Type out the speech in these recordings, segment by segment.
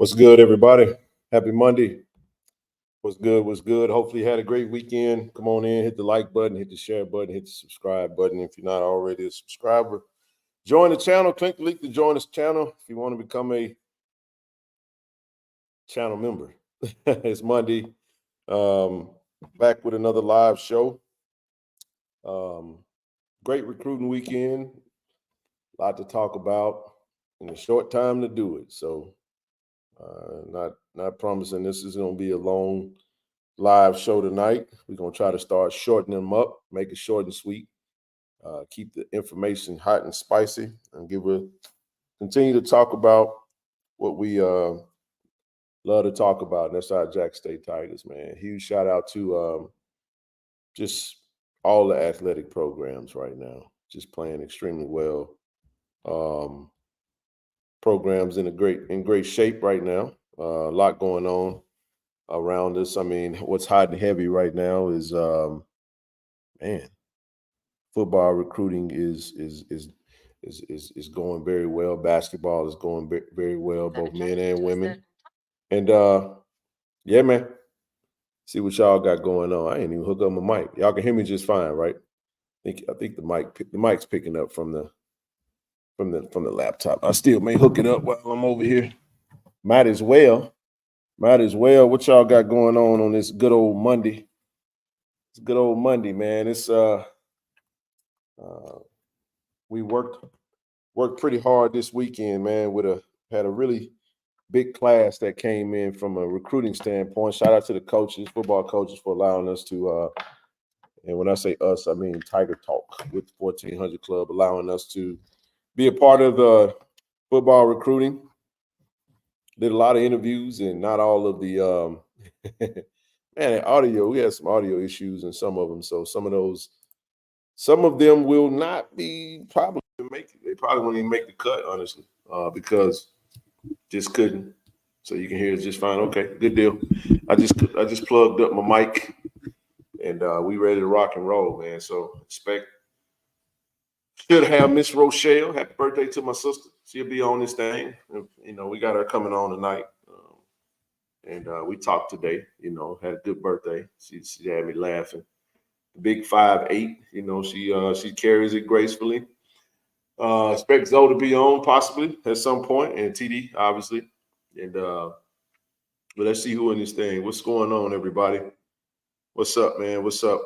What's good, everybody? Happy Monday. What's good? What's good? Hopefully, you had a great weekend. Come on in, hit the like button, hit the share button, hit the subscribe button. If you're not already a subscriber, join the channel. Click the link to join this channel if you want to become a channel member. It's Monday. Back with another live show. Great recruiting weekend. A lot to talk about in a short time to do it. So, not promising this is going to be a long live show tonight. We're going to try to start shortening them up, make it short and sweet, keep the information hot and spicy, and continue to talk about what we love to talk about, and that's our Jack State Tigers, man. Huge shout out to just all the athletic programs right now, just playing extremely well. Programs in great shape right now. A lot going on around us. I mean, what's hot and heavy right now is football recruiting is going very well. Basketball is going very well, both men and women. And yeah, man. See what y'all got going on. I ain't even hook up my mic. Y'all can hear me just fine, right? I think the mic's picking up from the laptop. I still may hook it up while I'm over here. Might as well. What y'all got going on this good old Monday? It's good old Monday, man. It's we worked pretty hard this weekend, man. Had a really big class that came in from a recruiting standpoint. Shout out to the coaches, football coaches, for allowing us to and when I say us, I mean Tiger Talk with the 1400 Club, allowing us to be a part of the football recruiting. Did a lot of interviews, and not all of the audio. We had some audio issues in some of them, so some of them will not be probably make it. They probably won't even make the cut, honestly, because just couldn't. So you can hear it just fine. Okay, good deal. I just plugged up my mic, and we ready to rock and roll, man. So should have Miss Rochelle. Happy birthday to my sister. She'll be on this thing. You know, we got her coming on tonight. And we talked today, had a good birthday. She had me laughing. Big 5'8", she carries it gracefully. Expect Zoe to be on possibly at some point, and TD, obviously. And but let's see who in this thing. What's going on, everybody? What's up, man? What's up?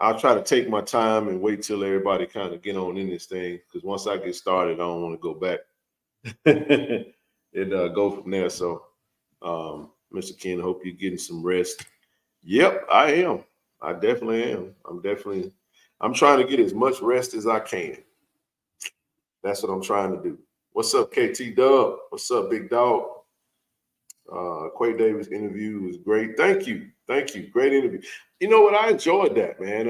I'll try to take my time and wait till everybody kind of get on in this thing, because once I get started, I don't want to go back and go from there. So, Mr. Ken, hope you're getting some rest. Yep, I am. I definitely am. I'm trying to get as much rest as I can. That's what I'm trying to do. What's up, KT Dub? What's up, big dog? Quay Davis interview was great. Thank you. Great interview. You know what? I enjoyed that, man.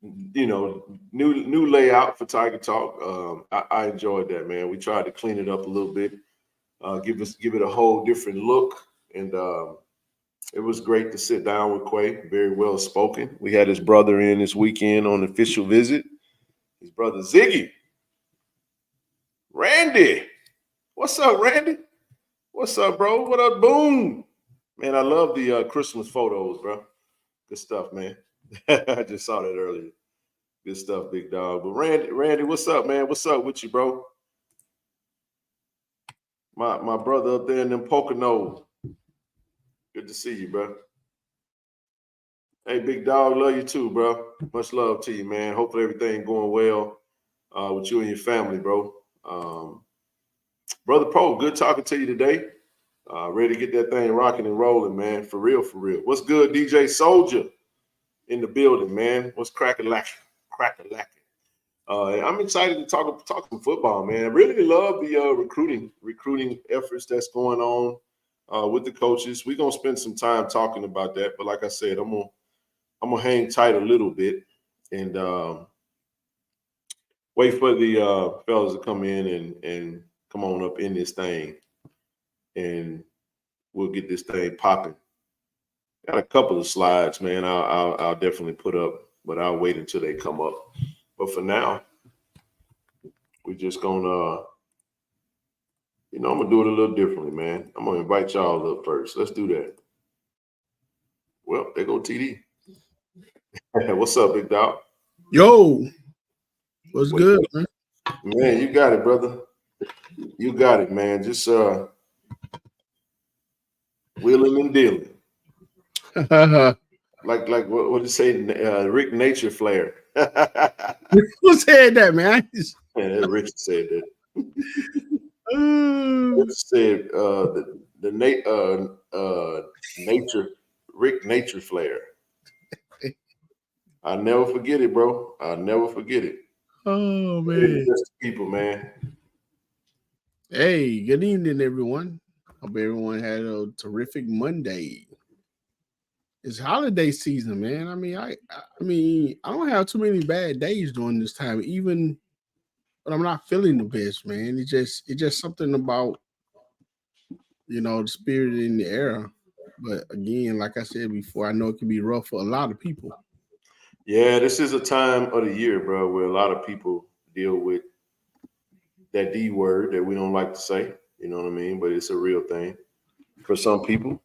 New layout for Tiger Talk. I enjoyed that, man. We tried to clean it up a little bit, give it a whole different look, and it was great to sit down with Quay. Very well spoken. We had his brother in this weekend on an official visit. His brother Ziggy, Randy. What's up, Randy? What's up, bro? What up, Boom? Man, I love the Christmas photos, bro. Good stuff, man. I just saw that earlier. Good stuff, big dog. But Randy, what's up, man? What's up with you, bro? My brother up there in them Poconos. Good to see you, bro. Hey, big dog, love you too, bro. Much love to you, man. Hopefully everything going well with you and your family, bro. Brother Poe, good talking to you today. Ready to get that thing rocking and rolling, man. For real. What's good, DJ Soldier in the building, man? What's cracking-lacking? I'm excited to talk some football, man. I really love the recruiting efforts that's going on with the coaches. We're gonna spend some time talking about that, but like I said, I'm gonna hang tight a little bit and wait for the fellas to come in and come on up in this thing, and we'll get this thing popping. Got a couple of slides, man. I'll definitely put up, but I'll wait until they come up. But for now, we're just gonna I'm gonna do it a little differently, man. I'm gonna invite y'all up first. Let's do that. Well, there go TD. What's up, big dog? Yo, what's good, man? Man, you got it, brother. You got it, man. Just wheeling and dealing. Like what did you say? Rick Nature Flair. Who said that, man? Rich said that. Rich said nature Rick Nature Flair. I'll never forget it, bro. I'll never forget it. Oh man. People, man. Hey, good evening, everyone. Hope everyone had a terrific Monday. It's holiday season, man. I mean, I don't have too many bad days during this time, even when I'm not feeling the best, man. It's just something about the spirit in the air. But again, like I said before, I know it can be rough for a lot of people. Yeah, this is a time of the year, bro, where a lot of people deal with that D word that we don't like to say. You know what I mean? But it's a real thing for some people,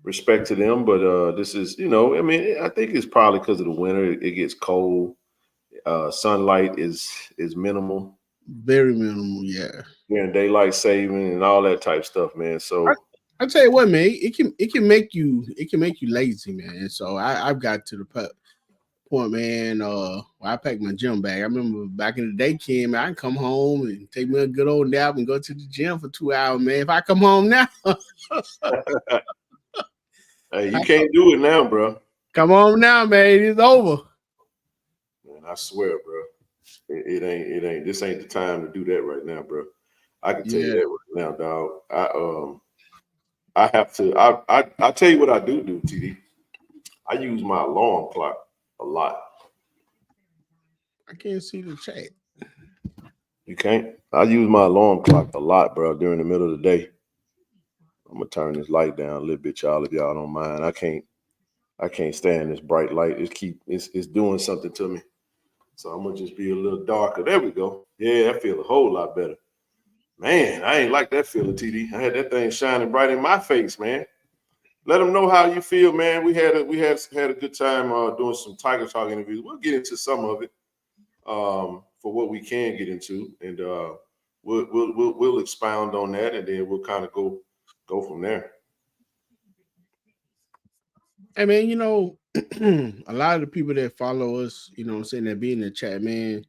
respect to them. But this is, I think it's probably because of the winter. It gets cold. Sunlight is minimal. Very minimal, yeah. Yeah, daylight saving and all that type stuff, man. So I tell you what, man, it can make you lazy, man. So I've got to the point, man. I packed my gym bag. I remember back in the day, Kim, I can come home and take me a good old nap and go to the gym for 2 hours, man. If I come home now, hey, you can't do it now, bro. Come home now, man. It's over. Man, I swear, bro. It ain't. This ain't the time to do that right now, bro. I can tell you that right now, dog. I have to. I tell you what I do, TD. I use my alarm clock a lot. I can't see the chat. You can't. I use my alarm clock a lot, bro. During the middle of the day. I'm gonna turn this light down a little bit, y'all. If y'all don't mind, I can't stand this bright light. It's doing something to me. So I'm gonna just be a little darker. There we go. Yeah, I feel a whole lot better. Man, I ain't like that feeling, TD. I had that thing shining bright in my face, man. Let them know how you feel, man. We had a good time doing some Tiger Talk interviews. We'll get into some of it for what we can get into, and we'll expound on that, and then we'll kind of go from there. Hey, man, a lot of the people that follow us, I'm saying, that be in the chat, man.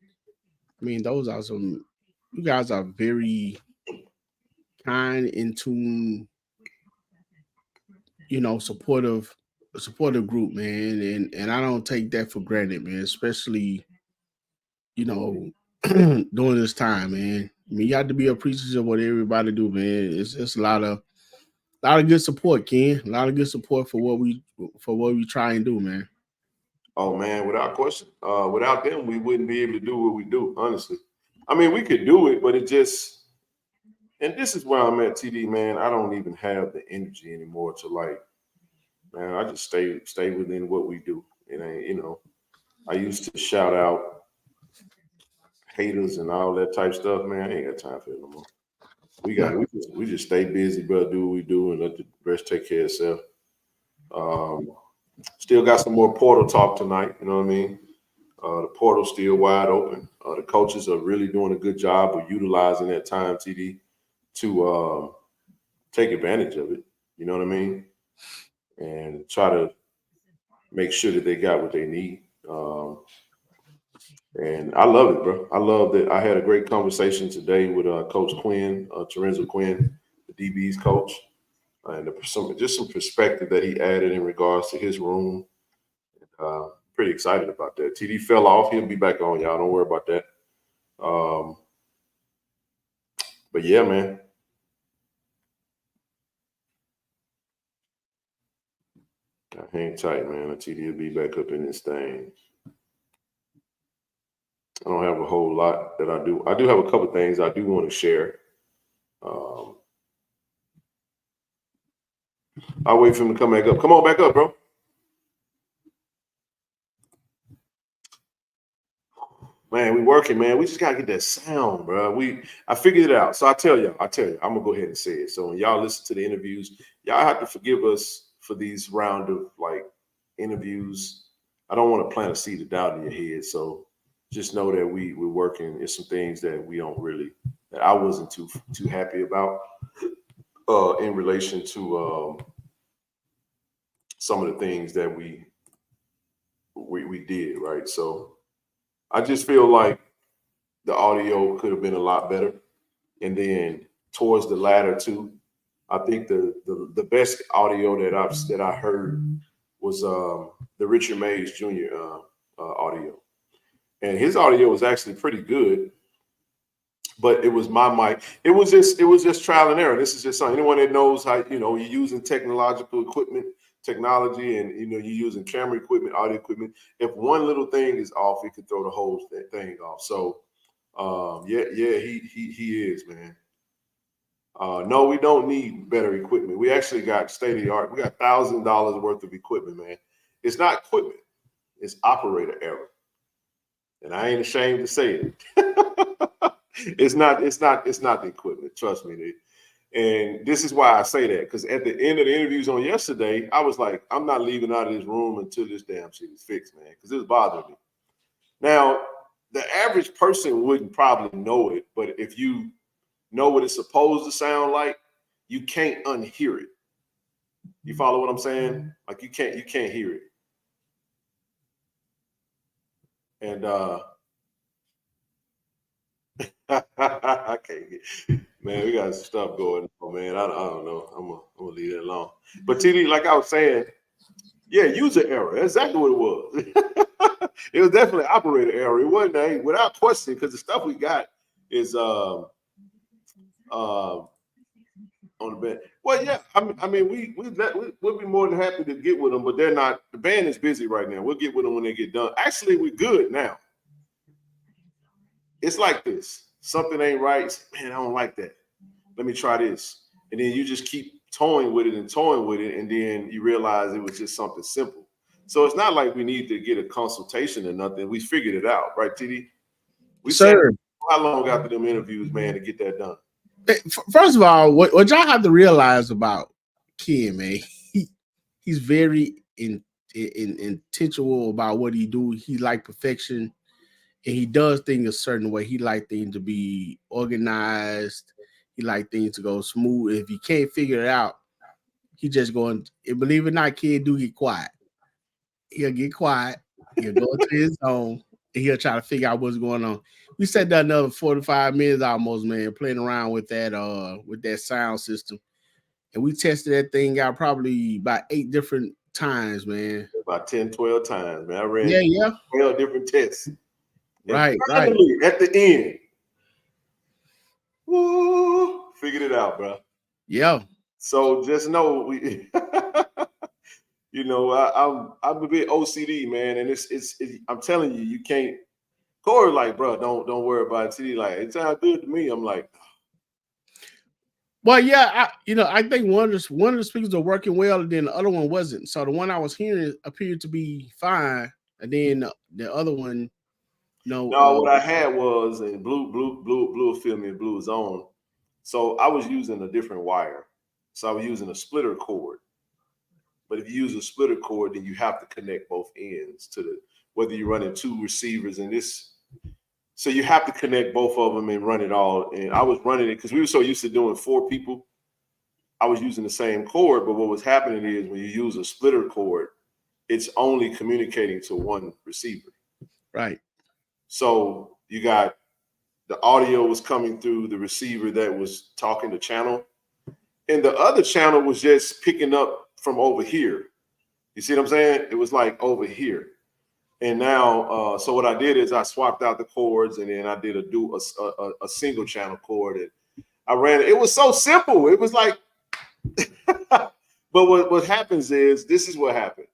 I mean, you guys are very kind, in tune, supportive group, man. And I don't take that for granted, man, especially, during this time, man. I mean, you have to be appreciative of what everybody do, man. It's a lot of good support, Ken. A lot of good support for what we try and do, man. Oh man, without question. Without them, we wouldn't be able to do what we do, honestly. I mean, we could do it, but it just, and this is where I'm at, TD, man. I don't even have the energy anymore to man, I just stay within what we do. It ain't, I used to shout out haters and all that type stuff, man. I ain't got time for it no more. We just stay busy, bro. Do what we do and let the rest take care of itself. Still got some more portal talk tonight. You know what I mean? The portal's still wide open. The coaches are really doing a good job of utilizing that time, TD, to take advantage of it. You know what I mean? And try to make sure that they got what they need. And I love it, bro. I love that. I had a great conversation today with Coach Quinn, Terenzo Quinn, the DB's coach, and just some perspective that he added in regards to his room. Pretty excited about that. TD fell off. He'll be back on, y'all. Don't worry about that. But yeah, man. Hang tight, man. TD will be back up in this thing. I don't have a whole lot that I do. I do have a couple things I do want to share. I'll wait for him to come back up. Come on back up, bro. Man, we working, man. We just gotta get that sound, bro. I figured it out. So I tell you, I'm gonna go ahead and say it. So when y'all listen to the interviews, y'all have to forgive us for these round of like interviews. I don't want to plant a seed of doubt in your head. So just know that we're working. There's some things that we don't really that I wasn't too happy about in relation to some of the things that we did, right? So I just feel like the audio could have been a lot better. And then towards the latter too, I think the best audio that I heard was the Richard Mays Jr. Audio, and his audio was actually pretty good. But it was my mic. It was just trial and error. This is just something. Anyone that knows how you're using technological equipment, technology, and you're using camera equipment, audio equipment. If one little thing is off, it could throw the whole thing off. So yeah, he is, man. No, we don't need better equipment. We actually got state of the art. We got $1,000 worth of equipment, man. It's not equipment. It's operator error, and I ain't ashamed to say it. It's not the equipment. Trust me. And this is why I say that, because at the end of the interviews on yesterday, I was like, I'm not leaving out of this room until this damn shit is fixed, man, because it was bothering me. Now, the average person wouldn't probably know it, but if you know what it's supposed to sound like, you can't unhear it. You follow what I'm saying? Like you can't hear it. And I can't get, man, we got some stuff going on, man. I don't know. I'm gonna leave it alone. But TD, like I was saying, yeah, user error. That's exactly what it was. It was definitely operator error. It wasn't without question, because the stuff we got is on the band. Well, yeah, I mean, we'll be more than happy to get with them, but they're not. The band is busy right now. We'll get with them when they get done. Actually, we're good now. It's like this. Something ain't right. Man, I don't like that. Let me try this. And then you just keep toying with it, and then you realize it was just something simple. So it's not like we need to get a consultation or nothing. We figured it out, right, TD? We said how long after them interviews, man, to get that done? First of all, what y'all have to realize about Ken, man, he's very intentional about what he do. He like perfection, and he does things a certain way. He like things to be organized. He like things to go smooth. If he can't figure it out, he just going. And believe it or not, Ken do get quiet. He'll get quiet. He'll go into his zone, and he'll try to figure out what's going on. We sat there another 45 minutes almost, man, playing around with that sound system. And we tested that thing out probably about 8 different times, man. About 10, 12 times, man. I ran 12 different tests. Right. At the end, woo, figured it out, bro. Yeah. So just know we I'm a bit OCD, man, and it's I'm telling you, you can't. Corey like, bro, don't worry about it. TD like, it sounds good to me. I'm like, well, yeah, I think one of the speakers are working well, and then the other one wasn't. So the one I was hearing appeared to be fine, and then the other one, no. What I had was and blue filled me, blue was on. So I was using a different wire. So I was using a splitter cord. But if you use a splitter cord, then you have to connect both ends to whether you're running 2 receivers in this. So you have to connect both of them and run it all. And I was running it because we were so used to doing 4 people. I was using the same cord, but what was happening is when you use a splitter cord, it's only communicating to one receiver. Right. So you got the audio was coming through the receiver that was talking to channel, and the other channel was just picking up from over here. You see what I'm saying? It was like over here. And now, so what I did is I swapped out the cords, and then I did a single channel cord, and I ran it. It was so simple. It was like, but what happens is this is what happened.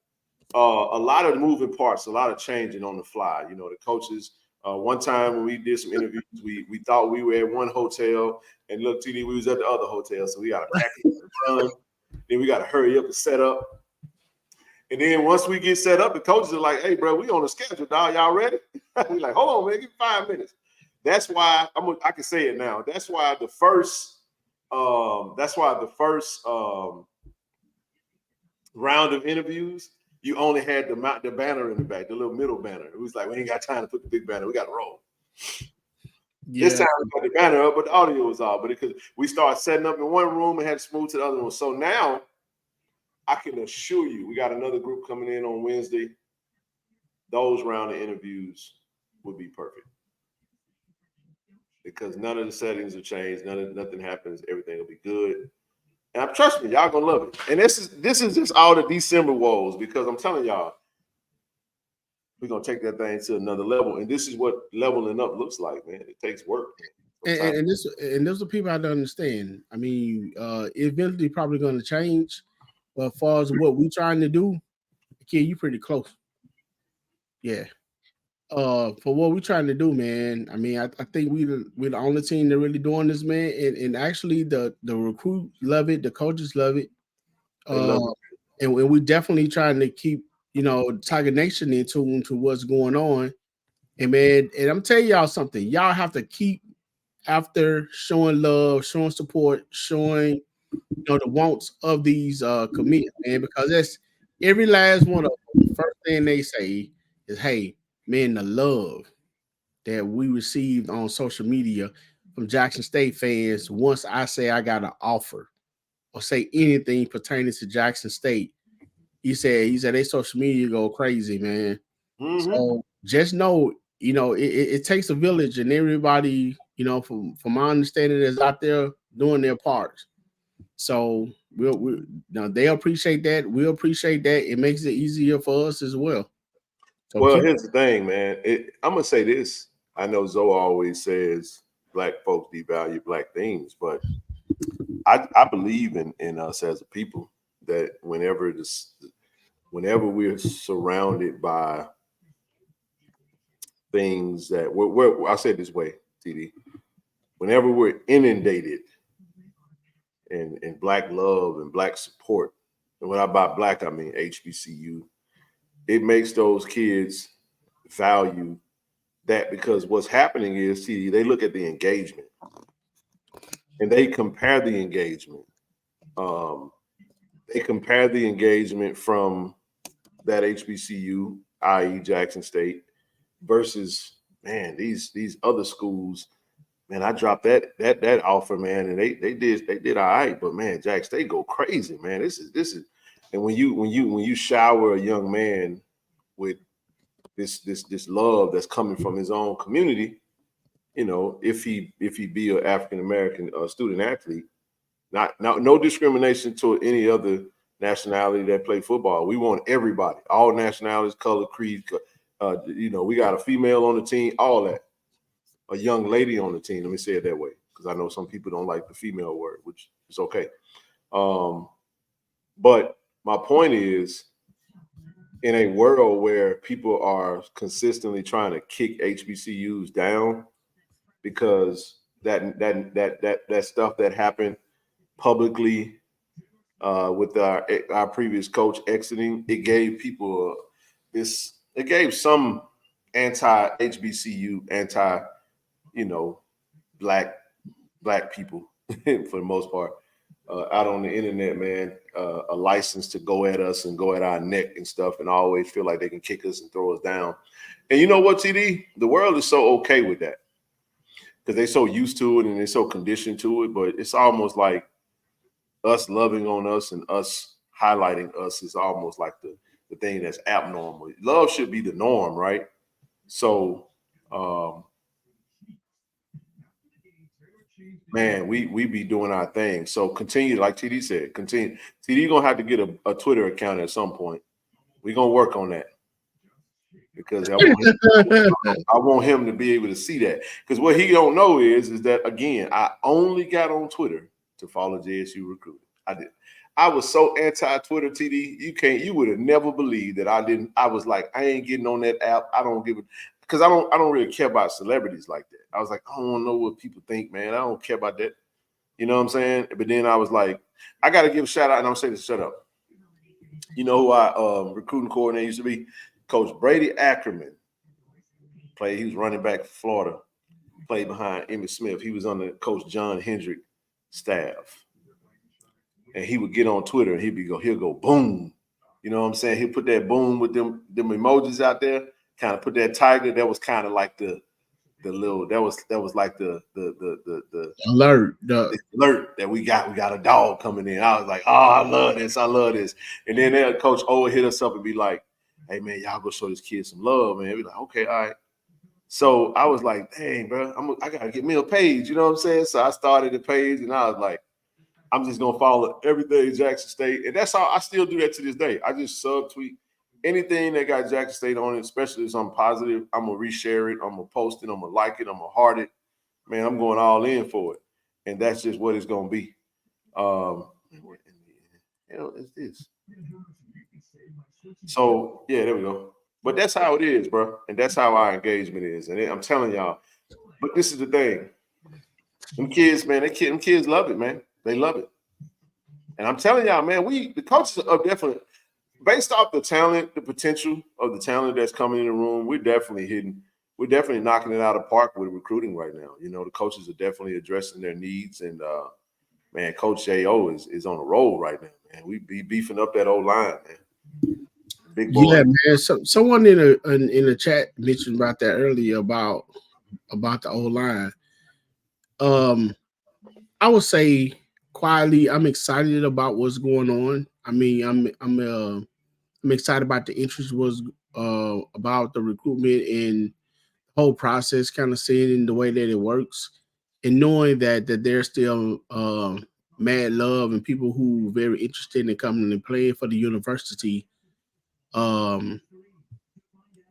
A lot of moving parts, a lot of changing on the fly. You know, the coaches. One time when we did some interviews, we thought we were at one hotel, and look, TD, we was at the other hotel, so we got to pack it and run. Then we got to hurry up and set up. And then once we get set up, the coaches are like, "Hey, bro, we on the schedule, dog. Y'all ready?" We like, "Hold on, man, give me 5 minutes." That's why I can say it now. That's why the first round of interviews, you only had the banner in the back, the little middle banner. It was like, we ain't got time to put the big banner. We got to roll. Yeah. This time we got the banner up, but the audio was off. But because we started setting up in one room and had to move to the other one. So now I can assure you, we got another group coming in on Wednesday. Those round of interviews would be perfect. Because none of the settings will change, nothing happens, everything will be good. And trust me, y'all gonna love it. And this is just all the December woes, because I'm telling y'all, we're gonna take that thing to another level. And this is what leveling up looks like, man. It takes work. And those are people I don't understand. I mean, eventually probably gonna change, but as far as what we trying to do, kid, you pretty close. Yeah. For what we're trying to do, man. I mean, I think we're the only team that really doing this, man. And actually the recruit love it, the coaches love it. And we're definitely trying to keep, Tiger Nation in tune to what's going on. And man, and I'm telling y'all something, y'all have to keep after showing love, showing support, showing the wants of these commits, man, because that's every last one of them. The first thing they say is, hey, man, the love that we received on social media from Jackson State fans once I say I got an offer or say anything pertaining to Jackson State, he said they social media go crazy, man. Mm-hmm. So just know, it takes a village, and everybody, from my understanding, is out there doing their parts. So now they appreciate that. We appreciate that. It makes it easier for us as well. So well, here's the thing, man. I'm gonna say this. I know Zoe always says Black folks devalue Black things, but I believe in us as a people that whenever we're surrounded by things that I say it this way, TD, whenever we're inundated in Black love and Black support, and when I by Black, I mean HBCU, it makes those kids value that, because what's happening is, see, they look at the engagement and they compare the engagement. They compare the engagement from that HBCU, i.e. Jackson State, versus, man, these other schools. Man, I dropped that offer, man, and they did all right, but man, Jack State go crazy, man. This is, and when you shower a young man with this love that's coming from his own community, if he be an African American student athlete, no discrimination to any other nationality that play football. We want everybody, all nationalities, color, creed. We got a female on the team, all that. A young lady on the team. Let me say it that way, because I know some people don't like the female word, which is okay. But my point is, in a world where people are consistently trying to kick HBCUs down because that stuff that happened publicly with our previous coach exiting, it gave people it gave some anti-HBCU, black people for the most part out on the internet, man, a license to go at us and go at our neck and stuff, and always feel like they can kick us and throw us down. And you know what, TD? The world is so okay with that because they're so used to it and they're so conditioned to it. But it's almost like us loving on us and us highlighting us is almost like the thing that's abnormal. Love should be the norm, right? So, man, we be doing our thing. So continue, like TD said, continue. TD gonna have to get a Twitter account at some point. We're gonna work on that because I want him to be able to see that. Because what he don't know is that, again, I only got on Twitter to follow JSU recruiting. I did. I was so anti-Twitter, TD. You would have never believed that I didn't. I was like, I ain't getting on that app. I don't give it, because I don't really care about celebrities like that. I was like, I don't want to know what people think, man. I don't care about that. You know what I'm saying? But then I was like, I got to give a shout out, and I'm saying this, shut up. You know who our recruiting coordinator used to be? Coach Brady Ackerman. He was running back for Florida. Played behind Emmitt Smith. He was under Coach John Hendrick staff. And he would get on Twitter and he'll go boom. You know what I'm saying? He'll put that boom with them emojis out there, kind of put that tiger. That was kind of like the little that was like the alert. The alert that we got a dog coming in. I was like, oh, I love this. And then Coach O would hit us up and be like, hey man, y'all go show this kid some love, man. Be like, okay, all right. So I was like, dang, bro, I gotta get me a page, you know what I'm saying? So I started the page and I was like, I'm just gonna follow everything Jackson State. And that's how I still do that to this day. I just subtweet anything that got Jackson State on it, especially if something positive. I'm gonna reshare it, I'm gonna post it, I'm gonna like it, I'm gonna heart it. Man, I'm going all in for it. And that's just what it's gonna be. What in the hell is this? So yeah, there we go. But that's how it is, bro. And that's how our engagement is. And I'm telling y'all, but this is the thing. Them kids, man, them kids love it, man. They love it. And I'm telling y'all, man, the coaches are definitely, based off the talent, the potential of the talent that's coming in the room, we're definitely knocking it out of the park with recruiting right now. You know, the coaches are definitely addressing their needs. And man, Coach J.O. is on a roll right now, man. We be beefing up that old line, man. Big boy. Yeah, man. Someone in the chat mentioned about that earlier about the old line. I would say quietly, I'm excited about what's going on. I mean, I'm excited about the interest was about the recruitment and the whole process, kind of seeing the way that it works, and knowing that there's still mad love and people who are very interested in coming and playing for the university.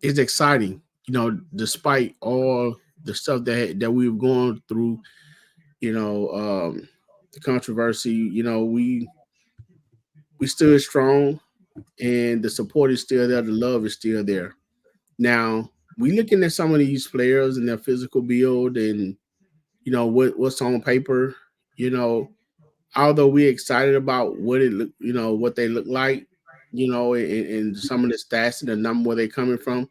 It's exciting, you know, despite all the stuff that we've gone through, you know, the controversy, you know, we stood strong and the support is still there, the love is still there. Now, we looking at some of these players and their physical build and you know what's on paper, you know, although we're excited about what it look, you know, what they look like, you know, and some of the stats and the number where they coming from,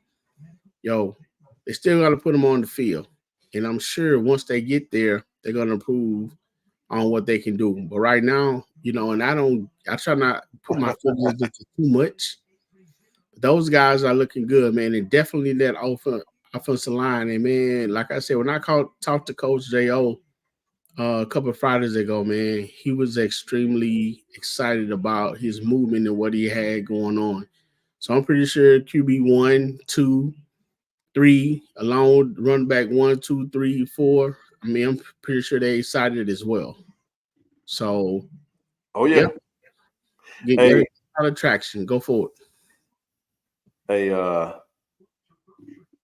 yo, they still got to put them on the field. And I'm sure once they get there, they're going to improve on what they can do. But right now, you know, and I try not put my foot into too much. Those guys are looking good, man. And definitely that offensive line. And man, like I said, when I talked to Coach J.O. A couple of Fridays ago, man, he was extremely excited about his movement and what he had going on. So I'm pretty sure QB 1, 2, 3, along with run back 1, 2, 3, 4. I mean, I'm pretty sure they excited as well. So, oh yeah, get a lot of traction. Go forward. Hey,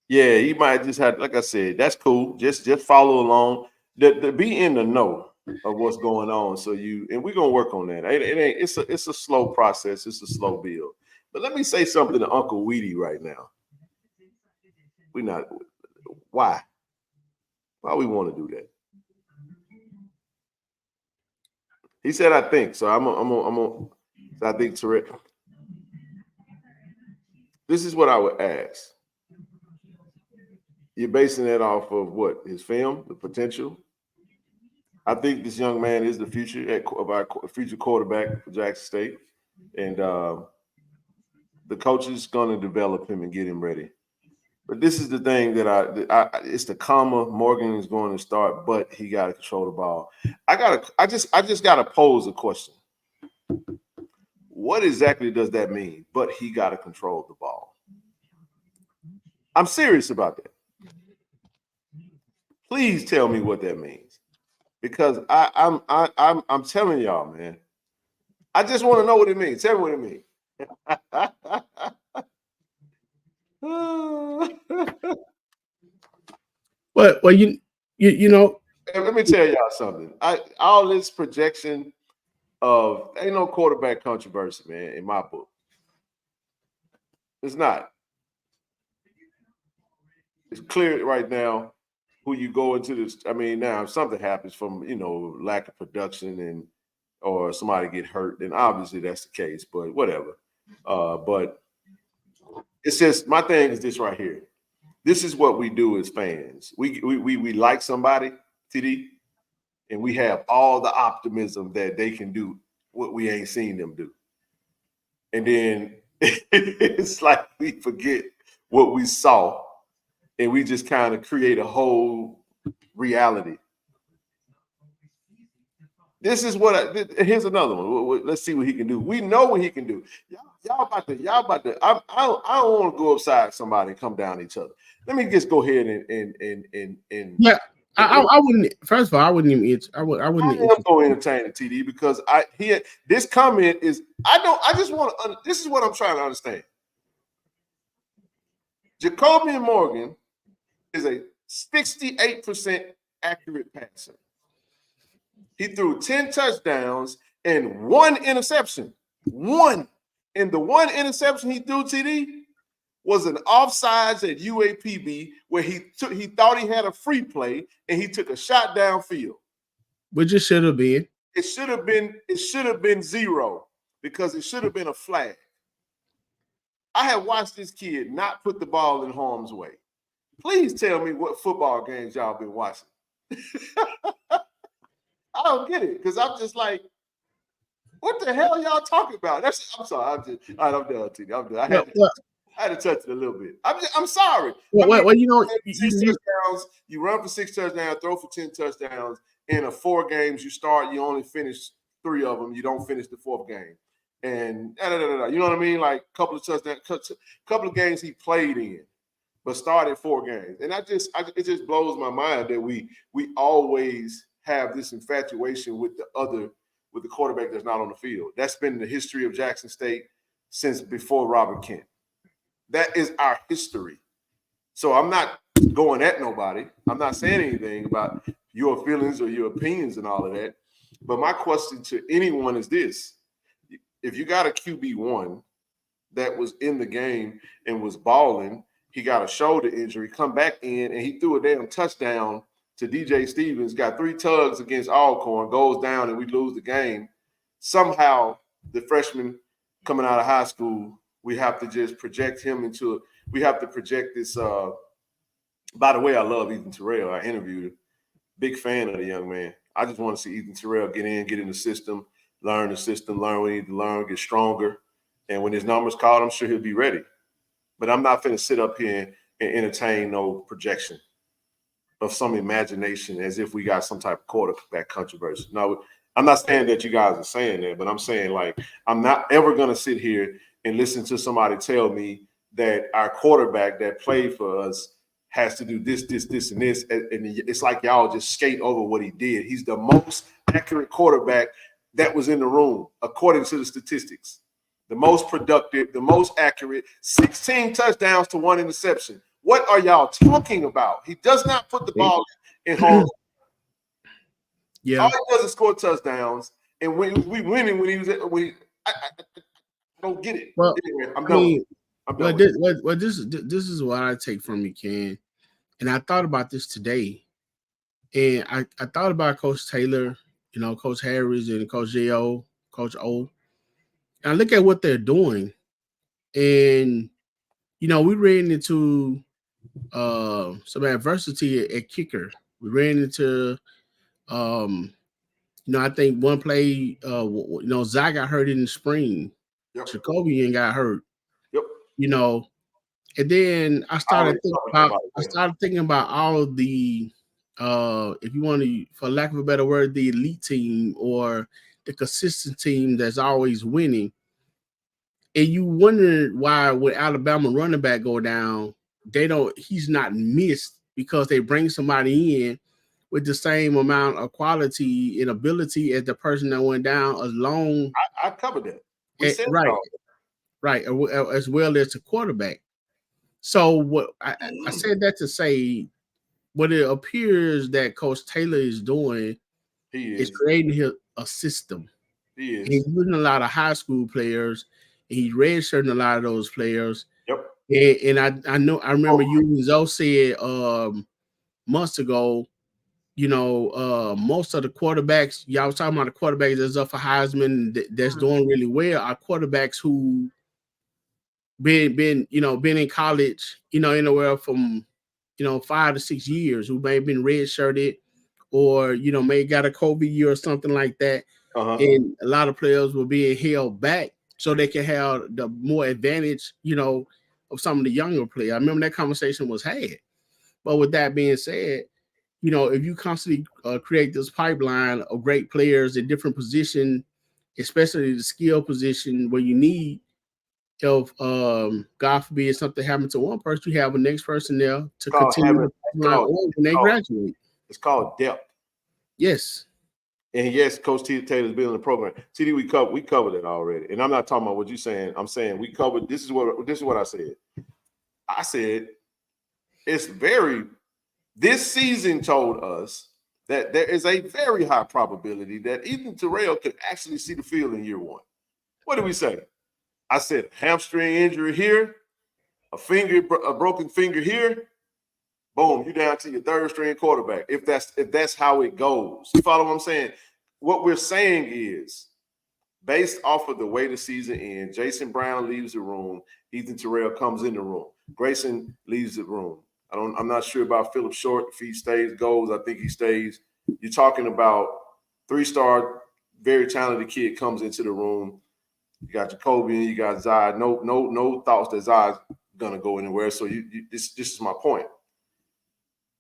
yeah, he might just have, like I said, that's cool. Just follow along. The be in the know of what's going on. So and we're gonna work on that. It's a slow process. It's a slow build. But let me say something to Uncle Weedy right now. Why we want to do that? He said, I think. So I think Tarek. This is what I would ask. You're basing that off of what? His film, the potential. I think this young man is the future of our future quarterback for Jackson State. And the coach is going to develop him and get him ready. But this is the thing that it's the comma. Morgan is going to start, but he got to control the ball. I just got to pose a question. What exactly does that mean? But he got to control the ball. I'm serious about that. Please tell me what that means, because I'm telling y'all, man. I just want to know what it means. Tell me what it means. Well, you know. Let me tell y'all something. All this projection of ain't no quarterback controversy, man. In my book, it's not. It's clear right now who you go into this. I mean, now if something happens from lack of production or somebody get hurt, then obviously that's the case. But whatever. But it's just my thing is this right here. This is what we do as fans. We like somebody, TD, and we have all the optimism that they can do what we ain't seen them do. And then it's like we forget what we saw and we just kind of create a whole reality. This is what here's another one. Let's see what he can do. We know what he can do. Y'all about to. I don't want to go upside somebody and come down each other. Let me just go ahead and yeah. I wouldn't. First of all, I wouldn't even. I wouldn't. I'm going to entertain the TD because this comment is. I just want to. This is what I'm trying to understand. Jacoby Morgan is a 68% accurate passer. He threw 10 touchdowns and 1 interception. One. And the 1 interception he threw, TD, was an offsides at UAPB where he thought he had a free play and he took a shot downfield. Which it should have been. It should have been 0 because it should have been a flag. I have watched this kid not put the ball in harm's way. Please tell me what football games y'all been watching. I don't get it because I'm just like, what the hell y'all talking about? I'm sorry. I'm done, TD. I'm done. I had to touch it a little bit. I'm sorry. Well, you run for 6 touchdowns, throw for 10 touchdowns. In 4 games you start, you only finish 3 of them. You don't finish the 4th game. And you know what I mean? Like a couple of touchdowns, couple of games he played in, but started 4 games. And it just blows my mind that we always have this infatuation with the quarterback that's not on the field. That's been the history of Jackson State since before Robert Kent. That is our history. So I'm not going at nobody. I'm not saying anything about your feelings or your opinions and all of that. But my question to anyone is this. If you got a QB1 that was in the game and was balling, he got a shoulder injury, come back in, and he threw a damn touchdown to DJ Stevens, got 3 tugs against Alcorn, goes down, and we lose the game. Somehow, the freshman coming out of high school, we have to just project him we have to project this. By the way, I love Ethan Terrell. I interviewed him. Big fan of the young man. I just want to see Ethan Terrell get in the system, learn what he needs to learn, get stronger. And when his number's called, I'm sure he'll be ready. But I'm not going to sit up here and entertain no projection of some imagination as if we got some type of quarterback controversy. No, I'm not saying that you guys are saying that, but I'm saying, like, I'm not ever going to sit here and listen to somebody tell me that our quarterback that played for us has to do this, and this. And it's like y'all just skate over what he did. He's the most accurate quarterback that was in the room, according to the statistics. The most productive, the most accurate, 16 touchdowns to 1 interception. What are y'all talking about? He does not put the ball in home. Yeah. All he does is score touchdowns. And when we winning when he was I don't get it. Well, anyway, I'm done. This is what I take from you, Ken. And I thought about this today. And I thought about Coach Taylor, Coach Harris and Coach J.O., Coach O. And I look at what they're doing. And, we ran into some adversity at kicker. We ran into, I think one play, Zach got hurt in the spring. Yep. Jacobian got hurt. Yep. And then I started thinking about all of the, if you want to, for lack of a better word, the elite team or the consistent team that's always winning. And you wonder why when Alabama running back go down, he's not missed because they bring somebody in with the same amount of quality and ability as the person that went down as long. I covered that. Right. As well as the quarterback. So what I said that to say, what it appears that Coach Taylor is doing is creating a system. He is. He's using a lot of high school players. And he's redshirting a lot of those players. Yep. And I remember you and Zoe said months ago, most of the quarterbacks, y'all was talking about the quarterbacks that's up for Heisman that's doing really well are quarterbacks who been in college, anywhere from 5 to 6 years, who may have been redshirted or may got a COVID year or something like that. And a lot of players were being held back so they can have the more advantage, of some of the younger players. I remember that conversation was had. But with that being said, if you constantly create this pipeline of great players in different positions, especially the skill position where you need, if God forbid something happened to one person, you have a next person there to continue the pipeline on when they graduate. It's called depth. Yes. And yes, Coach Taylor's building the program. TD, we covered it already. And I'm not talking about what you're saying. I'm saying we covered. This is what I said. I said this season told us that there is a very high probability that Ethan Terrell could actually see the field in year one. What did we say? I said hamstring injury here, a broken finger here. Boom, you're down to your third string quarterback. If that's how it goes. You follow what I'm saying? What we're saying is, based off of the way the season ends, Jason Brown leaves the room, Ethan Terrell comes in the room, Grayson leaves the room. I'm not sure about Phillip Short. If he stays, goes, I think he stays. You're talking about 3-star, very talented kid comes into the room. You got Jacoby, you got Zai. No thoughts that Zai's gonna go anywhere. So this is my point.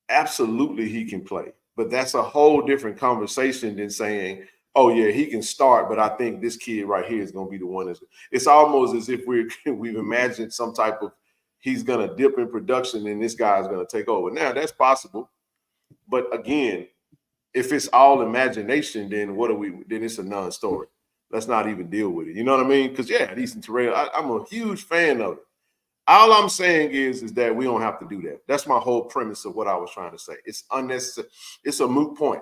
Absolutely, he can play, but that's a whole different conversation than saying, "Oh yeah, he can start," but I think this kid right here is gonna be the one. It's almost as if we've imagined some type of he's gonna dip in production and this guy's gonna take over. Now that's possible, but again, if it's all imagination, then then it's a non-story. Let's not even deal with it. You know what I mean? Because yeah, Ethan Terrell, I'm a huge fan of it. All I'm saying is that we don't have to do that. That's my whole premise of what I was trying to say. It's unnecessary. It's a moot point.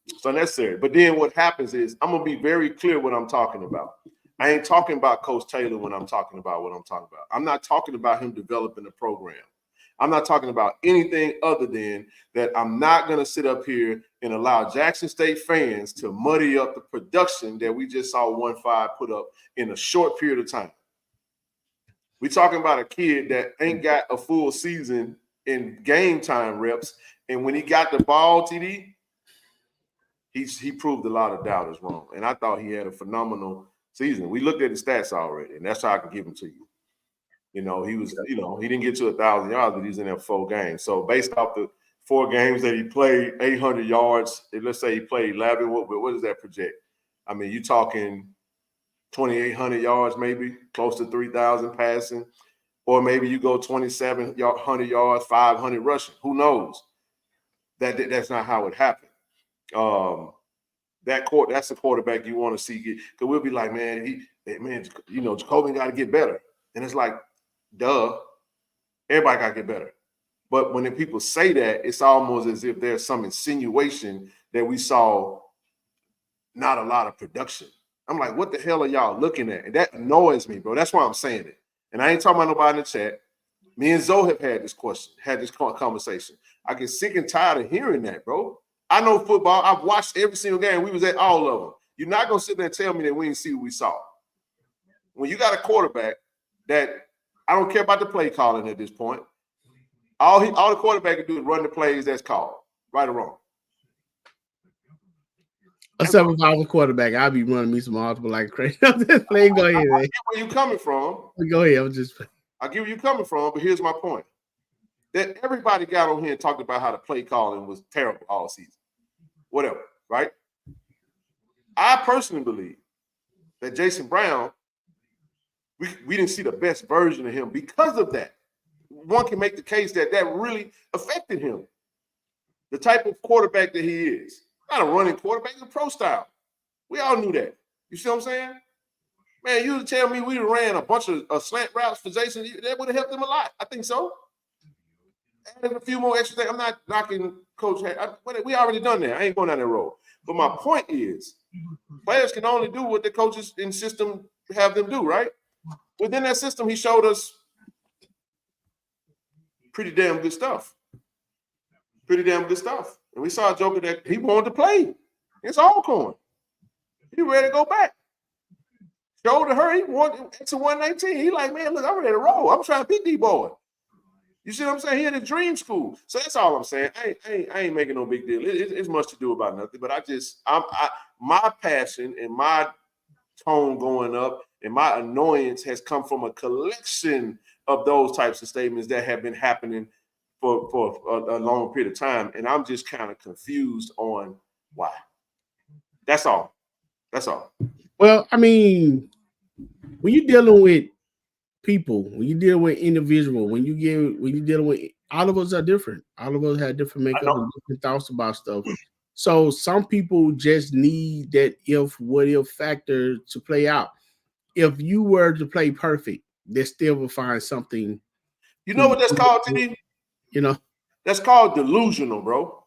It's unnecessary. But then what happens is I'm gonna be very clear what I'm talking about. I ain't talking about Coach Taylor when I'm talking about what I'm talking about. I'm not talking about him developing a program. I'm not talking about anything other than that I'm not going to sit up here and allow Jackson State fans to muddy up the production that we just saw 1-5 put up in a short period of time. We're talking about a kid that ain't got a full season in game time reps. And when he got the ball, TD, he proved a lot of doubters wrong. And I thought he had a phenomenal season. We looked at his stats already, and that's how I can give them to you. He was, he didn't get to 1,000 yards, but he was in there 4 games. So based off the 4 games that he played, 800 yards, let's say he played 11, what does that project? I mean, you're talking 2,800 yards, maybe close to 3,000 passing, or maybe you go 2,700 yards, 500 rushing. Who knows? That's not how it happened. That's the quarterback you want to see get. Because we'll be like, man, Jacoby got to get better, and it's like, duh, everybody got to get better. But when people say that, it's almost as if there's some insinuation that we saw not a lot of production. I'm like, what the hell are y'all looking at? And that annoys me, bro. That's why I'm saying it. And I ain't talking about nobody in the chat. Me and Zoe have had this conversation. I get sick and tired of hearing that, bro. I know football. I've watched every single game. We was at all of them. You're not going to sit there and tell me that we didn't see what we saw. When you got a quarterback that I don't care about the play calling at this point. All the quarterback can do is run the plays that's called, right or wrong. What's up if I was a quarterback? I'll be running me some multiple like crazy. I'm just playing. Go ahead, man. I get where you're coming from. Go ahead. I get where you're coming from, but here's my point. That everybody got on here and talked about how the play calling was terrible all season. Whatever, right? I personally believe that Jason Brown, we didn't see the best version of him because of that. One can make the case that really affected him. The type of quarterback that he is. Not a running quarterback, he's a pro style. We all knew that. You see what I'm saying? Man, you would tell me we ran a bunch of slant routes for Jason, that would have helped him a lot. I think so. Added a few more extra things. I'm not knocking Coach. We already done that. I ain't going down that road. But my point is, players can only do what the coaches in system have them do, right? Within that system, he showed us pretty damn good stuff. And we saw a Joker that he wanted to play. It's Alcorn. He ready to go back. Showed to her, he won to 119. He like, man, look, I'm ready to roll. I'm trying to beat D-boy. You see what I'm saying? He in a dream school. So that's all I'm saying. I ain't making no big deal. It's much to do about nothing. But my passion and my tone going up and my annoyance has come from a collection of those types of statements that have been happening for a long period of time. And I'm just kind of confused on why. That's all. That's all. Well, I mean, when you're dealing with people, when you deal with individual, when you're dealing with, all of us are different. All of us have different makeup and different thoughts about stuff. So some people just need that what if factor to play out. If you were to play perfect, they still will find something. You know what that's called, T? You know, that's called delusional, bro.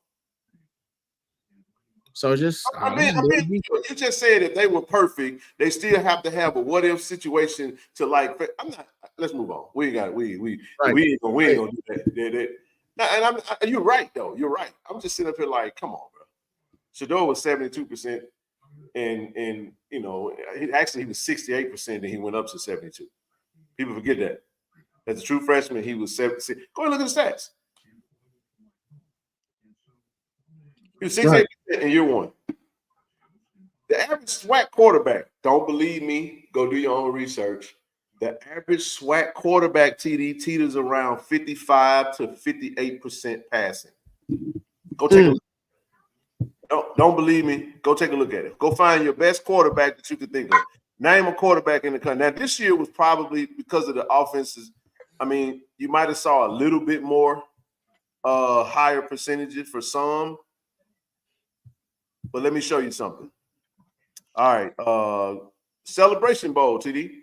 So just, you just said if they were perfect, they still have to have a what if situation to like. I'm not. Let's move on. We ain't got we ain't gonna do that. And you're right though. You're right. I'm just sitting up here like, come on, bro. Shador was 72%, and you know, he was 68%, and he went up to 72. People forget that. As a true freshman, he was 76. Go and look at the stats. He was 68% in year one. The average SWAT quarterback, don't believe me, go do your own research. The average SWAT quarterback TD teeters around 55 to 58% passing. Go take a look. Don't believe me, go take a look at it. Go find your best quarterback that you could think of. Name a quarterback in the country. Now, this year was probably because of the offenses. I mean, you might have saw a little bit more higher percentages for some. But let me show you something. All right. Celebration Bowl, TD.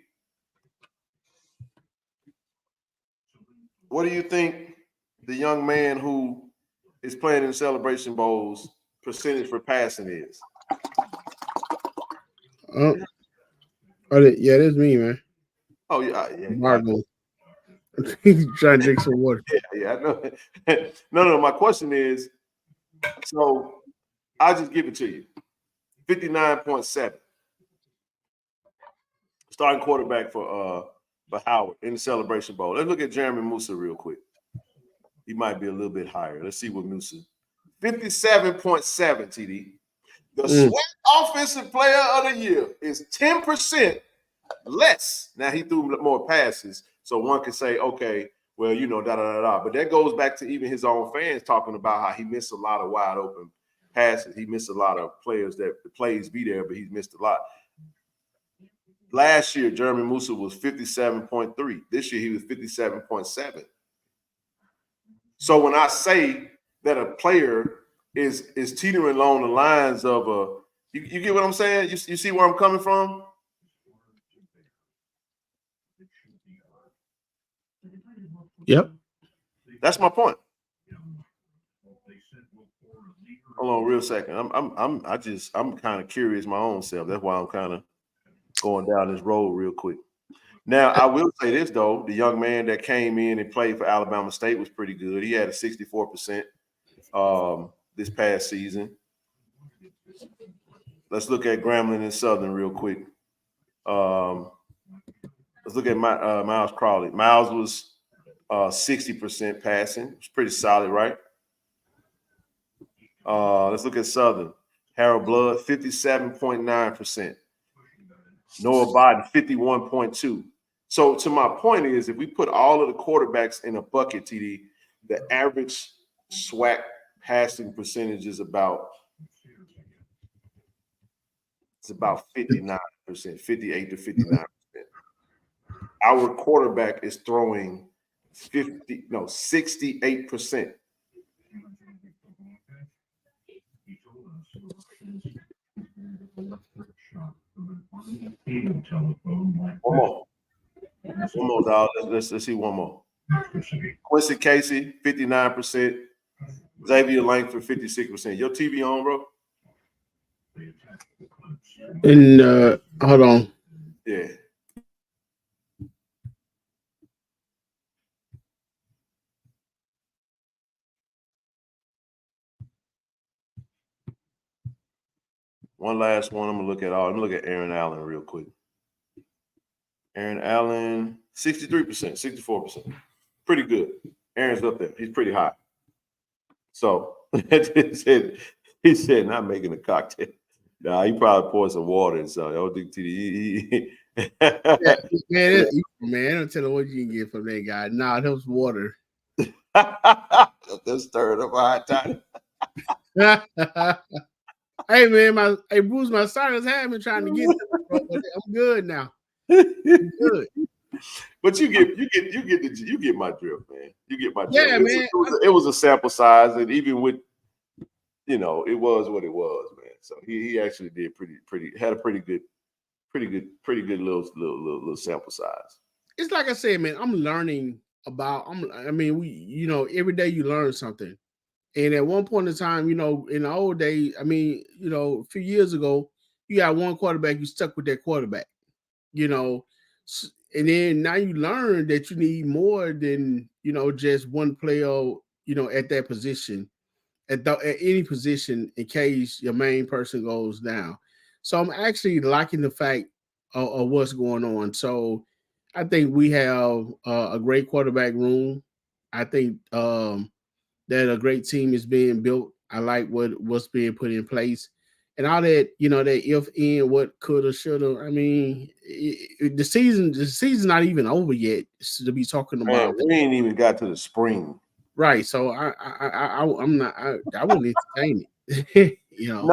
What do you think the young man who is playing in Celebration Bowls percentage for passing is? Yeah, that's me, man. Oh, yeah. Marvel. He's trying to drink some water. Yeah, I know. No. My question is, so I'll just give it to you. 59.7. Starting quarterback for Howard in the Celebration Bowl. Let's look at Jeremy Musa real quick. He might be a little bit higher. Let's see what Musa. 57.7, TD. The SWAT Offensive Player of the Year is 10% less. Now, he threw more passes, so one could say, okay, well, you know, da-da-da-da. But that goes back to even his own fans talking about how he missed a lot of wide open passes. He missed a lot of players that the plays be there, but he's missed a lot. Last year, Jeremy Musa was 57.3. This year, he was 57.7. So when I say that a player is teetering along the lines of you get what I'm saying? You see where I'm coming from? Yep. That's my point. Hold on, real second. I'm kind of curious my own self. That's why I'm kind of going down this road real quick. Now, I will say this though: the young man that came in and played for Alabama State was pretty good. He had a 64% this past season. Let's look at Grambling and Southern real quick. Let's look at Miles Crowley. Miles was 60% passing. It's pretty solid, right? Let's look at Southern. Harold Blood, 57.9%. Noah Biden, 51.2%. So to my point is, if we put all of the quarterbacks in a bucket, TD, the average SWAC passing percentage is about 59%, 58 to 59%. Our quarterback is throwing 68%. One more, dog. Let's see one more. Quincy Casey, 59%. Xavier Langford, 56%. Your TV on, bro? And hold on. Yeah. One last one. I'm gonna look at Aaron Allen real quick. Aaron Allen, 63%, 64%. Pretty good. Aaron's up there. He's pretty high. So he said, not making a cocktail. Nah, he probably poured some water and so I don't think Yeah, man, I'm telling what you can get from that guy. Nah, that was water. Just stirred up a hot time. Hey man, Bruce, my sinus had me trying to get to me, bro, but I'm good now. I'm good. But you get my drift, man. You get my drift. Yeah, man. It was a sample size, and even with it was what it was, man. So he actually did had a pretty good little sample size. It's like I said, man, I'm learning about every day you learn something. And at one point in time, in the old days, a few years ago, you got one quarterback, you stuck with that quarterback, and then now you learn that you need more than, just one player, at that position, at any position in case your main person goes down. So I'm actually liking the fact of what's going on. So I think we have a great quarterback room. I think that a great team is being built. I like what's being put in place, and all that that if in what coulda shoulda. I mean, the season's not even over yet to be talking about. Man, we ain't even got to the spring. Right, so I'm not. I wouldn't entertain it. No,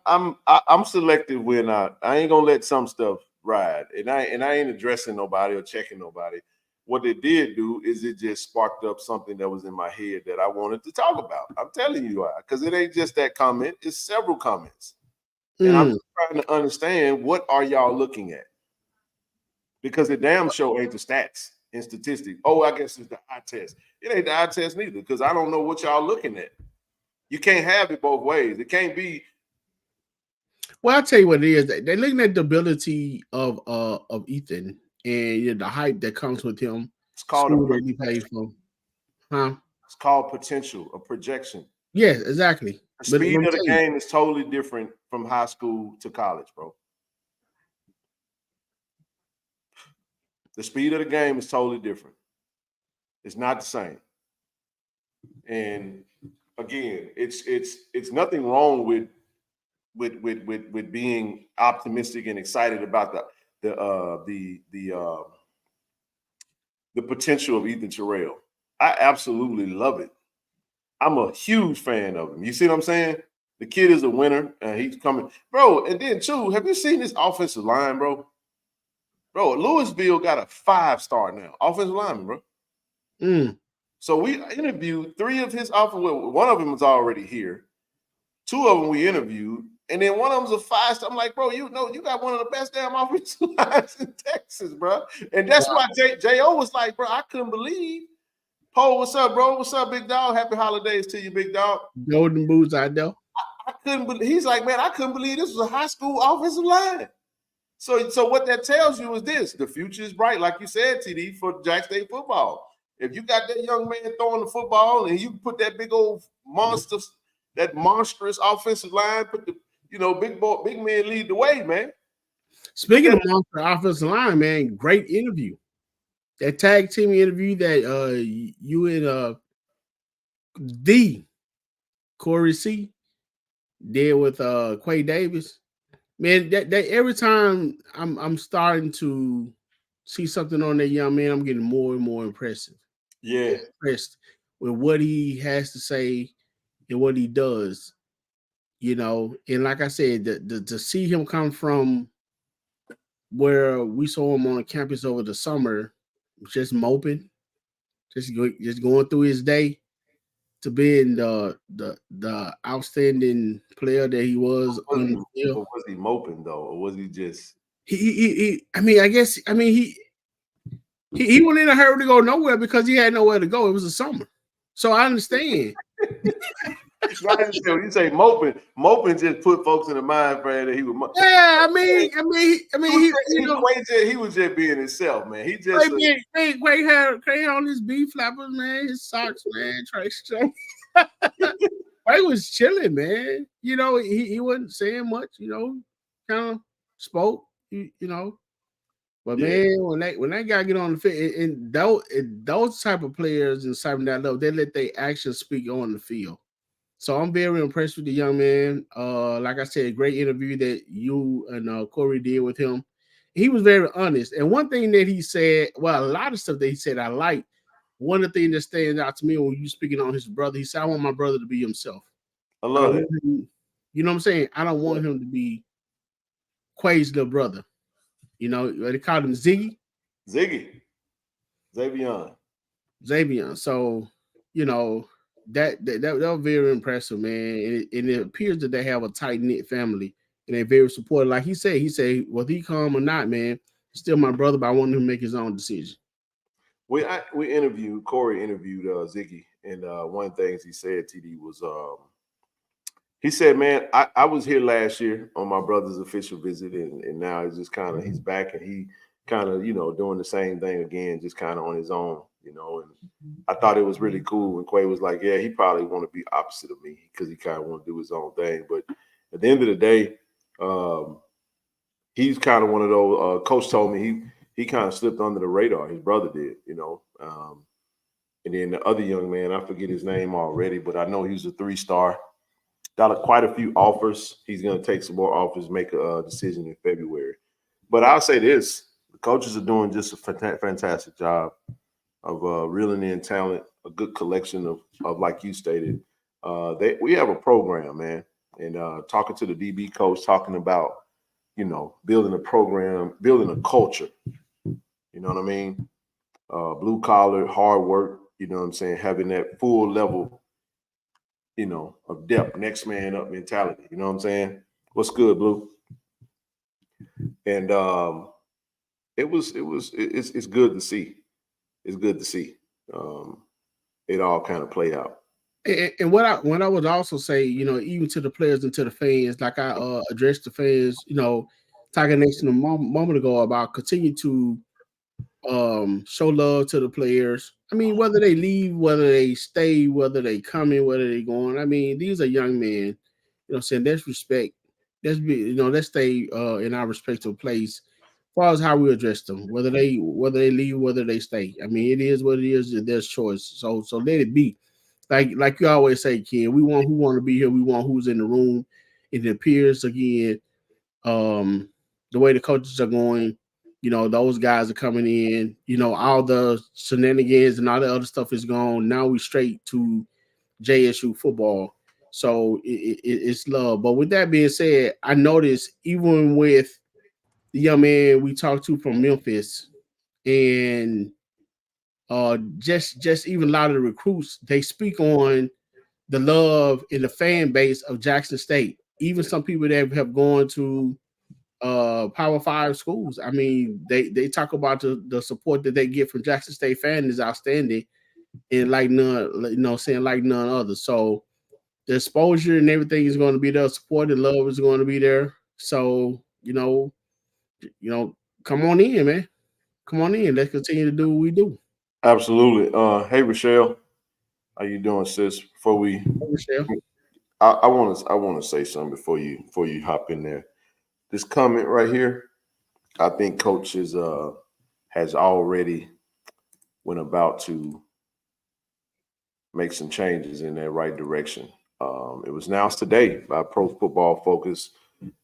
I'm selective when I ain't gonna let some stuff ride, and I ain't addressing nobody or checking nobody. What it did do is it just sparked up something that was in my head that I wanted to talk about. I'm telling you why, because it ain't just that comment; it's several comments, and I'm just trying to understand what are y'all looking at, because the damn show ain't the stats and statistics. Oh, I guess it's the eye test. It ain't the eye test neither, because I don't know what y'all looking at. You can't have it both ways. It can't be. Well, I'll tell you what it is. They're looking at the ability of Ethan and the hype that comes with him. It's called school that he paid for. Huh? It's called potential, a projection. Yes, exactly. The speed of the game is totally different from high school to college, bro. The speed of the game is totally different. It's not the same. And again, it's nothing wrong with being optimistic and excited about the potential of Ethan Terrell. I absolutely love it. I'm a huge fan of him. You see what I'm saying? The kid is a winner, and he's coming, bro. And then too, have you seen this offensive line, bro? Bro, Louisville got a 5-star now, offensive lineman, bro. So we interviewed 3 of his offensive. Well, one of them was already here. 2 of them we interviewed, and then one of them's a 5-star. I'm like, bro, you got one of the best damn offensive lines in Texas, bro. And that's why J.O. was like, bro, I couldn't believe. Poe, what's up, bro? What's up, big dog? Happy holidays to you, big dog. Golden boots, I know. I couldn't believe. He's like, man, I couldn't believe this was a high school offensive line. So what that tells you is this: the future is bright, like you said, TD, for Jack State football. If you got that young man throwing the football and you put that big old monster, that monstrous offensive line, put the big man lead the way, man. Speaking of monster offensive line, man, great interview. That tag team interview that you and the Corey C did with Quay Davis. Man, that every time I'm starting to see something on that young man, I'm getting more and more impressed with what he has to say and what he does. And like I said, to see him come from where we saw him on the campus over the summer, just moping, just going through his day, to being the outstanding player that he was on the field. Was he moping though, or was he just? He went in a hurry to go nowhere because he had nowhere to go. It was the summer, so I understand. Right, when you say moping just put folks in the mind frame that he was. Yeah, he was just being himself, man. He just Quay had on his beef flappers, man, his socks, man. Trey was chilling, man. He wasn't saying much. Kind of spoke. But Yeah. man, when that guy get on the field, and those type of players and something that level, they let their actions speak on the field. So I'm very impressed with the young man. Like I said, great interview that you and Corey did with him. He was very honest. And one thing that he said, well, a lot of stuff that he said I like. One of the things that stands out to me when you speaking on his brother, he said, I want my brother to be himself. I I love don't that. want him, you know what I'm saying? I don't want him to be Quay's little brother. You know, they called him Ziggy. Ziggy. Xavion. Xavier. So, you know, that was very impressive, man. And it appears that they have a tight knit family and they're very supportive. Like he said, whether he come or not, man, still my brother, but I want him to make his own decision. Corey interviewed Ziggy, and one of the things he said, TD, was he said, man, I was here last year on my brother's official visit, and now it's just kind of he's back and he kind of, doing the same thing again, just kind of on his own, and I thought it was really cool when Quay was like, yeah, he probably want to be opposite of me because he kind of want to do his own thing. But at the end of the day, he's kind of one of those, coach told me he kind of slipped under the radar. His brother did, and then the other young man, I forget his name already, but I know he's a 3-star. Got quite a few offers. He's going to take some more offers, make a decision in February. But I'll say this: the coaches are doing just a fantastic job of reeling in talent, a good collection of like you stated. We have a program, man, and talking to the DB coach, talking about building a program, building a culture. You know what I mean? Blue collar, hard work. You know what I'm saying? Having that full level, of depth, next man up mentality. You know what I'm saying? What's good, Blue? And it's good to see. It's good to see it all kind of play out. And what I would also say, even to the players and to the fans, like I addressed the fans, Tiger Nation a moment ago about continue to show love to the players. I mean, whether they leave, whether they stay, whether they come in, whether they going. I mean, these are young men. Saying let's respect. Let's stay in our respective place. As far as how we address them, whether they leave, whether they stay. I mean, it is what it is. There's choice. So let it be. Like you always say, Ken. We want who want to be here. We want who's in the room. It appears again, the way the coaches are going, those guys are coming in, all the shenanigans and all the other stuff is gone. Now we straight to JSU football. So it's love. But with that being said, I noticed even with the young man we talked to from Memphis and just even a lot of the recruits, they speak on the love in the fan base of Jackson State. Even some people that have gone to Power 5 schools. I mean, they talk about the support that they get from Jackson State fans is outstanding and like none, saying like none other. So the exposure and everything is going to be there. Support and love is going to be there. So, come on in, man. Come on in. Let's continue to do what we do. Absolutely. Hey, Rochelle, how you doing, sis? Before we, Michelle. I want to say something before you hop in there. This comment right here, I think Coach has already went about to make some changes in that right direction. It was announced today by Pro Football Focus.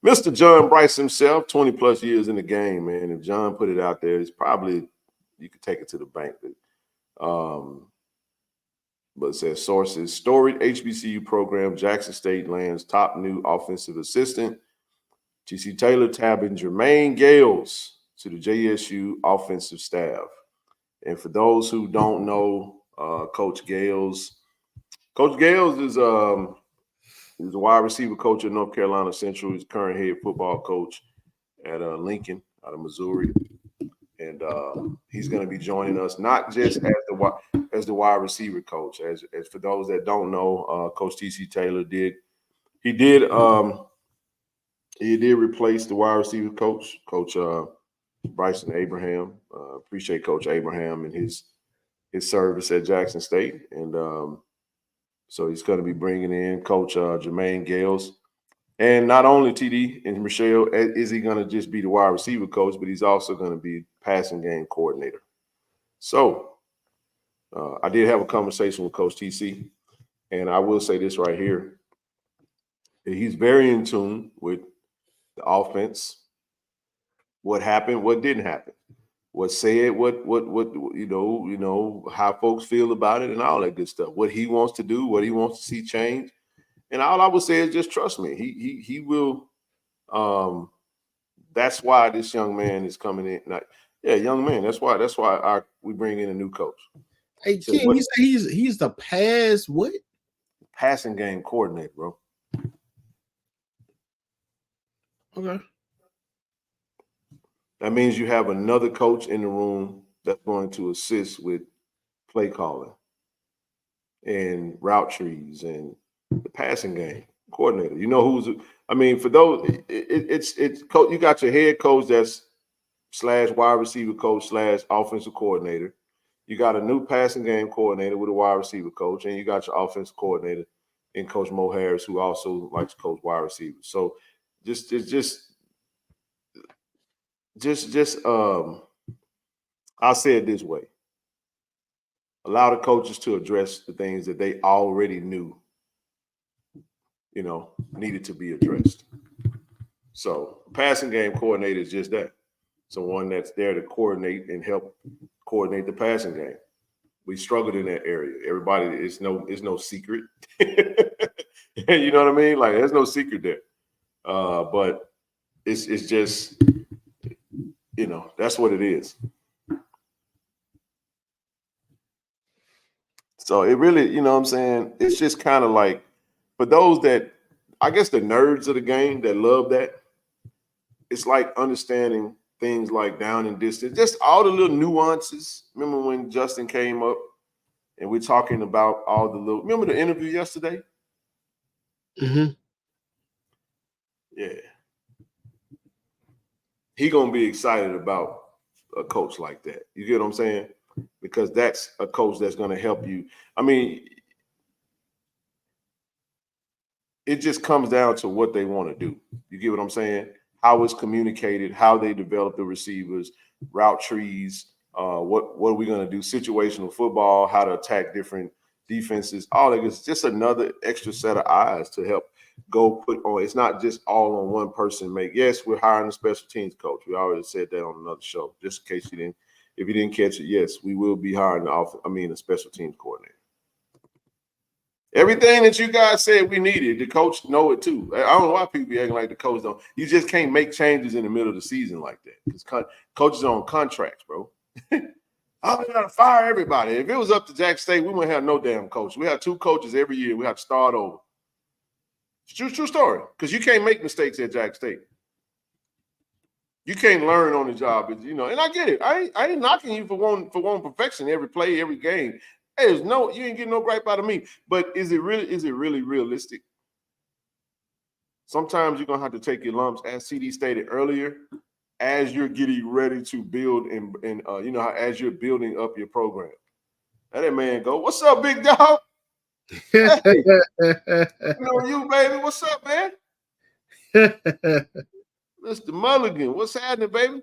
Mr. John Bryce himself, 20 plus years in the game, man. If John put it out there, it's probably you could take it to the bank. But it says sources, storied HBCU program, Jackson State lands top new offensive assistant. TC Taylor tabbing Jermaine Gales to the JSU offensive staff. And for those who don't know, Coach Gales is a wide receiver coach at North Carolina Central. He's current head football coach at Lincoln out of Missouri. And he's going to be joining us not just as the wide receiver coach. As for those that don't know, Coach TC Taylor did replace the wide receiver coach, Coach Bryson Abraham. Appreciate Coach Abraham and his service at Jackson State, and so he's going to be bringing in Coach Jermaine Gales. And not only TD and Michelle is he going to just be the wide receiver coach, but he's also going to be passing game coordinator. So I did have a conversation with Coach TC, and I will say this right here. He's very in tune with the offense, what happened, what didn't happen, what said, what how folks feel about it and all that good stuff, what he wants to do, what he wants to see change. And all I would say is just trust me. He will. That's why this young man is coming in. Young man. That's why we bring in a new coach. Hey, Ken, you say he's the passing game coordinator, bro. Okay. That means you have another coach in the room that's going to assist with play calling and route trees and the passing game coordinator. You know for those, it's coach. You got your head coach that's / wide receiver coach / offensive coordinator. You got a new passing game coordinator with a wide receiver coach, and you got your offensive coordinator in Coach Mo Harris, who also likes to coach wide receivers. So I'll say it this way. Allow the coaches to address the things that they already knew, needed to be addressed. So passing game coordinator is just that. Someone that's there to coordinate and help coordinate the passing game. We struggled in that area. Everybody, it's no secret. You know what I mean? Like there's no secret there. But it's just, that's what it is. So it really, you know what I'm saying? It's just kind of like, for those that, I guess the nerds of the game that love that, it's like understanding things like down and distance, just all the little nuances. Remember when Justin came up and we're talking about all the little, remember the interview yesterday? Mm-hmm. Yeah. He going to be excited about a coach like that. You get what I'm saying? Because that's a coach that's going to help you. I mean, it just comes down to what they want to do. You get what I'm saying? How it's communicated, how they develop the receivers, route trees, what are we going to do? Situational football, how to attack different defenses. All that is just another extra set of eyes to help go put on. It's not just all on one person. Yes, we're hiring a special teams coach. We already said that on another show. Just in case if you didn't catch it, yes, we will be hiring a special teams coordinator. Everything that you guys said we needed, the coach know it too. I don't know why people be acting like the coach don't. You just can't make changes in the middle of the season like that because coaches are on contracts, bro. Oh, we gotta fire everybody. If it was up to Jack State, we wouldn't have no damn coach. We have 2 coaches every year. We have to start over. It's true story. Because you can't make mistakes at Jack State. You can't learn on the job, and I get it. I ain't knocking you for one perfection every play, every game. Hey, you ain't getting no gripe out of me. But is it really realistic? Sometimes you're gonna have to take your lumps, as CD stated earlier, as you're getting ready to build and as you're building up your program. Let that man go. What's up, big dog? Hey, you, baby. What's up, man? Mr. Mulligan, what's happening, baby?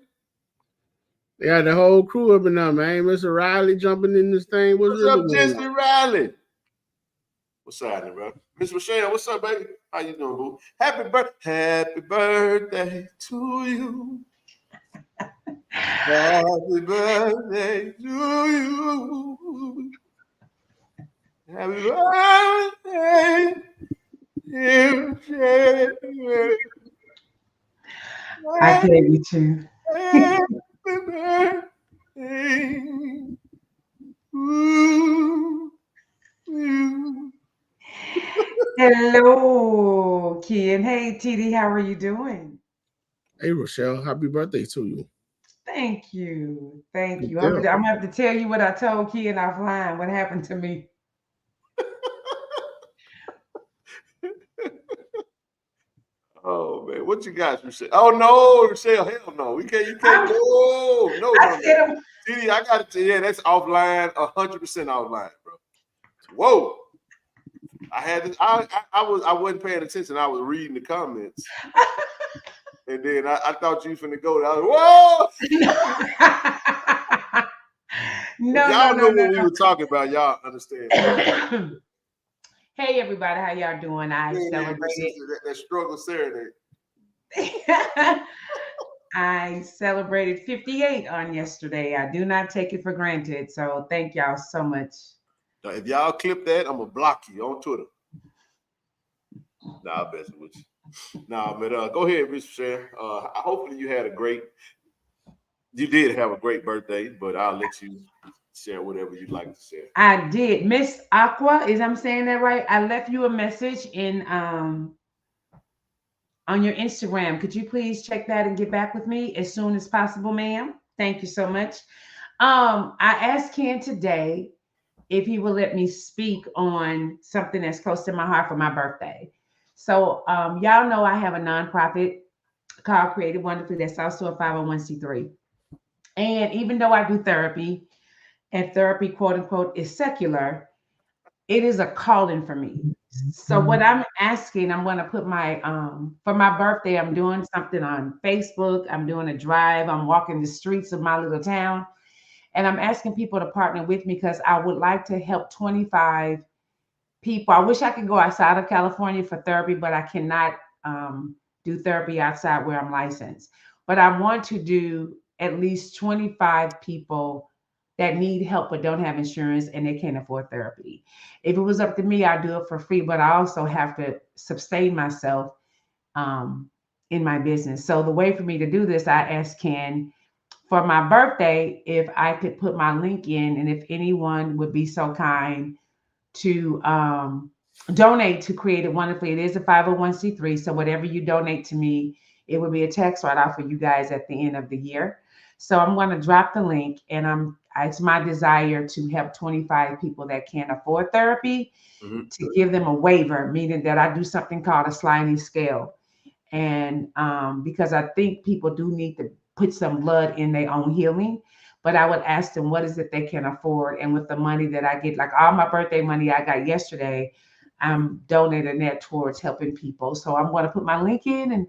They got the whole crew up and down, man. Mr. Riley jumping in this thing. What's really up, Jesse Riley? What's happening, bro? Miss Rochelle, what's up, baby? How you doing, boo? Happy birthday to you. Happy birthday to you. Happy birthday, dear Sherry. I can't with you. Happy birthday. Hello, Ken. Hey, TD, how are you doing? Hey, Rochelle, happy birthday to you. Thank you. Thank you. I'm gonna have to tell you what I told Ken offline. What happened to me? Oh man, what you got, Rochelle? Oh no, Rochelle, hell no. You can't go. No. TD, I gotta tell you, that's offline, 100% offline, bro. Whoa. I had this, I wasn't paying attention. I was reading the comments. And then I thought you was finna go there. I was, whoa! No, Y'all know what we were talking about. Y'all understand. Hey, everybody. How y'all doing? I celebrated. That struggle serenade. I celebrated 58 on yesterday. I do not take it for granted. So thank y'all so much. Now, if y'all clip that, I'm going to block you on Twitter. Nah, I messing with you. Nah, but go ahead, Mr. Share. Hopefully you did have a great birthday, but I'll let you share whatever you'd like to share. I did. Miss Aqua, I'm saying that right? I left you a message in on your Instagram. Could you please check that and get back with me as soon as possible, ma'am? Thank you so much. I asked Ken today if he will let me speak on something that's close to my heart for my birthday. So y'all know I have a nonprofit called Creative Wonderfully that's also a 501c3. And even though I do therapy, and therapy, quote unquote, is secular, it is a calling for me. So what I'm asking, I'm going to put my for my birthday, I'm doing something on Facebook. I'm doing a drive. I'm walking the streets of my little town, and I'm asking people to partner with me because I would like to help 25 people. I wish I could go outside of California for therapy, but I cannot do therapy outside where I'm licensed. But I want to do at least 25 people that need help but don't have insurance and they can't afford therapy. If it was up to me, I'd do it for free, but I also have to sustain myself in my business. So the way for me to do this, I asked Ken for my birthday if I could put my link in, and if anyone would be so kind to donate to Creative Wonderfully. It is a 501c3, so whatever you donate to me, it will be a tax write-off for you guys at the end of the year. So I'm going to drop the link, and it's my desire to help 25 people that can't afford therapy to give them a waiver, meaning that I do something called a sliding scale. And because I think people do need to put some blood in their own healing, but I would ask them what is it they can afford. And with the money that I get, like all my birthday money I got yesterday, I'm donating that towards helping people. So I'm going to put my link in,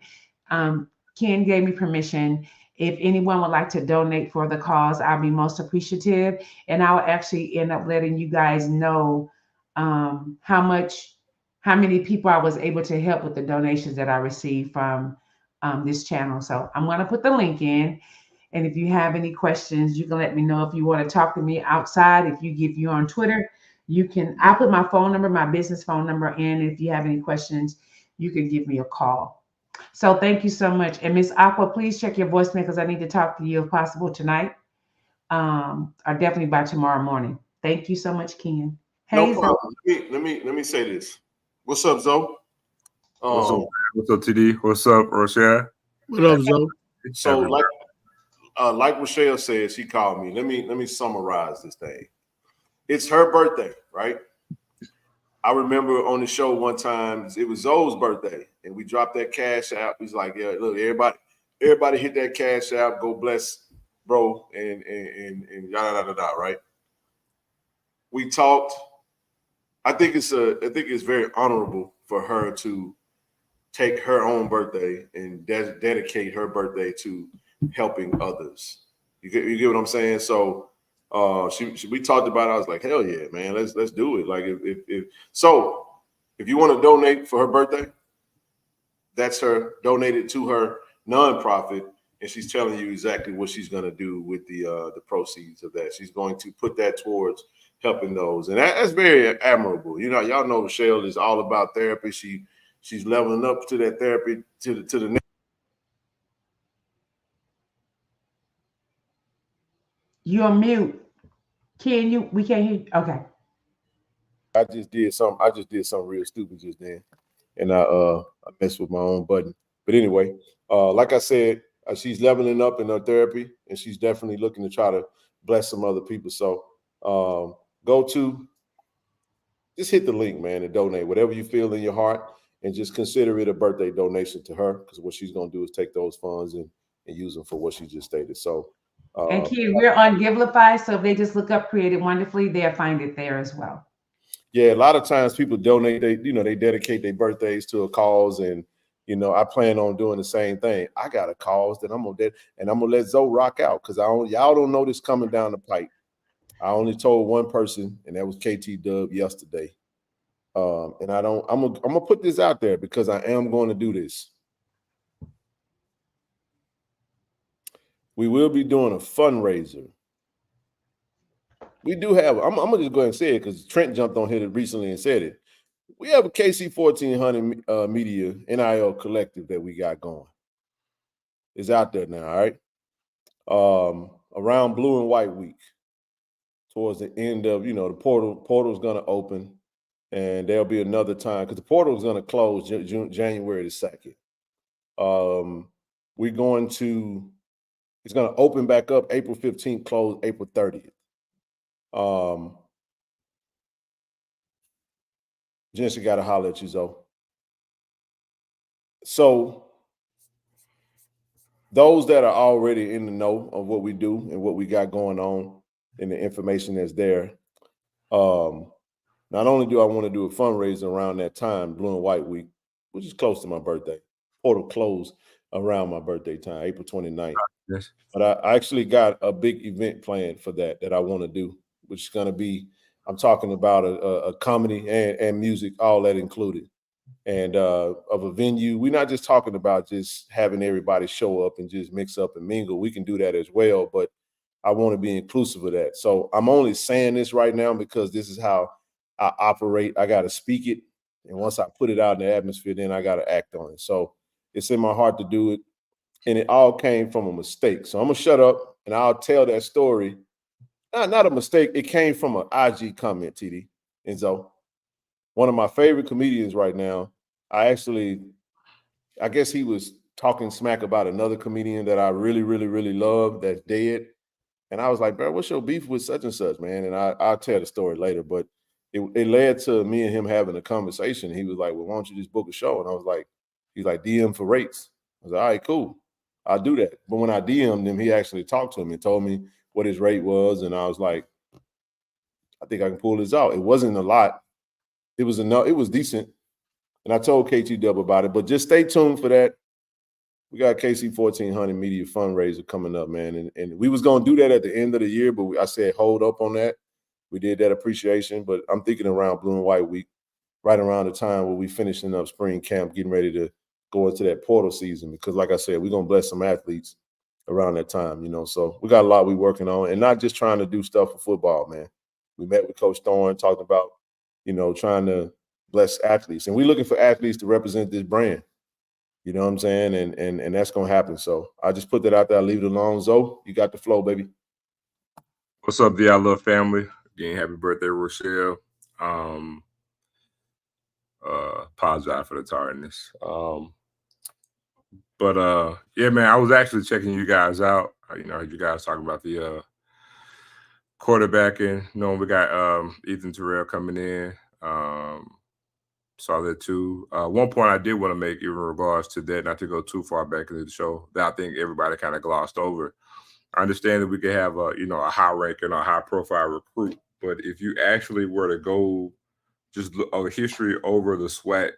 and Ken gave me permission. If anyone would like to donate for the cause, I'll be most appreciative. And I'll actually end up letting you guys know how many people I was able to help with the donations that I received from this channel. So I'm going to put the link in. And if you have any questions, you can let me know. If you want to talk to me outside, if you're on Twitter, I'll put my phone number, my business phone number in. If you have any questions, you can give me a call. So thank you so much. And Miss Aqua, please check your voicemail because I need to talk to you if possible tonight. Or definitely by tomorrow morning. Thank you so much, Ken. Hey, no problem. Let me say this. What's up, Zoe? What's up, TD? What's up, Rochelle? What up, Zoe? So like Rochelle said, she called me. Let me summarize this thing. It's her birthday, right? I remember on the show one time, it was Zoe's birthday, and we dropped that cash out. He's like, yeah, look, everybody hit that cash out, go bless bro, and yada yada yada, right? We talked. I think it's very honorable for her to take her own birthday and dedicate her birthday to helping others. You get what I'm saying? So we talked about it. I was like, hell yeah, man, let's do it. Like if you want to donate for her birthday, that's her donated to her nonprofit, and she's telling you exactly what she's going to do with the proceeds of that. She's going to put that towards helping those, and that's very admirable. You know, y'all know Rochelle is all about therapy. She's leveling up to that therapy to the next. You're on mute. We can't hear you. Okay. I just did something real stupid just then, and I messed with my own button. But anyway, like I said, she's leveling up in her therapy, and she's definitely looking to try to bless some other people. So just hit the link, man, and donate whatever you feel in your heart, and just consider it a birthday donation to her, because what she's going to do is take those funds and use them for what she just stated. So, and Ken, we're on Givelify, so if they just look up Creative Wonderfully, they'll find it there as well. Yeah, a lot of times people donate, they dedicate their birthdays to a cause, and You know, I plan on doing the same thing. I got a cause that I'm gonna let Zoe rock out because y'all don't know this coming down the pipe. I only told one person, and that was KT Dub yesterday. And I'm gonna put this out there because I am going to do this. We will be doing a fundraiser. We do have, I'm gonna just go ahead and say it because Trent jumped on here recently and said it. We have a KC-1400 media NIL collective that we got going. It's out there now, all right? Around Blue and White Week, towards the end of, the portal's gonna open, and there'll be another time because the portal is gonna close January the 2nd. It's gonna open back up April 15th, close April 30th. Jency got to holler at you, Zoe. So those that are already in the know of what we do and what we got going on and the information that's there, not only do I want to do a fundraiser around that time, Blue and White Week, which is close to my birthday. Portal closed around my birthday time, April 29th. Yes. But I actually got a big event planned for that I want to do, which is going to be, I'm talking about a comedy and music, all that included, and of a venue. We're not just talking about just having everybody show up and just mix up and mingle. We can do that as well, but I want to be inclusive of that. So I'm only saying this right now because this is how I operate. I got to speak it, and once I put it out in the atmosphere, then I got to act on it. So it's in my heart to do it, and it all came from a mistake. So I'm gonna shut up and I'll tell that story. Not a mistake. It came from an IG comment, TD and Zoe. One of my favorite comedians right now. I guess he was talking smack about another comedian that I really, really, really love that's dead. And I was like, bro, what's your beef with such and such, man? And I'll tell the story later. But it led to me and him having a conversation. He was like, well, why don't you just book a show? And I was like, he's like, DM for rates. I was like, all right, cool. I'll do that. But when I DM'd him, he actually talked to him and told me what his rate was, and I was like, I think I can pull this out. It wasn't a lot. It was enough. It was decent. And I told KT Dub about it, but just stay tuned for that. We got KC-1400 media fundraiser coming up, man. And we was going to do that at the end of the year, but I said, hold up on that. We did that appreciation, but I'm thinking around Blue and White Week, right around the time where we finishing up spring camp, getting ready to go into that portal season. Because like I said, we're going to bless some athletes around that time, so we got a lot we working on, and not just trying to do stuff for football, man. We met with Coach Thorne, talking about, trying to bless athletes, and we're looking for athletes to represent this brand. You know what I'm saying? And that's gonna happen. So I just put that out there. I leave it alone. Zoe, you got the flow, baby. What's up, the I Love family? Again, happy birthday, Rochelle. Apologize for the tardiness. But yeah, man, I was actually checking you guys out. I heard you guys talking about the quarterbacking. We got Ethan Terrell coming in. Saw that too. One point I did want to make in regards to that, not to go too far back into the show, that I think everybody kind of glossed over. I understand that we could have a high ranking or high profile recruit, but if you actually were to go just look a history over the SWAC,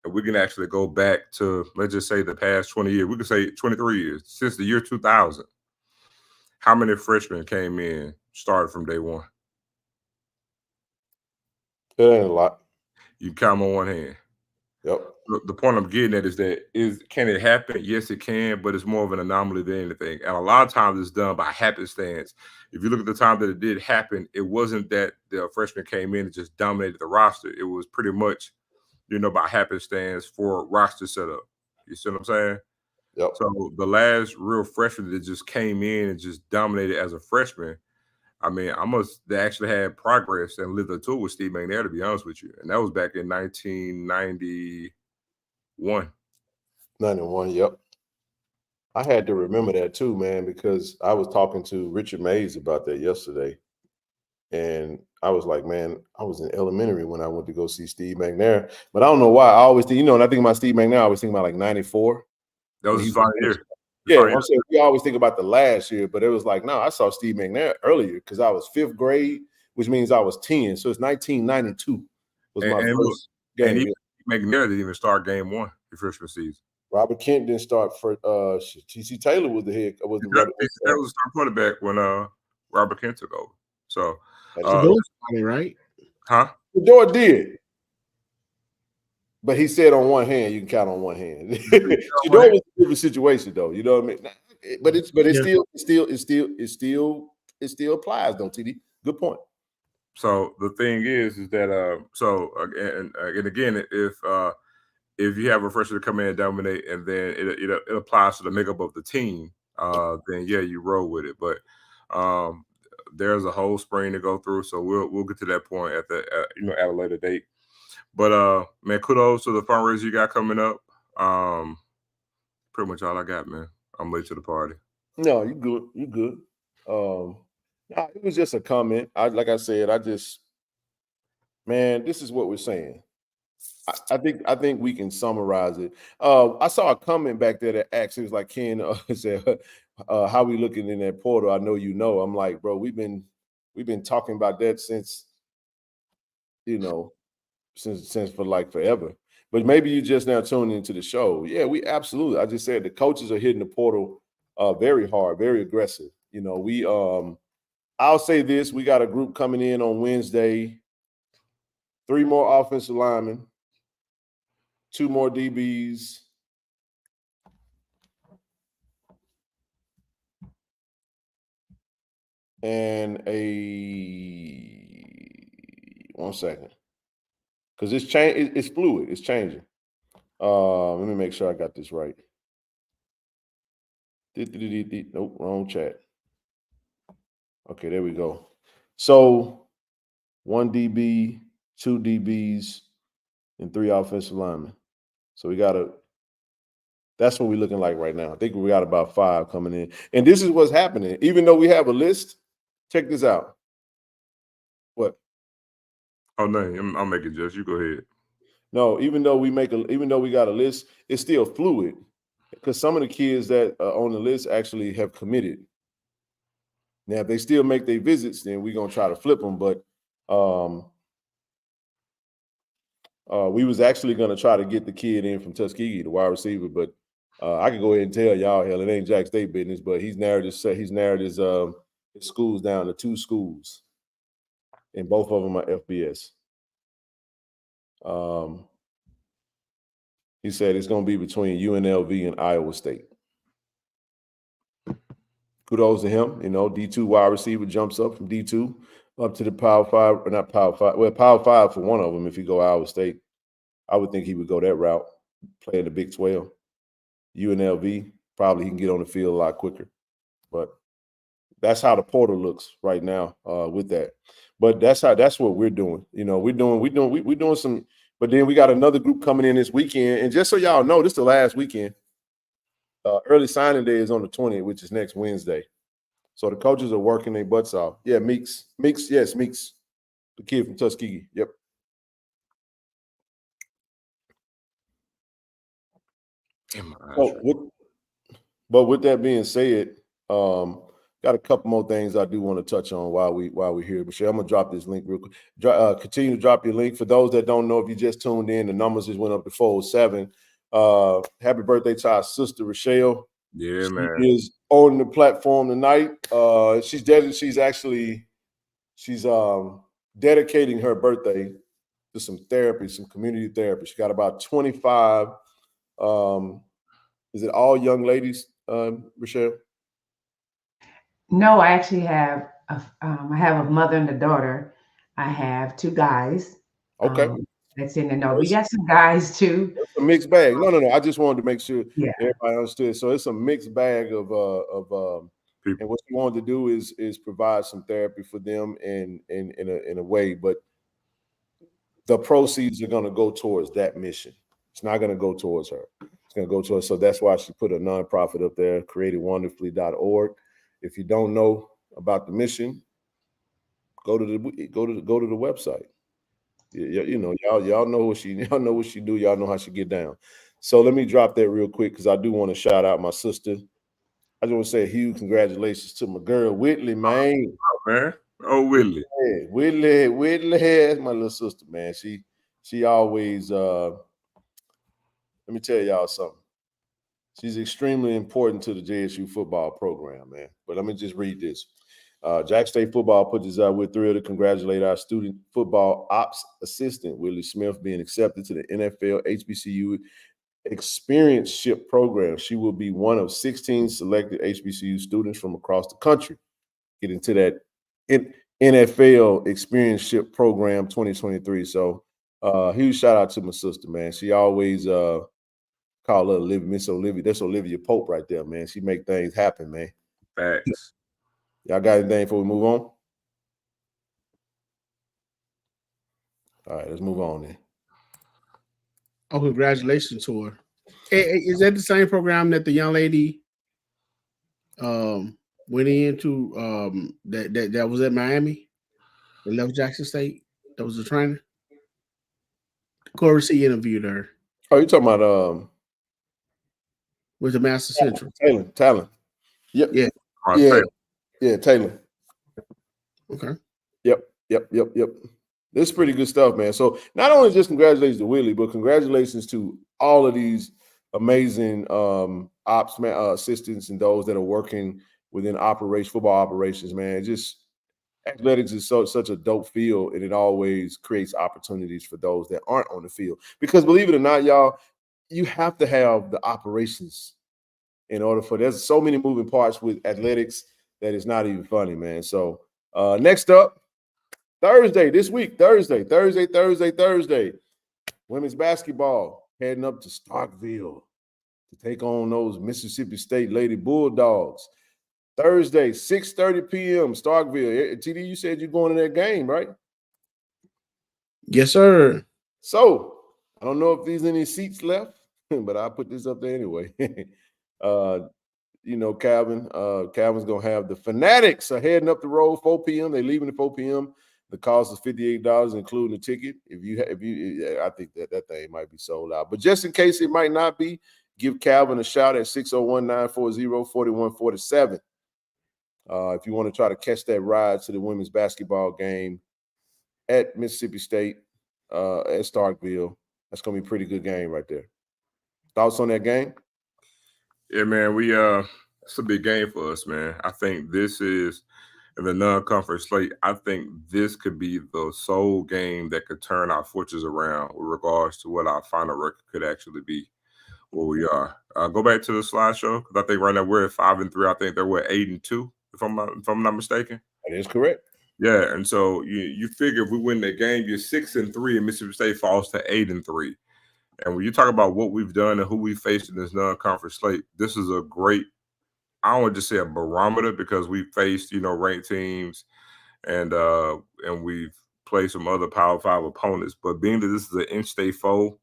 and we can actually go back to, let's just say, the past 20 years. We could say 23 years, since the year 2000. How many freshmen came in, started from day one? It ain't a lot. You count on one hand. Yep. The point I'm getting at is can it happen? Yes, it can, but it's more of an anomaly than anything. And a lot of times it's done by happenstance. If you look at the time that it did happen, it wasn't that the freshman came in and just dominated the roster. It was pretty much, by happenstance for roster setup. You see what I'm saying? Yep. So the last real freshman that just came in and just dominated as a freshman, they actually had progress and lived a tour with Steve McNair, to be honest with you. And that was back in 1991. 91, yep. I had to remember that too, man, because I was talking to Richard Mays about that yesterday. And I was like, man, I was in elementary when I went to go see Steve McNair. But I don't know why. I always think, when I think about Steve McNair, I always think about like 94. That was his final year. Yeah, I'm saying we always think about the last year, but it was like, no, I saw Steve McNair earlier because I was 5th grade, which means I was 10. So it's 1992 was my first game. And McNair didn't even start game one. your freshman season. Robert Kent didn't start for TC Taylor was the head was the That was the quarterback when Robert Kent took over. So right? huh? Fedor did. But he said on one hand, you can count on one hand. Fedor was a different situation though. You know what I mean? But it still applies though, TD. Good point. So the thing is that and again, if you have a freshman come in and dominate, and then it applies to the makeup of the team, then yeah, you roll with it. But there's a whole spring to go through, so we'll get to that point at a later date. But man, kudos to the fundraiser you got coming up. Pretty much all I got, man. I'm late to the party. No, you good. You good. No, it was just a comment. Like I said, man, this is what we're saying. I think we can summarize it. I saw a comment back there that asked, it was like Ken said, how we looking in that portal? I know you know. I'm like, bro, we've been talking about that since for like forever. But maybe you just now tuning into the show. Yeah, we absolutely. I just said the coaches are hitting the portal very hard, very aggressive. I'll say this: we got a group coming in on Wednesday. 3 more offensive linemen, 2 more DBs, and one second, because it's fluid, it's changing. Let me make sure I got this right. Nope, wrong chat. Okay, there we go. So 1 DB, 2 DBs, and 3 offensive linemen. So that's what we're looking like right now. I think we got about 5 coming in. And this is what's happening. Even though we have a list, check this out. What? Oh no, I'll make it just. You go ahead. No, even though we got a list, it's still fluid. Because some of the kids that are on the list actually have committed. Now, if they still make their visits, then we're gonna try to flip them. But we was actually gonna try to get the kid in from Tuskegee, the wide receiver, but I can go ahead and tell y'all, hell, it ain't Jack State business. But he's narrowed his schools down to 2 schools, and both of them are FBS. He said it's gonna be between UNLV and Iowa State. Kudos to him. D2 wide receiver jumps up from D2 up to the Power 5, or not Power 5. Well, Power 5 for one of them. If you go Iowa State, I would think he would go that route, play in the Big 12. UNLV, probably he can get on the field a lot quicker. But that's how the portal looks right now with that. But that's what we're doing. We're doing some. But then we got another group coming in this weekend. And just so y'all know, this is the last weekend. Early signing day is on the 20th, which is next Wednesday. So the coaches are working their butts off. Yeah, Meeks, yes, Meeks, the kid from Tuskegee. Yep. But with that being said, got a couple more things I do want to touch on while we're here. Michelle, I'm gonna drop this link real quick. Continue to drop your link. For those that don't know, if you just tuned in, the numbers just went up to 407. Happy birthday to our sister Rochelle. Yeah, man. She is on the platform tonight. She's dedicating her birthday to some therapy, some community therapy. She got about 25. Is it all young ladies, Rochelle? No, I actually have I have a mother and a daughter. I have 2 guys. Okay. That's in the know. We got some guys too. It's a mixed bag. No. I just wanted to make sure everybody understood. So it's a mixed bag of and what we wanted to do is provide some therapy for them in a way, but the proceeds are going to go towards that mission. It's not going to go towards her. It's going to go towards. So that's why she put a nonprofit up there, createdwonderfully.org. If you don't know about the mission, go to the website. Y'all know what she do. Y'all know how she get down. So let me drop that real quick because I do want to shout out my sister. I just want to say a huge congratulations to my girl Whitley, man. Oh, man. Oh, Whitley. Yeah, Whitley, that's my little sister, man. She always let me tell y'all something. She's extremely important to the JSU football program, man. But let me just read this. Jack State football put this out. We're thrilled to congratulate our student football ops assistant, Willie Smith, being accepted to the NFL HBCU Experienceship Program. She will be one of 16 selected HBCU students from across the country. Get into that NFL Experienceship Program 2023. So huge shout out to my sister, man. She always call her Olivia, Miss Olivia. That's Olivia Pope right there, man. She make things happen, man. Facts. Y'all got anything before we move on? All right, let's move on then. Oh, congratulations to her. Is that the same program that the young lady went into that was at Miami? That left Jackson State? That was the trainer? Corey C interviewed her. Oh, you talking about With the Master Central. Talon. Yep. Yeah. Yeah, Taylor. Okay. Yep. This is pretty good stuff, man. So not only just congratulations to Willie, but congratulations to all of these amazing ops assistants and those that are working within football operations, man. Just athletics is such a dope field, and it always creates opportunities for those that aren't on the field. Because believe it or not, y'all, you have to have the operations in order for there's so many moving parts with athletics that it's not even funny, man. So next up, Thursday, women's basketball heading up to Starkville to take on those Mississippi State Lady Bulldogs. Thursday, 6:30 p.m., Starkville. TD, you said you're going to that game, right? Yes, sir. So I don't know if there's any seats left, but I'll put this up there anyway. Calvin's going to have the Fanatics are heading up the road 4 p.m. They're leaving at 4 p.m. The cost is $58, including the ticket. I think that thing might be sold out. But just in case it might not be, give Calvin a shout at 601-940-4147. If you want to try to catch that ride to the women's basketball game at Mississippi State, at Starkville, that's going to be a pretty good game right there. Thoughts on that game? Yeah, man, it's a big game for us, man. I think this is in the non-conference slate. I think this could be the sole game that could turn our fortunes around with regards to what our final record could actually be, where we are. Go back to the slideshow, because I think right now we're at 5-3. I think they're 8-2, if I'm not mistaken. That is correct. Yeah, and so you figure if we win that game, you're 6-3, and Mississippi State falls to 8-3. And when you talk about what we've done and who we faced in this non-conference slate, this is a great, I don't want to just say a barometer, because we faced, ranked teams and we've played some other Power 5 opponents. But being that this is an in-state foe,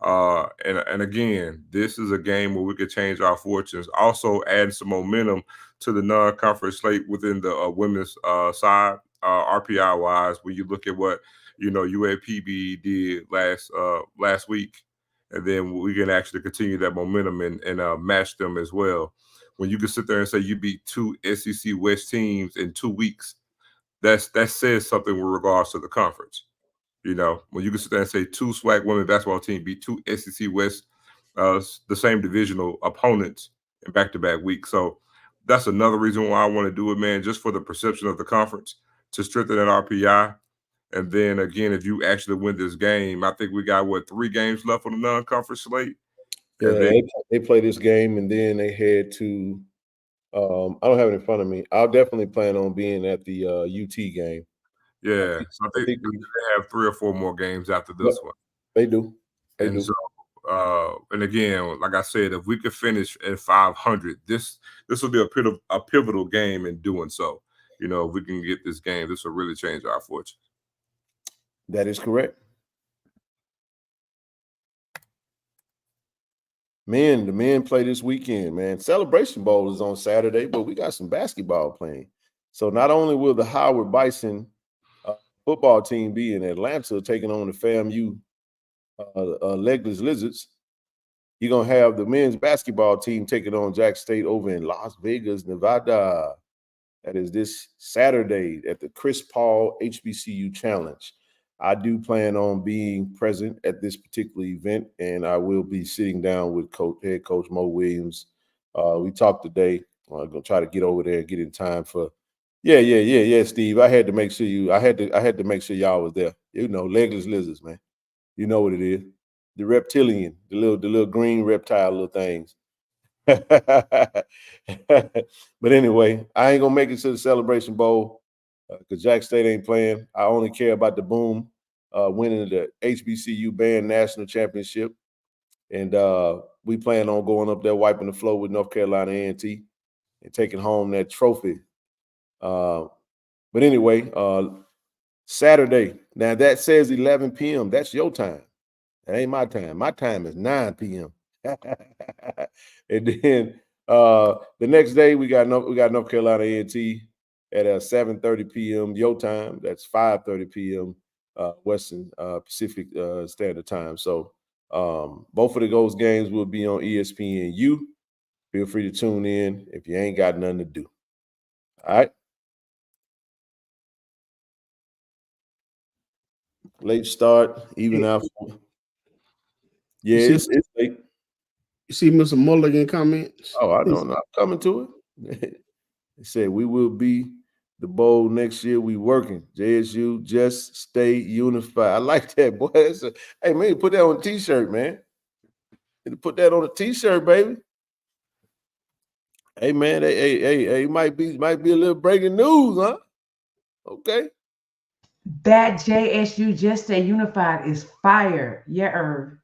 and again, this is a game where we could change our fortunes. Also add some momentum to the non-conference slate within the women's side, RPI-wise, when you look at what, UAPB did last week. And then we can actually continue that momentum and match them as well. When you can sit there and say you beat 2 SEC West teams in 2 weeks, that says something with regards to the conference. When you can sit there and say 2 SWAC women basketball teams beat 2 SEC West, the same divisional opponents in back-to-back weeks. So that's another reason why I want to do it, man, just for the perception of the conference, to strengthen that RPI. And then again, if you actually win this game, I think we got 3 games left on the non-conference slate. Yeah, they play this game and then they head to. I don't have it in front of me. I'll definitely plan on being at the UT game. Yeah, so I think they have 3 or 4 more games after this one. They do. So, and again, like I said, if we could finish at 500, this will be a pivotal game in doing so. If we can get this game, this will really change our fortune. That is correct. The men play this weekend, man. Celebration Bowl is on Saturday, but we got some basketball playing. So not only will the Howard Bison football team be in Atlanta taking on the FAMU Legless Lizards, you're going to have the men's basketball team taking on Jack State over in Las Vegas, Nevada. That is this Saturday at the Chris Paul HBCU Challenge. I do plan on being present at this particular event, and I will be sitting down with head coach Mo Williams. We talked today. I'm gonna try to get over there and get in time for. Yeah, Steve. I had to make sure I had to make sure y'all was there. You know, legless lizards, man. You know what it is. The reptilian, the little green reptile little things. But anyway, I ain't gonna make it to the Celebration Bowl because Jack State ain't playing. I only care about the Boom winning the HBCU Band National Championship, and we plan on going up there wiping the floor with North Carolina A&T and taking home that trophy. But anyway, Saturday. Now that says 11 p.m. That's your time. That ain't my time. My time is 9 p.m. And then the next day we got North Carolina A&T at 7:30 p.m. your time. That's 5:30 p.m. Western Pacific Standard Time. So both of those games will be on ESPNU. Feel free to tune in if you ain't got nothing to do. All right. Late start, even out. Yeah, it's late. You see Mr. Mulligan comments? Oh, I know. I'm coming to it. They said we will be the bowl next year. We working. JSU, just stay unified. I like that, boy. Hey, man, put that on a t-shirt, man. Put that on a t-shirt, baby. Hey, man. Hey, might be a little breaking news, huh? Okay. That JSU just stay unified is fire. Yeah, Irv.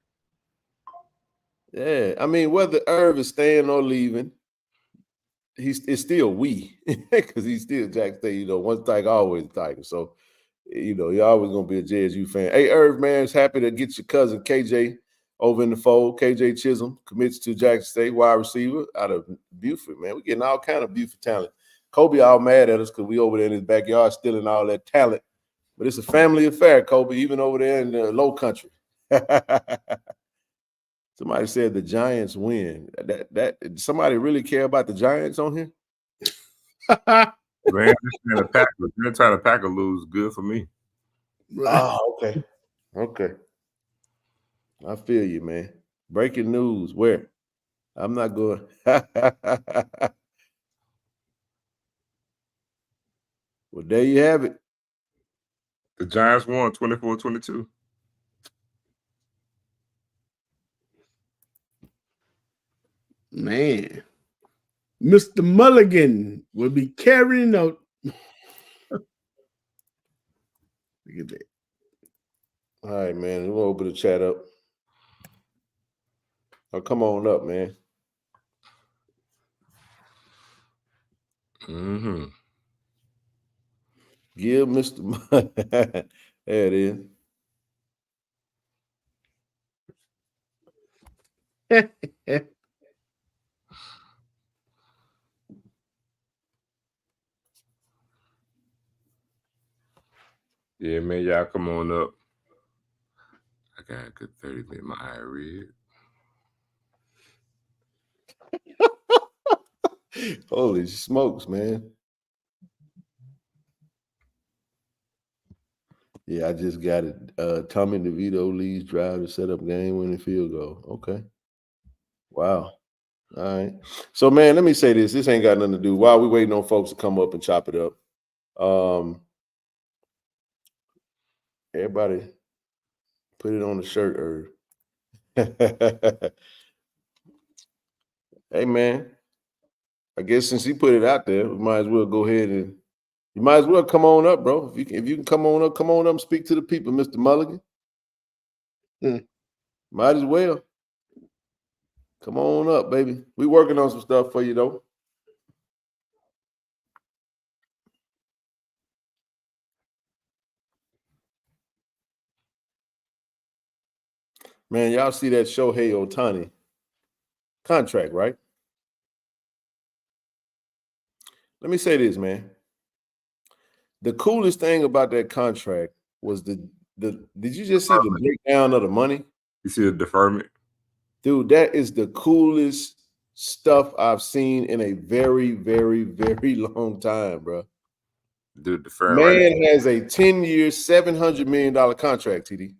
Yeah, I mean, whether Irv is staying or leaving, it's still we, because he's still Jack State. You know, once Tiger, always Tiger. So, you know, you're always gonna be a JSU fan. Hey, Irv, man, it's happy to get your cousin KJ over in the fold. KJ Chisholm commits to Jackson State, wide receiver out of Buford. Man, we're getting all kind of Buford talent. Kobe all mad at us because we over there in his backyard stealing all that talent. But it's a family affair, Kobe, even over there in the low country. Somebody said the Giants win. That somebody really care about the Giants on here? Man, the Packers lose good for me. Oh, okay. I feel you, man. Breaking news. Where? I'm not going. Well, there you have it. The Giants won 24-22. Man, Mr. Mulligan will be carrying out. Look at that. All right, man. We'll open the chat up. Oh, come on up, man. Mm-hmm. Give Mr. There it is. Yeah, man, y'all come on up. I got a good 30 minutes. My eye red. Holy smokes, man. Yeah, I just got it. Tommy DeVito leads drive to set up game-winning field goal. Okay. Wow. All right. So, man, let me say this. This ain't got nothing to do. While we waiting on folks to come up and chop it up, everybody put it on the shirt, Irv. Hey, man, I guess since he put it out there, we might as well go ahead and you might as well come on up, bro. If you can come on up and speak to the people, Mr. Mulligan. Might as well. Come on up, baby. We working on some stuff for you, though. Man, y'all see that Shohei Ohtani contract, right? Let me say this, man. The coolest thing about that contract was did you just see the breakdown of the money? You see the deferment? Dude, that is the coolest stuff I've seen in a very, very, very long time, bro. Dude, deferring right Man has a 10-year, $700 million contract, TD.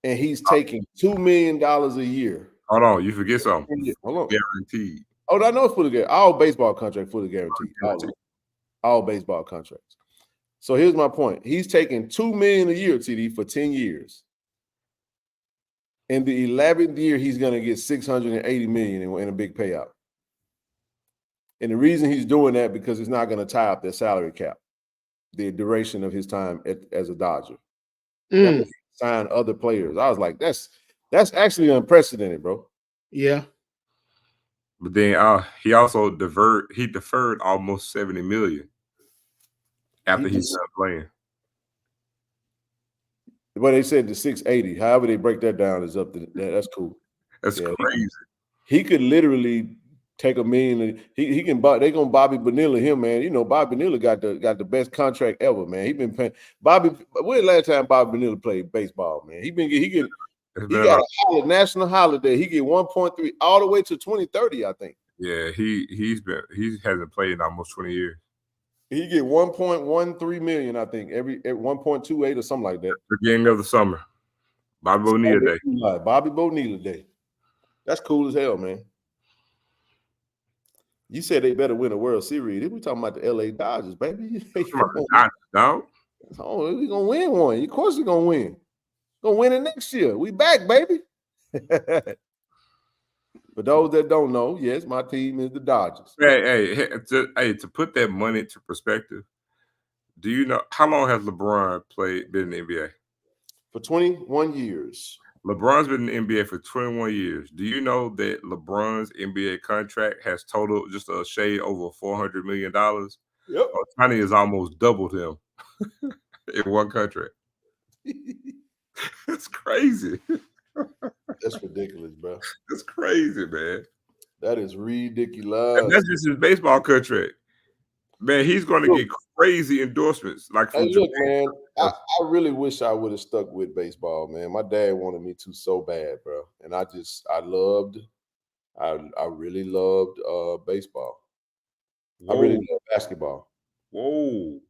And he's taking $2 million a year. Hold on, you forget something. Hold on. Guaranteed. Oh, I know it's fully guaranteed. All baseball contracts fully guaranteed. All baseball contracts. So here's my point. He's taking $2 million a year, TD, for 10 years. In the 11th year, he's going to get $680 million in a big payout. And the reason he's doing that because it's not going to tie up their salary cap, the duration of his time as a Dodger. Sign other players. I was like, that's actually unprecedented, bro. Yeah. But then he also deferred almost $70 million after he's done playing. But they said the 680. However they break that down is up to that. That's cool. That's crazy. He could literally take $1 million. He can buy. They gonna Bobby Bonilla him, man. You know, Bobby Bonilla got the best contract ever, man. He been paying Bobby. When the last time Bobby Bonilla played baseball, man? He got a national holiday. He get 1.3 all the way to 2030, I think. Yeah, he hasn't played in almost 20 years. He get 1.13 million, I think, every 1.28 or something like that. Beginning of the summer, Bobby Bonilla Day. Bobby Bonilla Day. That's cool as hell, man. You said they better win a World Series. We talking about the LA Dodgers, baby. No. Oh, we gonna win one. Of course, we're gonna win. Gonna win it next year. We back, baby. For those that don't know, yes, my team is the Dodgers. Hey, to put that money into perspective, do you know how long has LeBron been in the NBA? For 21 years. LeBron's been in the NBA for 21 years. Do you know that LeBron's NBA contract has totaled just a shade over $400 million? Yep. Ohtani has almost doubled him in one contract. That's crazy. That's ridiculous, bro. That's crazy, man. That is ridiculous. And that's just his baseball contract. Man, he's going to get crazy endorsements. Like from look, man, I really wish I would have stuck with baseball, man. My dad wanted me to so bad, bro. And I really loved baseball. Whoa. I really love basketball. Whoa.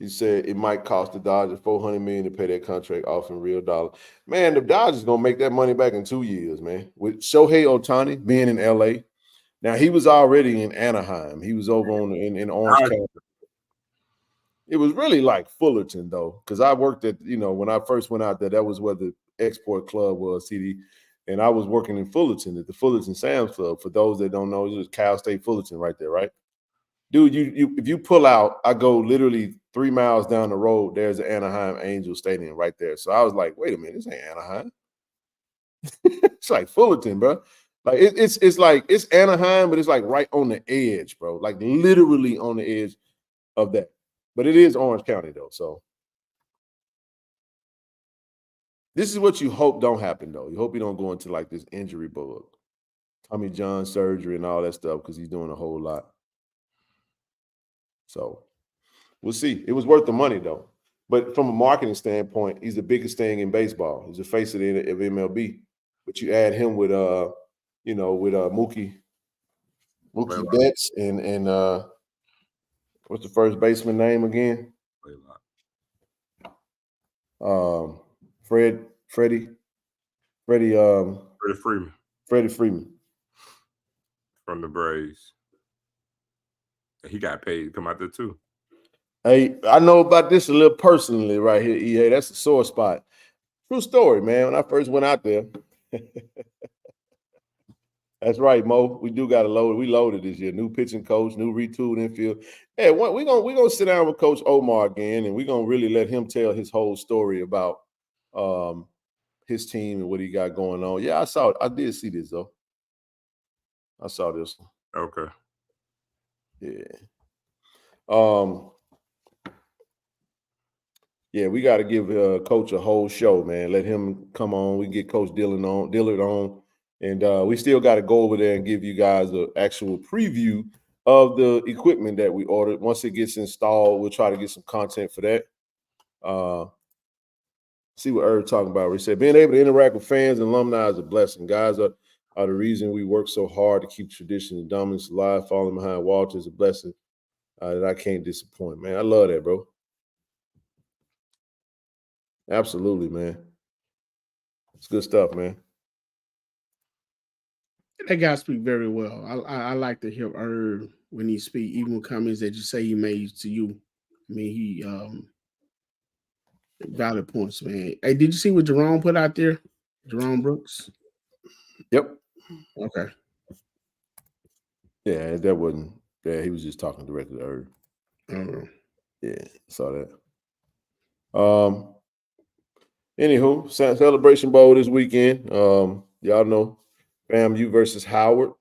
He said it might cost the Dodgers $400 million to pay that contract off in real dollars. Man, the Dodgers gonna make that money back in 2 years, man. With Shohei Ohtani being in LA. Now he was already in Anaheim. He was over in Orange County. It was really like Fullerton, though, because I worked at, when I first went out there, that was where the export club was, CD. And I was working in Fullerton at the Fullerton Sam's Club. For those that don't know, it was Cal State Fullerton right there, right? Dude, if you pull out, I go literally 3 miles down the road, there's the Anaheim Angels Stadium right there. So I was like, wait a minute, this ain't Anaheim. It's like Fullerton, bro. Like it's like it's Anaheim, but it's like right on the edge, bro. Like literally on the edge of that. But it is Orange County, though. So this is what you hope don't happen, though. You hope you don't go into like this injury bug, Tommy John surgery and all that stuff, because he's doing a whole lot. So we'll see. It was worth the money, though. But from a marketing standpoint, he's the biggest thing in baseball. He's the face of MLB. But you add him with Mookie Betts and what's the first baseman name again? Freddie Freeman. Freddie Freeman from the Braves. He got paid to come out there too. Hey, I know about this a little personally right here, EA. That's a sore spot. True story, man. When I first went out there. That's right, Mo. We do got to load it. We loaded this year. New pitching coach, new retooled infield. Hey, we're gonna sit down with Coach Omar again, and we're gonna really let him tell his whole story about his team and what he got going on. Yeah, I did see this though. I saw this. Okay. Yeah. Yeah, we got to give Coach a whole show, man. Let him come on. We get Coach Dillard on. And we still got to go over there and give you guys an actual preview of the equipment that we ordered. Once it gets installed, we'll try to get some content for that. See what Irv talking about. He said, being able to interact with fans and alumni is a blessing. Guys are are the reason we work so hard to keep tradition and dominance alive. Falling behind Walter is a blessing that I can't disappoint, man. I love that, bro. Absolutely, man. It's good stuff, man. That guy speak very well. I like to hear Herb when he speak, even with comments that you say he made to you. I mean, he valid points, man. Hey, did you see what Jerome put out there? Jerome Brooks? Yep. Okay. Yeah, that wasn't. Yeah, he was just talking directly to Herb. Yeah, saw that. Anywho, Celebration Bowl this weekend. Y'all know FAMU versus Howard.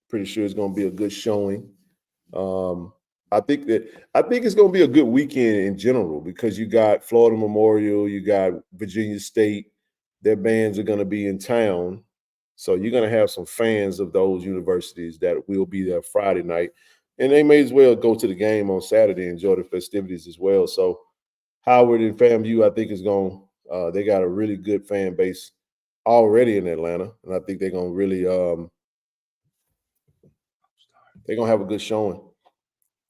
Pretty sure it's going to be a good showing. I think it's going to be a good weekend in general because you got Florida Memorial, you got Virginia State. Their bands are going to be in town, so you're going to have some fans of those universities that will be there Friday night, and they may as well go to the game on Saturday and enjoy the festivities as well. So Howard and FAMU, I think, is going. They got a really good fan base already in Atlanta, and I think they're going to really they're going to have a good showing.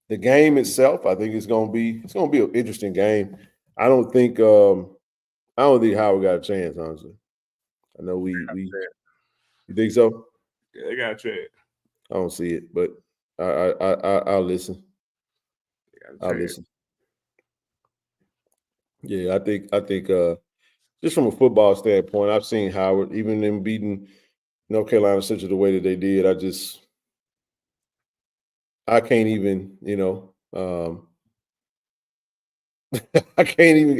The game itself, I think, it's going to be an interesting game. I don't think Howard got a chance, honestly. I know we you think so? Yeah, they got a chance. I don't see it, but I'll listen. I'll listen. Yeah, I think just from a football standpoint, I've seen Howard, even them beating North Carolina Central the way that they did. I can't even,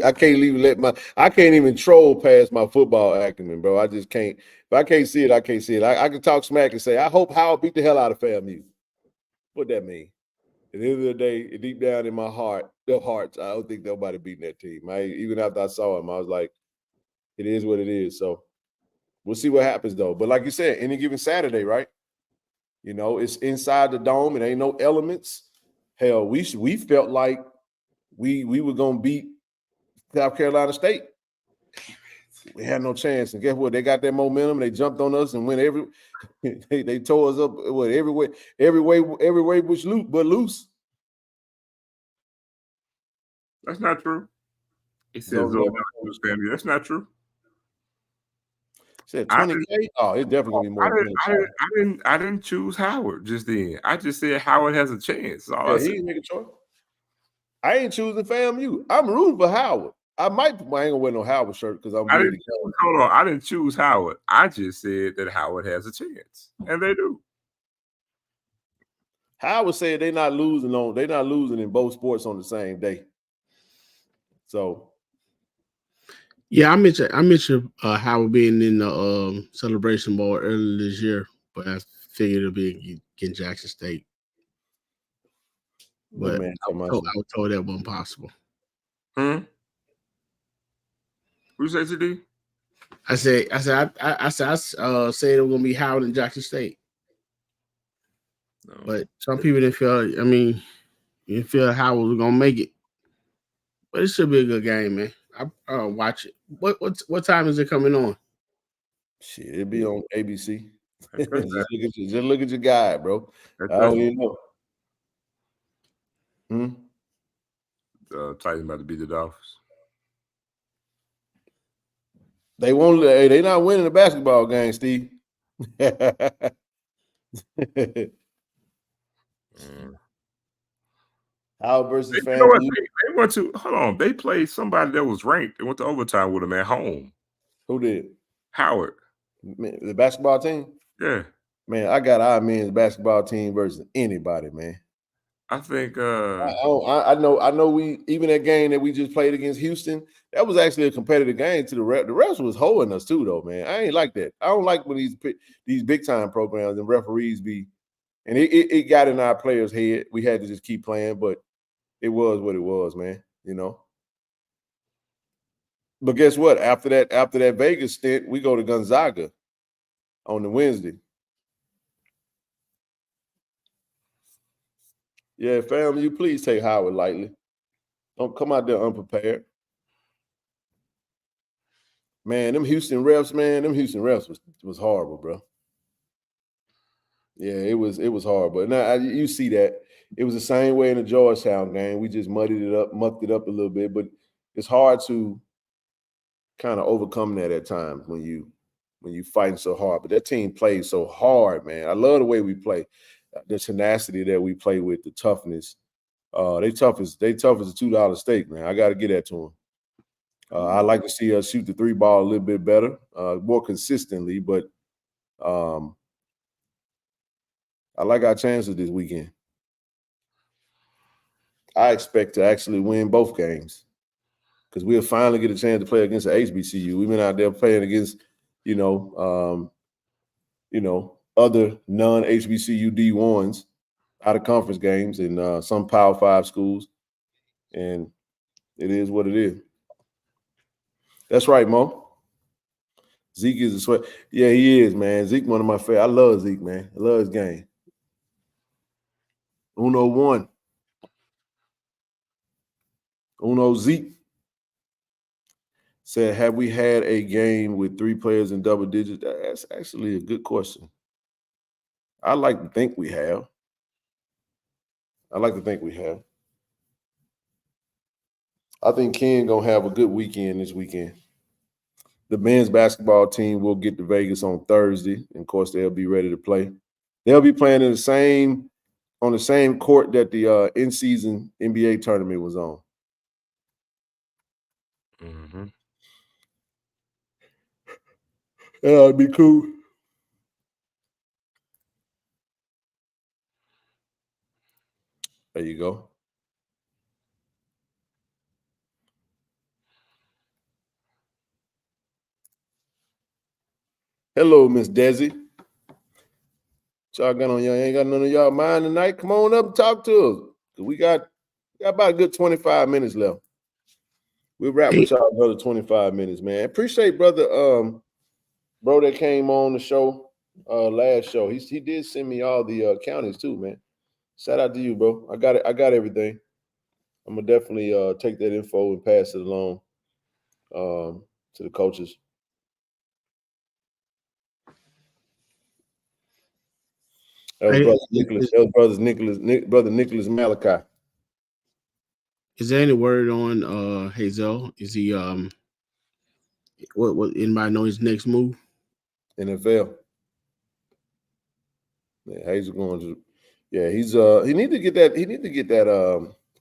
I can't even troll past my football acumen, bro. I just can't. If I can't see it, I can't see it. I can talk smack and say, I hope Howard beat the hell out of FAMU. What that mean? At the end of the day, deep down in my heart, their hearts, I don't think nobody beating that team. Even after I saw him, I was like, it is what it is. So we'll see what happens, though. But like you said, any given Saturday, right? It's inside the dome. It ain't no elements. Hell, we felt like we were gonna beat South Carolina State. We had no chance, and guess what? They got that momentum. They jumped on us and went they tore us up. Every way was loose. That's not true. It says family. That's not true. Said 20K. Oh, it's definitely gonna be more. I didn't choose Howard just then. I just said Howard has a chance. He didn't make a choice. I ain't choosing FAMU. I'm rooting for Howard. I ain't gonna wear no Howard shirt because I'm ready to go. Hold on, I didn't choose Howard. I just said that Howard has a chance, and they do. Howard said they're not losing in both sports on the same day. So, yeah, I mentioned Howard being in the Celebration Bowl earlier this year, but I figured it'd be against Jackson State. But I was told that wasn't possible. Who said CD? I said it was gonna be Howard and Jackson State. No. But some people didn't feel Howard was gonna make it. But it should be a good game, man. I'll watch it. What time is it coming on? Shit, it'll be on ABC. just look at your guide, bro. I don't even know. Titans about to beat the Dolphins. They won't. They're not winning the basketball game, Steve. Howard versus FAMU. They went to hold on. They played somebody that was ranked. They went to overtime with them at home. Who did? Howard. Man, the basketball team. Yeah. Man, I got our men's basketball team versus anybody, man. I think I know we even that game that we just played against Houston, that was actually a competitive game to the rest. The rest was holding us too, though, man. I ain't like that. I don't like when these big time programs and referees be, and it got in our players' head. We had to just keep playing, but it was what it was, man. But guess what? After that Vegas stint, we go to Gonzaga on the Wednesday. Yeah, FAMU, please take Howard lightly. Don't come out there unprepared. Man, them Houston refs was horrible, bro. Yeah, it was hard, but now you see that it was the same way in the Georgetown game. We just mucked it up a little bit, but it's hard to kind of overcome that at times when you fighting so hard. But that team plays so hard, man. I love the way we play, the tenacity that we play with, the toughness. They tough as a $2 steak, man. I got to get that to them. I like to see us shoot the 3 ball a little bit better, more consistently, but I like our chances this weekend. I expect to actually win both games because we'll finally get a chance to play against the HBCU. We've been out there playing against, other non-HBCU D1s out of conference games and some Power 5 schools, and it is what it is. That's right, Mo. Zeke is a sweat. Yeah, he is, man. Zeke, one of my favorites. I love Zeke, man. I love his game. 101. Uno Zeke said, have we had a game with 3 players in double digits? That's actually a good question. I like to think we have. I think Ken going to have a good weekend this weekend. The men's basketball team will get to Vegas on Thursday. And, of course, they'll be ready to play. They'll be playing on the same court that the in-season NBA tournament was on. Mm-hmm. That'd be cool. There you go. Hello, Miss Desi. Y'all got on y'all ain't got none of y'all mind tonight. Come on up and talk to us. We got about a good 25 minutes left. We'll wrap with y'all another 25 minutes, man. Appreciate brother bro that came on the show last show. He did send me all the counties too, man. Shout out to you, bro. I got everything. I'm gonna definitely take that info and pass it along to the coaches. That was brother Nicholas Malachi. Is there any word on Hazel? Is he what anybody know his next move? NFL. Yeah, Hazel going to he's he need to get that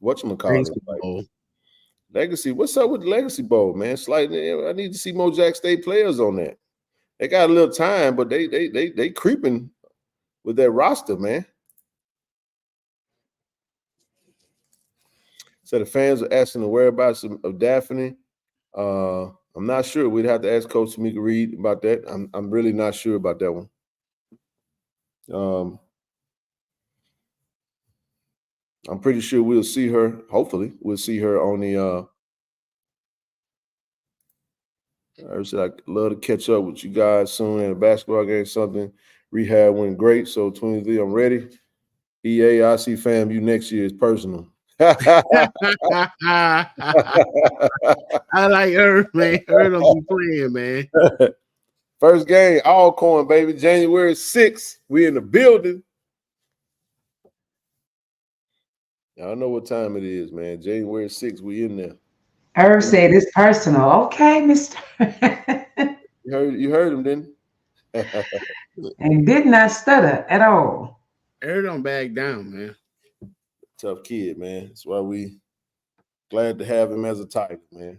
whatchamacallit Legacy. What's up with the Legacy Bowl, man? Slightly, I need to see more Jack State players on that. They got a little time, but they creeping with their roster, man. So the fans are asking the whereabouts of Daphne. I'm not sure. We'd have to ask Coach Tamika Reed about that. I'm really not sure about that one. I'm pretty sure we'll see her. Hopefully, we'll see her on the. I said I'd love to catch up with you guys soon at a basketball game. Something rehab went great. So 23, I'm ready. EA, I see fam. You next year is personal. I like Earth, man. Earth don't be playing, man. First game, Alcorn, baby. January 6th. We in the building. Y'all know what time it is, man. January 6th, we in there. Irv said it's personal. Okay, Mr. You heard him, didn't you? And did not stutter at all. Earth don't back down, man. Tough kid, man. That's why we glad to have him as a Tiger, man.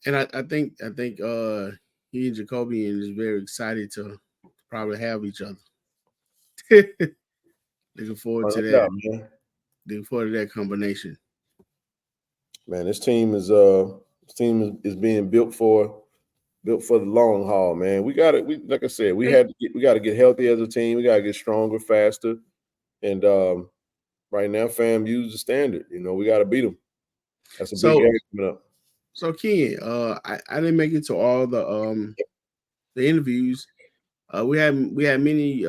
And I think he and Jacoby is very excited to probably have each other. Looking forward to that. Man. Looking forward to that combination. Man, this team is being built for the long haul, man. We like I said, we got to get healthy as a team. We got to get stronger, faster, and right now, fam, use the standard. We got to beat them. That's a big game coming up. So, Ken, I didn't make it to all the interviews. We had many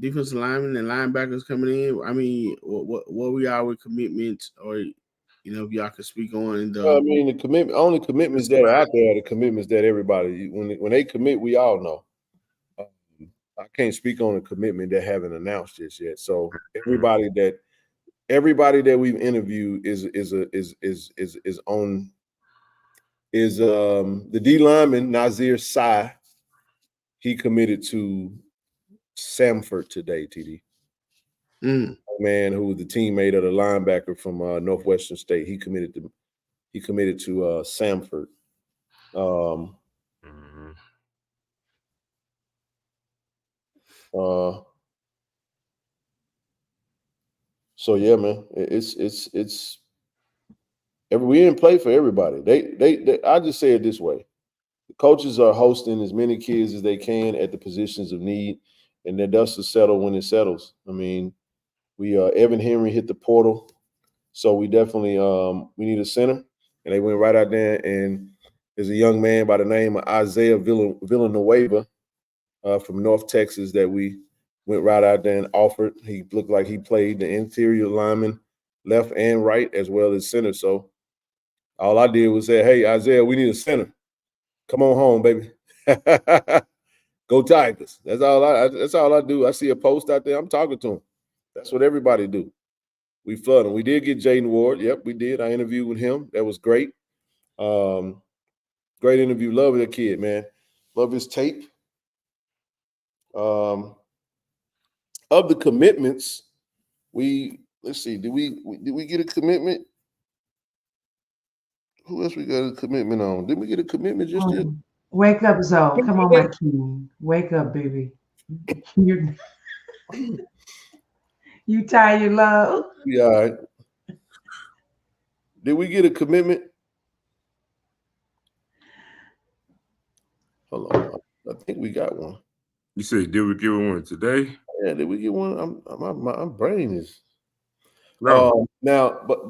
defensive linemen and linebackers coming in. I mean, what we are with commitments, or if y'all could speak on. The only commitments that are out there are the commitments that everybody when they commit, we all know. I can't speak on a commitment that haven't announced just yet. So everybody that we've interviewed is on the D lineman Nazir Sai. He committed to Samford today, TD. Man who was the teammate of the linebacker from Northwestern State. He committed to Samford. So yeah, man, it's we didn't play for everybody. They I just say it this way. The coaches are hosting as many kids as they can at the positions of need, and the dust will settle when it settles. I mean, we Evan Henry hit the portal, so we definitely we need a center, and they went right out there, and there's a young man by the name of Isaiah Villanueva from North Texas that we went right out there and offered. He looked like he played the interior lineman, left and right, as well as center. So all I did was say, "Hey, Isaiah, we need a center. Come on home, baby. Go Tigers." That's all I do. I see a post out there, I'm talking to him. That's what everybody do. We flood him. We did get Jaden Ward. Yep, we did. I interviewed with him. That was great. Great interview. Love that kid, man. Love his tape. Of the commitments, let's see. Did we get a commitment? Who else we got a commitment on? Did we get a commitment just yet? Wake up, Zoe. Come on, my king. Wake up, baby. You tired, love? Yeah, all right. Did we get a commitment? Hold on. I think we got one. You said, did we get one today? Yeah, did we get one? My brain is. No. Now, but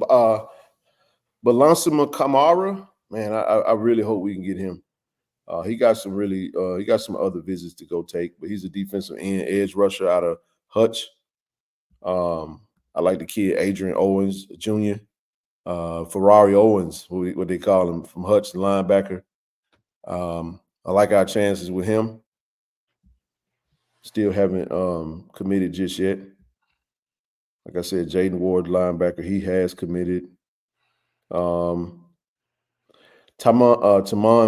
Balansima Kamara, man, I really hope we can get him. He got some other visits to go take, but he's a defensive end edge rusher out of Hutch. I like the kid Adrian Owens Jr. Ferrari Owens, what they call him, from Hutch, the linebacker. I like our chances with him. Still haven't committed just yet. Like I said, Jaden Ward, linebacker, he has committed. Tamon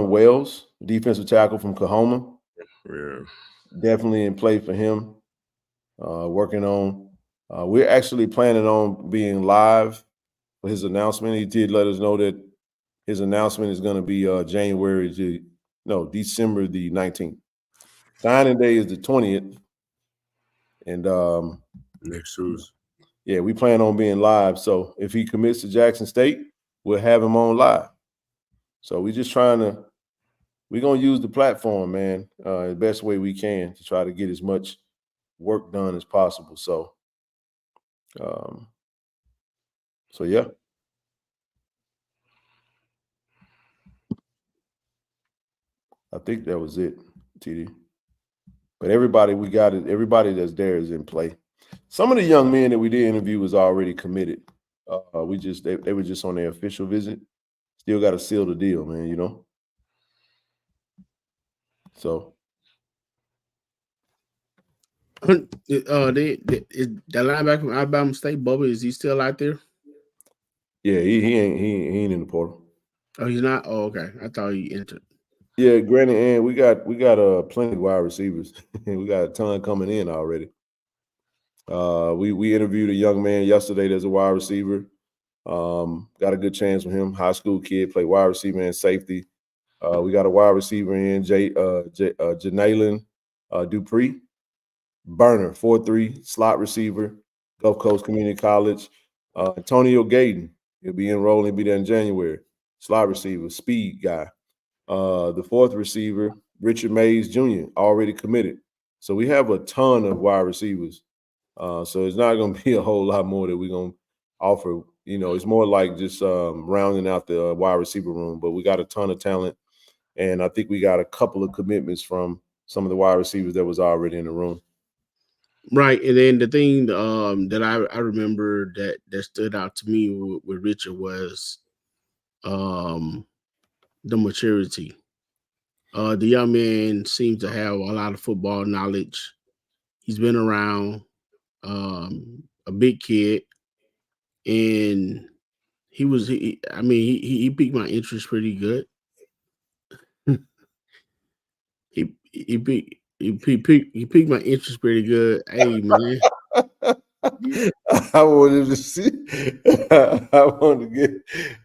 Wells, defensive tackle from Kahoma. Yeah. Definitely in play for him. Working on. We're actually planning on being live for his announcement. He did let us know that his announcement is going to be December the 19th. Signing day is the 20th. And next Tuesday. Yeah, we plan on being live. So if he commits to Jackson State, we'll have him on live. So we're going to use the platform, man, the best way we can to try to get as much work done as possible. So, yeah. I think that was it, TD. But everybody that's there is in play. Some of the young men that we did interview was already committed. They were just on their official visit. Still got to seal the deal, man, you know? So. The linebacker from Alabama State, Bubba, is he still out there? Yeah, he ain't in the portal. Oh, he's not? Oh, okay. I thought he entered. Yeah, granted, and we got plenty of wide receivers. We got a ton coming in already. We interviewed a young man yesterday that's a wide receiver. Got a good chance with him. High school kid, played wide receiver and safety. We got a wide receiver in Janalen Dupree, burner, 4'3", slot receiver, Gulf Coast Community College. Antonio Gayden, he'll be enrolling, he'll be there in January. Slot receiver, speed guy. The fourth receiver, Richard Mays Jr., already committed. So we have a ton of wide receivers. So it's not going to be a whole lot more that we're going to offer. You know, it's more like just rounding out the wide receiver room. But we got a ton of talent, and I think we got a couple of commitments from some of the wide receivers that was already in the room. Right, and then the thing that I remember that stood out to me with Richard was the maturity. The young man seems to have a lot of football knowledge. He's been around, a big kid, and he piqued my interest pretty good. He piqued my interest pretty good. Hey man, I wanted to see. I wanted to get.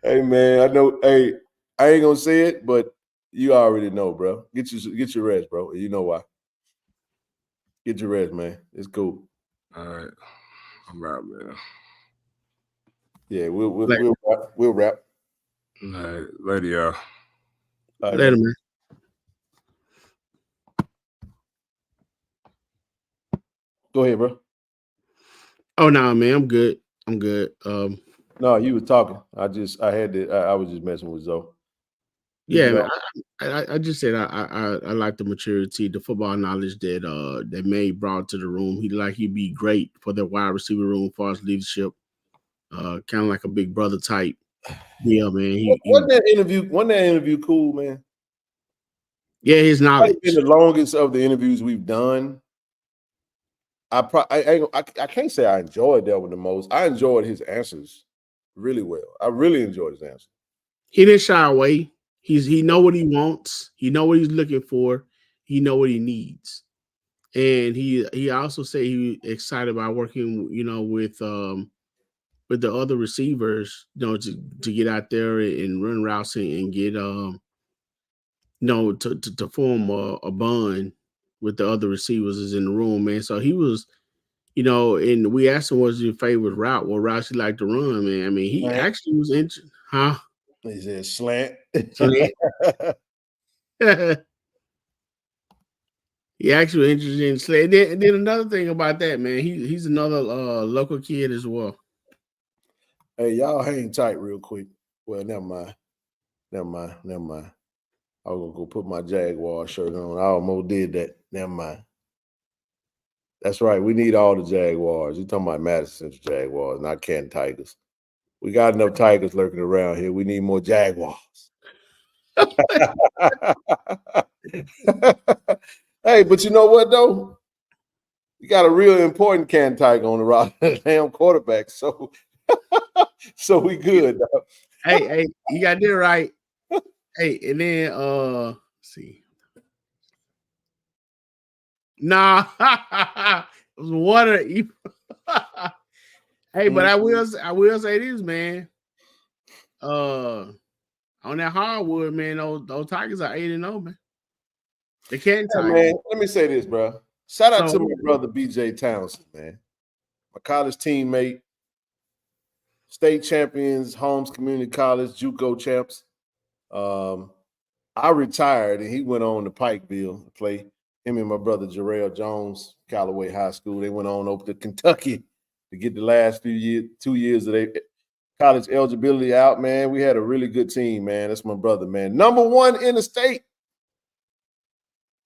Hey man, I know. Hey, I ain't gonna say it, but you already know, bro. Get your rest, bro. You know why? Get your rest, man. It's cool. All right, I'm out, man. Yeah, we'll wrap. All right, later, y'all. All right, later, man. man. Go ahead, bro. Oh no, man, I'm good. I'm good. No, you was talking. I was just messing with Zoe. Yeah, man, I just said I like the maturity, the football knowledge that May brought to the room. He'd be great for the wide receiver room as far as leadership. Kind of like a big brother type. Yeah, man. Wasn't that interview cool, man? Yeah, his knowledge. Been the longest of the interviews we've done. I can't say I enjoyed that one the most. I enjoyed his answers really well. I really enjoyed his answers. He didn't shy away. He know what he wants. He know what he's looking for. He know what he needs. And he also said he excited about working, with the other receivers, to get out there and run routes and get to form a bond with the other receivers is in the room, man. So he was, and we asked him what's your favorite route, what routes he like to run, man. I mean, he actually was interested, huh? He said slant. Slant. He actually was interested in slant. And then another thing about that, man, he's another local kid as well. Hey, y'all hang tight real quick. Well, never mind. I was gonna go put my Jaguar shirt on. I almost did that. Never mind. That's right. We need all the Jaguars. You're talking about Madison Central Jaguars, not Canton Tigers. We got enough Tigers lurking around here. We need more Jaguars. Hey, but you know what though? You got a real important Canton Tiger on the roster, damn quarterback. So we good. Dog. Hey, you got that right. Hey, and then let's see. Nah, it was water. Hey, but I will say this, man. On that hardwood, man, those Tigers are 8-0, man. They can't Tigers. Man, let me say this, bro. Shout out to my brother BJ Townsend, man. My college teammate, state champions, Holmes Community College, JUCO champs. I retired and he went on to Pikeville to play. Him and my brother Jarrell Jones, Callaway High School. They went on over to Kentucky to get the last 2 years of their college eligibility out, man. We had a really good team, man. That's my brother, man. Number 1 in the state.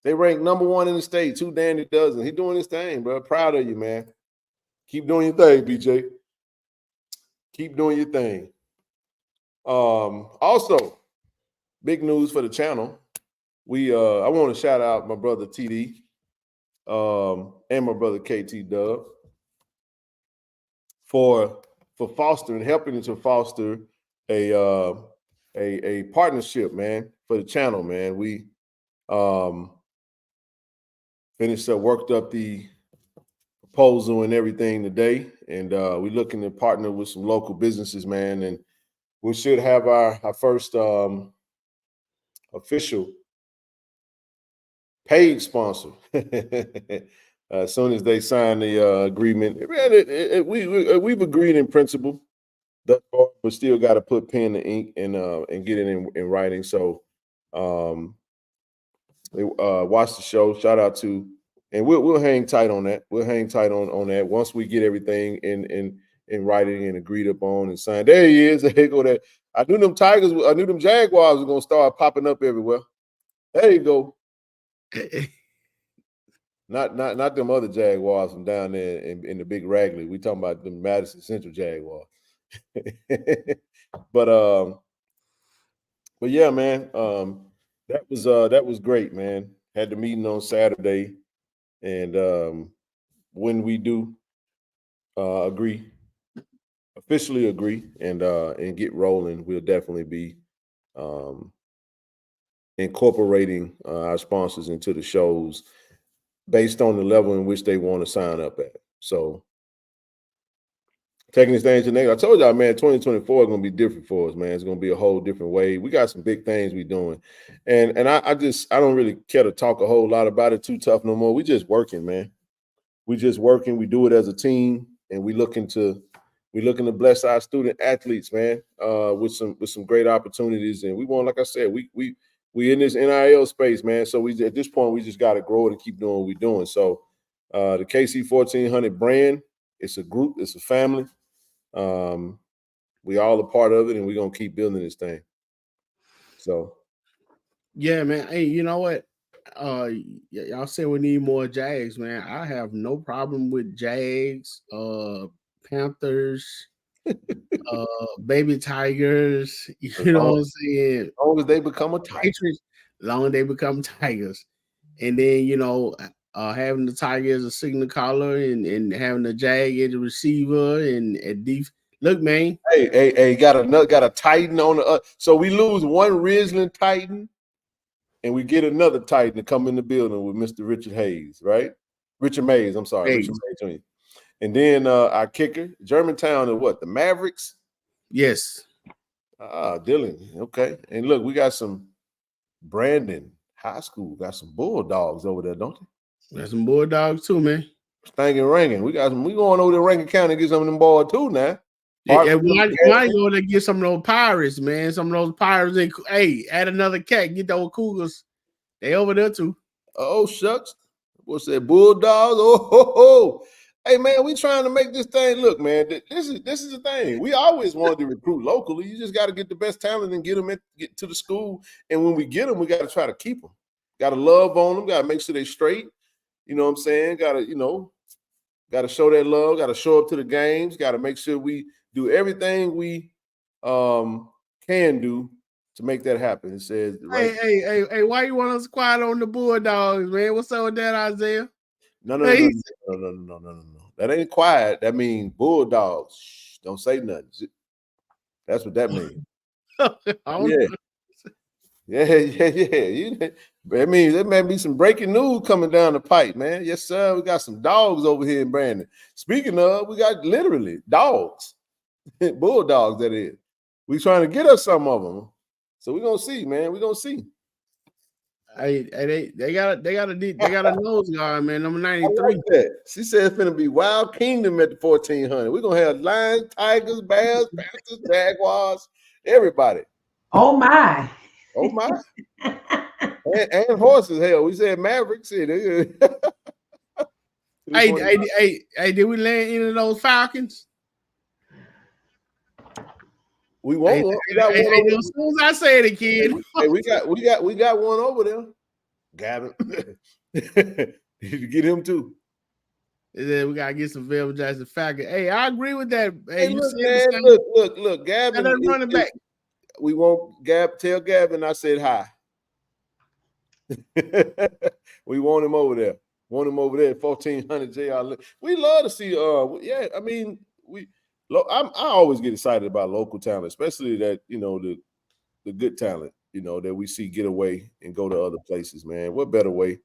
They ranked number 1 in the state. Too damn it doesn't. He doing his thing, bro. Proud of you, man. Keep doing your thing, BJ. Keep doing your thing. Also, big news for the channel. I want to shout out my brother TD and my brother KT Dub for helping to foster a partnership, man, for the channel, man. We worked up the proposal and everything today, and we're looking to partner with some local businesses, man, and we should have our first official paid sponsor as soon as they sign the agreement. We've agreed in principle, but still got to put pen to ink and get it in writing. So watch the show. Shout out to, and we'll hang tight on that. We'll hang tight on that once we get everything in writing and agreed upon and signed. There he is. There you go. That I knew them Jaguars were gonna start popping up everywhere. There you go. Not them other Jaguars from down there in the big Ragley. We talking about the Madison Central Jaguars. But yeah, man. That was great, man. Had the meeting on Saturday, and when we do officially agree and get rolling, we'll definitely be incorporating our sponsors into the shows based on the level in which they want to sign up at. So taking this thing to the next, I told y'all, man, 2024 is going to be different for us, man. It's going to be a whole different way. We got some big things we're doing. And I don't really care to talk a whole lot about it too tough no more. We just working, man. We just working. We do it as a team, and we looking to bless our student athletes, man, with some great opportunities. And we want, like I said, we in this NIL space, man. So at this point, we just got to grow it and keep doing what we're doing. So the KC-1400 brand, it's a group, it's a family. We all a part of it, and we're gonna keep building this thing. So yeah, man. Hey, you know what? Y'all say we need more Jags, man. I have no problem with Jags, Panthers, baby Tigers. You know what I'm saying? As long as they become a Tiger. Patriots, as long as they become Tigers. And then, having the Tiger as a signal caller and having the Jag as a receiver and deep. Look, man. Hey, got a Titan on the so we lose one Ridgeland Titan and we get another Titan to come in the building with Mr. Richard Hayes, right? Richard Mays, I'm sorry. Hayes. Richard Mays. And then our kicker, Germantown, and what? The Mavericks? Yes. Dylan. Okay. And look, we got some Brandon High School, got some Bulldogs over there, don't they? Got some Bulldogs too, man. Stankin' Rankin. We going over to Rankin County and get some of them boys too now. Yeah, why go to get some of those Pirates, man? Some of those Pirates. Hey, add another cat. Get those Cougars. They over there too. Oh, shucks. What's that? Bulldogs? Oh. Hey, man, we trying to make this thing look, man. This is the thing. We always wanted to recruit locally. You just got to get the best talent and get to the school. And when we get them, we got to try to keep them. Got to love on them. Got to make sure they straight. You know what I'm saying? Got to show that love. Got to show up to the games. Got to make sure we do everything we can do to make that happen. It says, right? Hey, why you want us quiet on the Bulldogs, man? What's up with that, Isaiah? No. That ain't quiet. That means Bulldogs. Shh, don't say nothing. That's what that means. Yeah. That means there may be some breaking news coming down the pipe, man. Yes, sir. We got some dogs over here in Brandon. Speaking of, we got literally dogs. Bulldogs, that is. We trying to get us some of them. So we're gonna see, man. We're gonna see. Hey, they got a nose guard, man. Number 93. She said it's gonna be Wild Kingdom at the 1400. We're gonna have lions, tigers, bears, panthers, jaguars, everybody. Oh my. and horses. Hell, we said Mavericks. Hey, did we land any of those Falcons? We won't. As soon as I say it, kid. Hey, we got one over there. Gavin. Did you get him too? We gotta get some Velvet Jackson Falcon. Hey, I agree with that. Hey, Look, Gavin. That running back. We won't tell Gavin I said hi. We want him over there. At 1400 JR. We love to see I always get excited about local talent, especially that, the good talent, that we see get away and go to other places, man. What better way?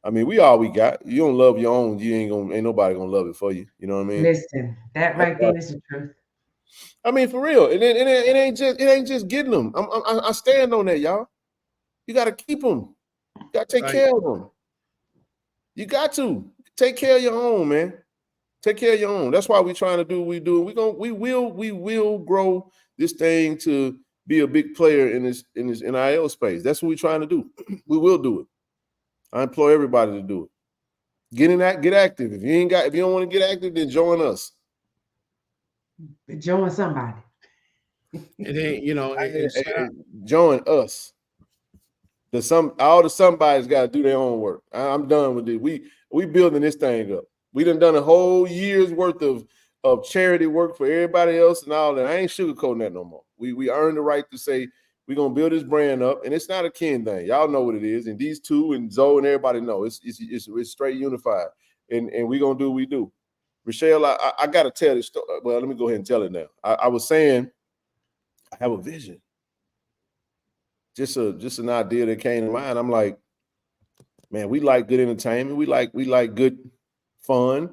I mean, we all we got. You don't love your own, ain't nobody gonna love it for you. You know what I mean? Listen, that right there is the truth. I mean, for real. It ain't just getting them. I stand on that, y'all. You got to keep them. You got to take care of them. You got to take care of your own, man. Take care of your own. That's why we're trying to do what we do. We will grow this thing to be a big player in this NIL space. That's what we're trying to do. We will do it. I implore everybody to do it. Get active. If you don't want to get active, then join us. Join somebody. And then, join us. All the somebody's got to do their own work. I'm done with it. We building this thing up. We done a whole year's worth of charity work for everybody else and all that. I ain't sugarcoating that no more. We earned the right to say we're gonna build this brand up, and it's not a Ken thing. Y'all know what it is. And these two and Zoe and everybody know it's straight unified. and we're gonna do what we do. Rochelle, I gotta tell this story. Well, let me go ahead and tell it now. I was saying I have a vision. Just an idea that came to mind. I'm like, man, we like good entertainment. We like good fun,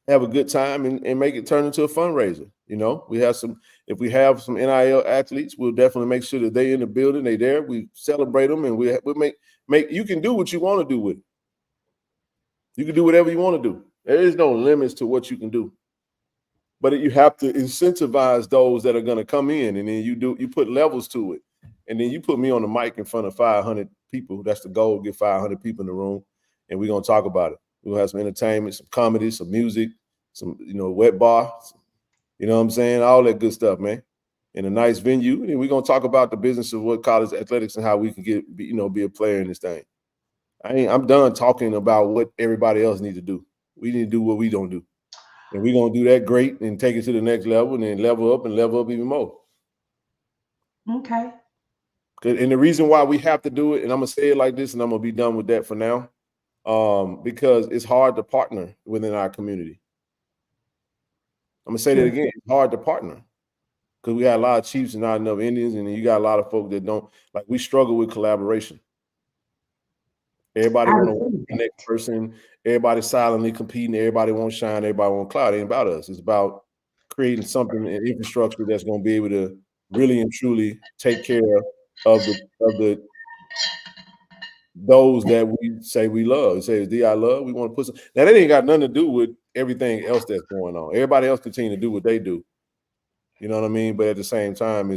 have a good time, and make it turn into a fundraiser. You know, if we have some NIL athletes, we'll definitely make sure that they in the building, they there. We celebrate them, and we make. You can do what you want to do with it. You can do whatever you want to do. There is no limits to what you can do. But you have to incentivize those that are going to come in, and then you put levels to it. And then you put me on the mic in front of 500 people. That's the goal, get 500 people in the room, and we're going to talk about it. We'll have some entertainment, some comedy, some music, some, wet bar, you know what I'm saying? All that good stuff, man. In a nice venue. And we're going to talk about the business of what college athletics and how we can be a player in this thing. I'm done talking about what everybody else needs to do. We need to do what we don't do. And we're going to do that great and take it to the next level and then level up even more. Okay. And the reason why we have to do it, and I'm going to say it like this, and I'm going to be done with that for now, because it's hard to partner within our community. I'm going to say that again. It's hard to partner because we got a lot of Chiefs and not enough Indians, and you got a lot of folk that don't. Like, we struggle with collaboration. Everybody want to work with the next person. Everybody silently competing. Everybody wants shine. Everybody want clout. It ain't about us. It's about creating something, an infrastructure that's going to be able to really and truly take care of those that we say we love. Say, D.I. love. We want to put some. Now, that ain't got nothing to do with everything else that's going on. Everybody else continue to do what they do. You know what I mean? But at the same time,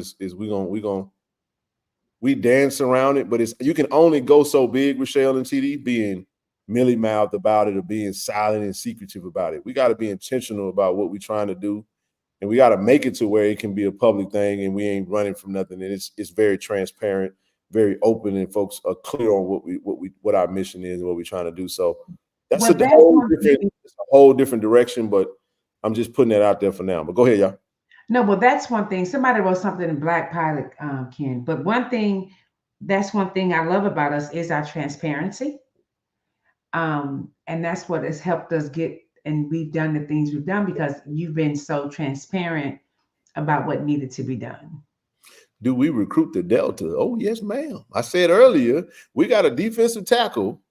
we dance around it, but you can only go so big, Rochelle and TD, being mealy-mouthed about it or being silent and secretive about it. We got to be intentional about what we're trying to do, and we got to make it to where it can be a public thing, and we ain't running from nothing. And it's very transparent, very open, and folks are clear on what our mission is and what we're trying to do. So that's a whole different direction, but I'm just putting that out there for now. But go ahead, y'all. No, well, that's one thing. Somebody wrote something in Black Pilot, Ken. But that's one thing I love about us is our transparency. And that's what has helped us get, and we've done the things we've done because you've been so transparent about what needed to be done. Do we recruit the Delta? Oh, yes, ma'am. I said earlier, we got a defensive tackle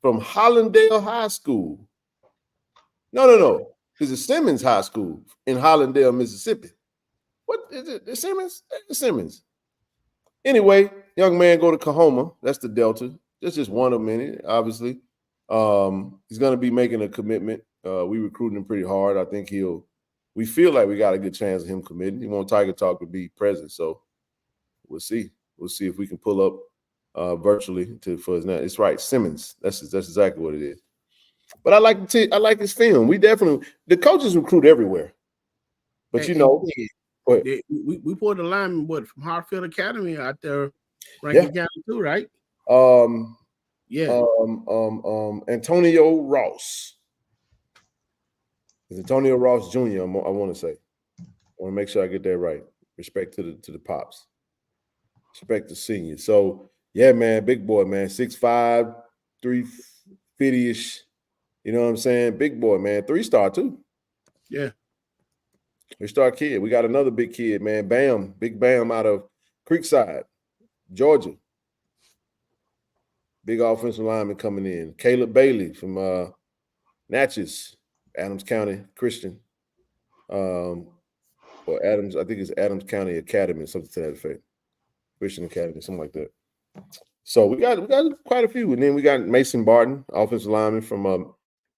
from Hollandale High School. No. It's a Simmons High School in Hollandale, Mississippi. What is it? The Simmons? The Simmons. Anyway, young man go to Kahoma. That's the Delta. That's just one of many, obviously. He's going to be making a commitment. We recruiting him pretty hard. I think we feel like we got a good chance of him committing. He wants Tiger Talk to be present. So we'll see. We'll see if we can pull up virtually for his name. It's right. Simmons. That's exactly what it is. But I like his film. The coaches recruit everywhere. But we pulled a lineman from Hartfield Academy out there, Rankin County too, right? Antonio Ross. It's Antonio Ross Jr. I want to say. I want to make sure I get that right. Respect to the pops. Respect to seniors. So yeah, man, big boy, man, 6'5", 350-ish. You know what I'm saying? Big boy, man. 3-star too. Yeah. 3-star kid. We got another big kid, man. Bam. Big Bam out of Creekside, Georgia. Big offensive lineman coming in. Caleb Bailey from Natchez, Adams County Christian. Or Adams, I think it's Adams County Academy, something to that effect. Christian Academy, something like that. So we got quite a few. And then we got Mason Barton, offensive lineman from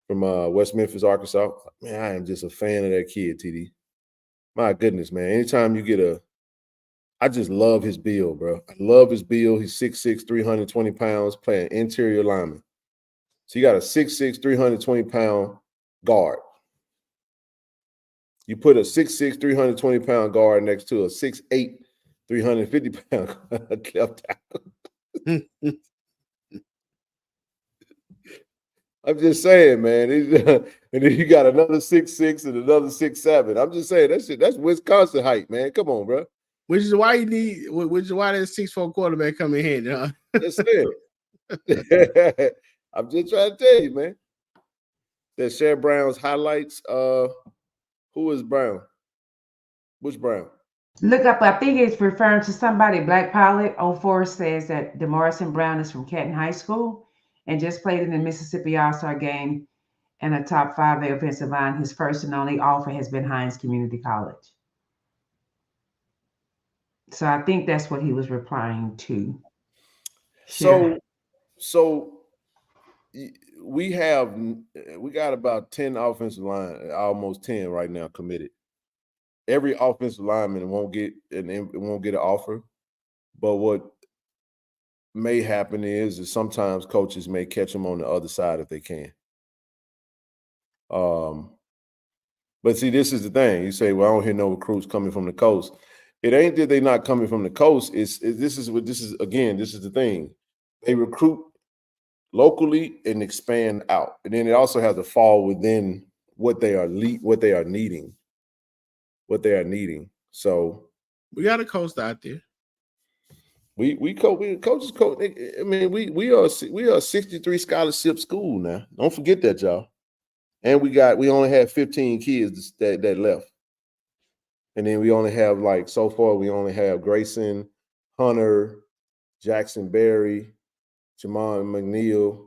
West Memphis, Arkansas. Man, I am just a fan of that kid, TD. My goodness, man. Anytime you get I just love his build, bro. I love his build. He's 6'6", 320 pounds, playing interior lineman. So you got a 6'6", 320-pound guard. You put a 6'6", 320-pound guard next to a 6'8", 350-pound left tackle. I'm just saying, man. And then you got another 6'6" and another 6'7". I'm just saying that's Wisconsin height, man. Come on, bro. Which is why that 6'4" quarterback come in handy, huh? That's it. I'm just trying to tell you, man. that share Brown's highlights. Who is Brown? Which Brown? Look up, I think it's referring to somebody. Black Pilot 04 says that DeMarson Brown is from Canton High School and just played in the Mississippi All-Star game and a top 5 offensive line. His first and only offer has been Hines Community College. So I think that's what he was replying to. So we got about 10 offensive line, almost 10 right now committed. Every offensive lineman won't get an offer, but what may happen is sometimes coaches may catch them on the other side if they can. But see, this is the thing. You say, well, I don't hear no recruits coming from the coast. It ain't that they're not coming from the coast. This is the thing. They recruit locally and expand out. And then it also has to fall within what they are needing. So we got a coach out there. Coaches. I mean, we are a 63 scholarship school now. Don't forget that, y'all. And we only had 15 kids that left. And then we only have, like, so far, we only have Grayson, Hunter, Jackson Berry, Jamon McNeil,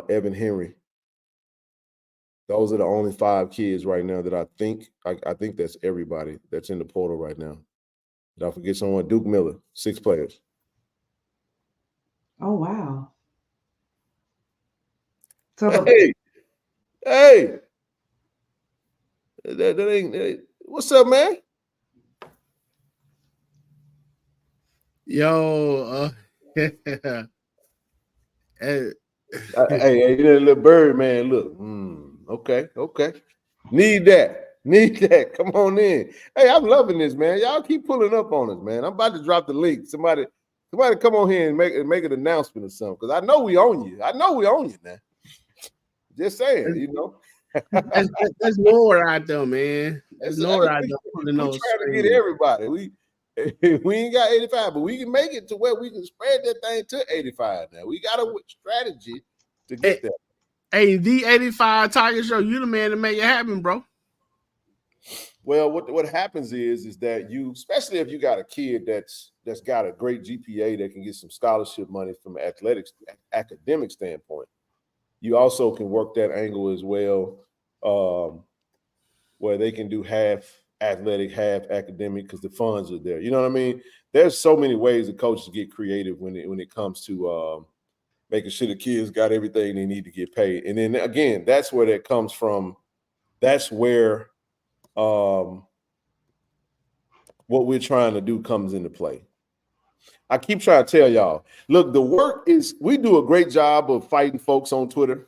Evan Henry. Those are the only 5 kids right now that I think that's everybody that's in the portal right now. Did I forget someone? Duke Miller, 6 players. Oh, wow. So hey, that ain't. What's up, man? Yo, hey, you little bird, man. Look, okay. Need that. Come on in. Hey, I'm loving this, man. Y'all keep pulling up on us, man. I'm about to drop the link. Somebody come on here and make an announcement or something, because I know we own you. Now. Just saying, you know. There's more out there, man. There's more out there. We're trying to get everybody. We ain't got 85, but we can make it to where we can spread that thing to 85 now. We got a strategy to get there. Hey, the 85 Tiger Show, you the man to make it happen, bro. Well, what happens is that you, especially if you got a kid that's got a great GPA that can get some scholarship money from an academic standpoint, you also can work that angle as well, where they can do half athletic, half academic, because the funds are there. You know what I mean? There's so many ways that coaches get creative when it comes to making sure the kids got everything they need to get paid. And then again, that's where that comes from. That's where what we're trying to do comes into play. I keep trying to tell y'all, look, the work is, we do a great job of fighting folks on Twitter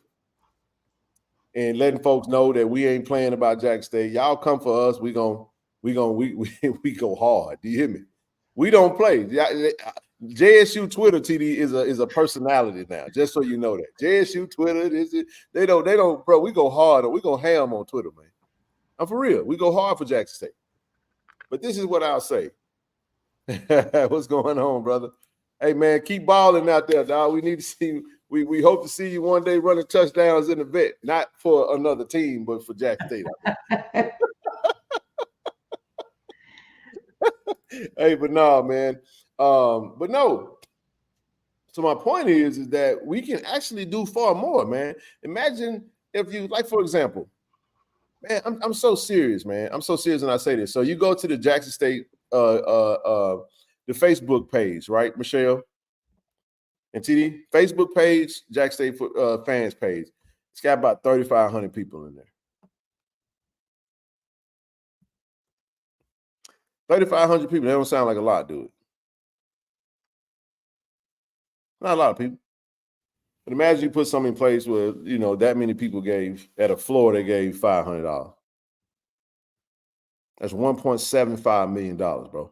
and letting folks know that we ain't playing about Jackson State. Y'all come for us. We go hard. Do you hear me? We don't play. JSU Twitter, TD, is a personality now. Just so you know that JSU Twitter, they don't, bro. We go hard, or we go ham on Twitter, man. I'm for real. We go hard for Jackson State. But this is what I'll say. What's going on, brother? Hey, man, keep balling out there, dog. We need to see you. We hope to see you one day running touchdowns in the vet, not for another team, but for Jackson State. Hey, but no, man. But no. So my point is that we can actually do far more, man. Imagine if you, like, for example, man, I'm so serious, man. I'm so serious when I say this. So you go to the Jackson State, the Facebook page, right, Michelle and TD? Facebook page, Jackson State fans page. It's got about 3,500 people in there. 3,500 people. That don't sound like a lot, do it? Not a lot of people. But imagine you put something in place where, you know, that many people gave, at a floor, they gave $500. That's $1.75 million, bro.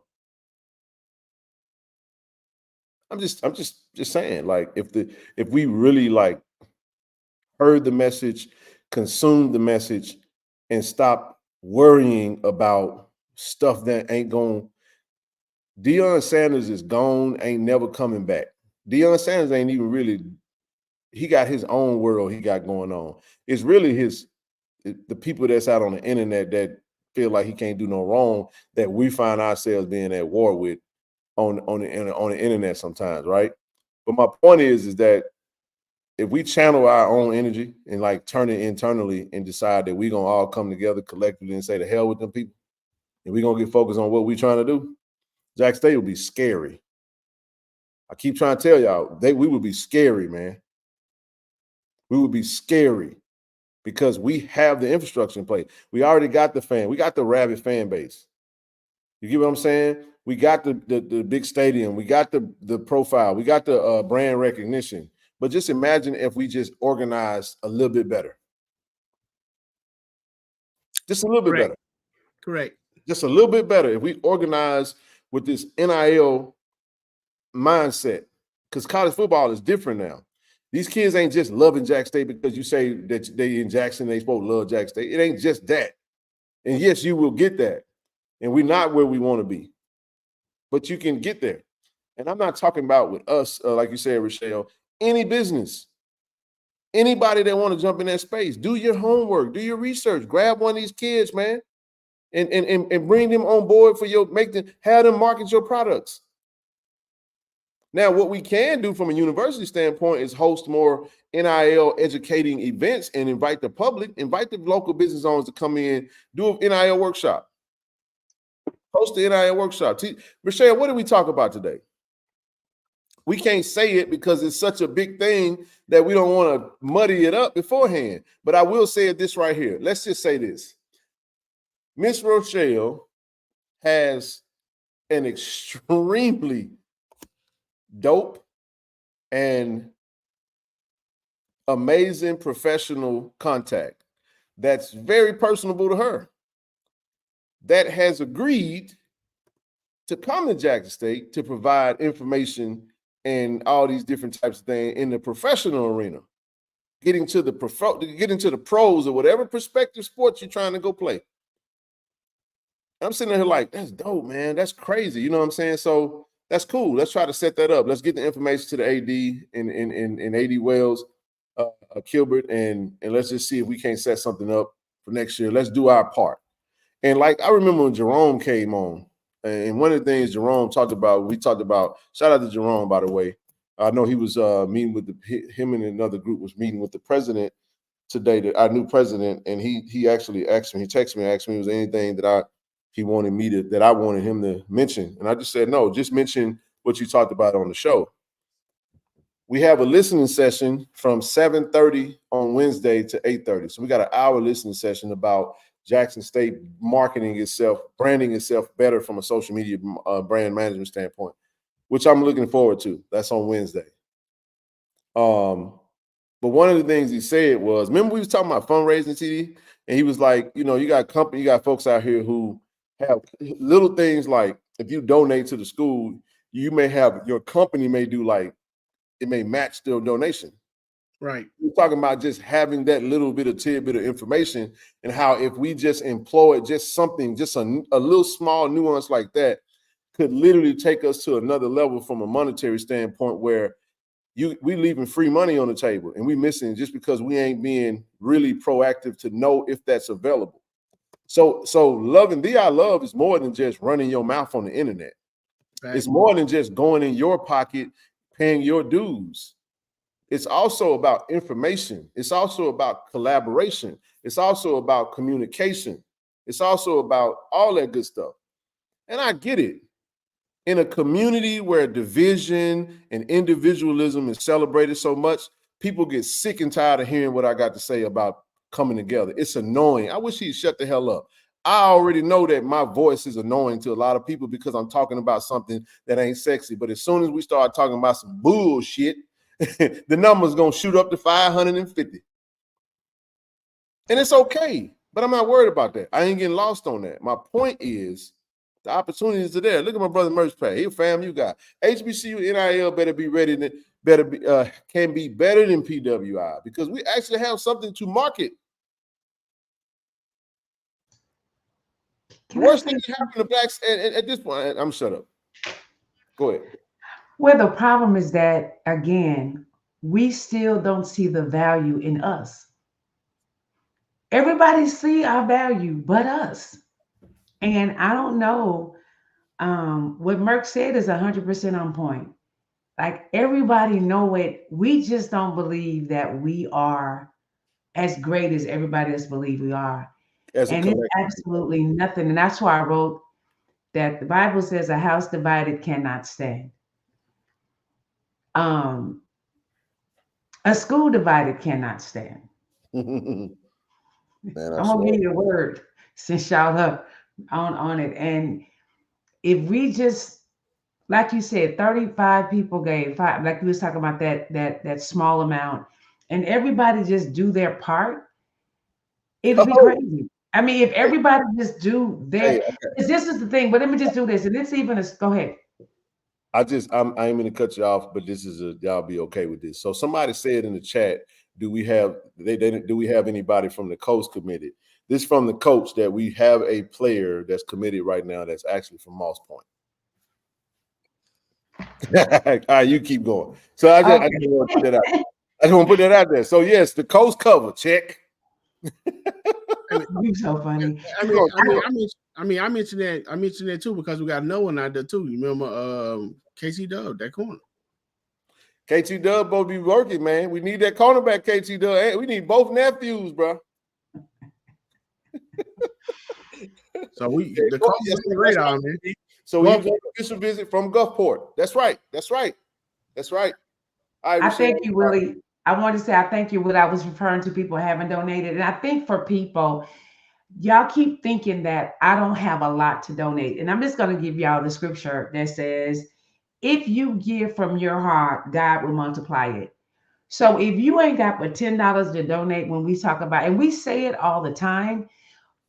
I'm just saying, like, if we really, like, heard the message, consumed the message, and stop worrying about stuff that ain't going. Deion Sanders is gone, ain't never coming back. Deion Sanders ain't even really, he got his own world he got going on. It's really the people that's out on the internet that feel like he can't do no wrong, that we find ourselves being at war with on the internet sometimes, right? But my point is that if we channel our own energy and like turn it internally and decide that we're gonna all come together collectively and say the hell with them people, and we're gonna get focused on what we're trying to do, Jack State will be scary. I keep trying to tell y'all, we would be scary, man. We would be scary because we have the infrastructure in place. We already got we got the rabid fan base. You get what I'm saying? We got the big stadium. We got the profile. We got the brand recognition. But just imagine if we just organized a little bit better. Just a little bit better. Correct. Just a little bit better if we organize with this NIL mindset, because college football is different now. These kids ain't just loving Jack State because you say that they in Jackson, they supposed to love Jack State. It ain't just that. And yes, you will get that. And we're not where we want to be. But you can get there. And I'm not talking about with us, like you said, Rochelle, any business. Anybody that want to jump in that space, do your homework, do your research, grab one of these kids, man, and bring them on board for have them market your products. Now, what we can do from a university standpoint is host more NIL educating events and invite the public, invite the local business owners to come in, do an NIL workshop. Host the NIL workshop. Rochelle, what did we talk about today? We can't say it because it's such a big thing that we don't want to muddy it up beforehand. But I will say this right here. Let's just say this. Miss Rochelle has an extremely dope and amazing professional contact that's very personable to her, that has agreed to come to Jackson State to provide information and all these different types of things in the professional arena, getting to the pros or whatever prospective sports you're trying to go play. I'm sitting there like, that's dope, man. That's crazy. You know what I'm saying? So that's cool. Let's try to set that up. Let's get the information to the AD and AD Wells, Kilbert, and let's just see if we can't set something up for next year. Let's do our part. And like, I remember when Jerome came on, and one of the things Jerome talked about, shout out to Jerome, by the way. I know he was meeting with him and another group was meeting with the president today, our new president, and he actually asked me, he texted me, asked me, was there anything that I wanted him to mention? And I just said, no, just mention what you talked about on the show. We have a listening session from 7:30 on Wednesday to 8:30. So we got an hour listening session about Jackson State marketing itself, branding itself better from a social media brand management standpoint, which I'm looking forward to. That's on Wednesday. But one of the things he said was, remember we was talking about fundraising, TD? And he was like, you got folks out here who have little things like, if you donate to the school, your company may do like, it may match their donation. Right. We're talking about just having that little bit of tidbit of information, and how if we just employ just something, just a little small nuance like that could literally take us to another level from a monetary standpoint, where we leaving free money on the table and we missing just because we ain't being really proactive to know if that's available. So loving DI Love is more than just running your mouth on the internet. Right. It's more than just going in your pocket, paying your dues. It's also about information. It's also about collaboration. It's also about communication. It's also about all that good stuff. And I get it. In a community where division and individualism is celebrated so much, people get sick and tired of hearing what I got to say about coming together. It's annoying. I wish he'd shut the hell up. I already know that my voice is annoying to a lot of people because I'm talking about something that ain't sexy. But as soon as we start talking about some bullshit, the number's going to shoot up to 550. And it's okay, but I'm not worried about that. I ain't getting lost on that. My point is, the opportunities are there. Look at my brother Merch Pay. He a fam you got. HBCU NIL better be ready, can be better than PWI, because we actually have something to market. The worst thing that happened to blacks at this point, I'm shut up. Go ahead. Well, the problem is that, again, we still don't see the value in us. Everybody see our value but us. And I don't know, what Merck said is 100% on point. Like everybody know it. We just don't believe that we are as great as everybody else believe we are. As a And it's collective. absolutely nothing. And that's why I wrote that the Bible says a house divided cannot stand. Um, a school divided cannot stand. Man, I I'm gonna swear. give you the word since y'all up on it. And if we just, like you said, 35 people gave five, like we was talking about that small amount, and everybody just do their part, it'll be Oh, crazy. I mean, if everybody just do hey, their, 'cause this is the thing, but let me just do this, and it's even a, go ahead. I ain't gonna cut you off, but this is y'all be okay with this. So somebody said in the chat, do we have do we have anybody from the coach committed? This from the coach that we have a player that's committed right now that's actually from Moss Point. All right, you keep going. So I just want to put that out. I just want to put that out there. So yes, the coach cover check. You're so funny. I mentioned that too because we got no one out there too. You remember KC Dub, that corner. KT Dub both be working, man. We need that cornerback, KT Dub. Hey, we need both nephews, bro. So the coach is on the radar, man. So he was on an official visit from Gulfport. That's right. That's right. That's right. All right, I thank you, Willie. I want to say I thank you, Willie. I was referring to people haven't donated. And I think for people, y'all keep thinking that I don't have a lot to donate. And I'm just going to give y'all the scripture that says, if you give from your heart, God will multiply it. So if you ain't got but $10 to donate when we talk about, and we say it all the time,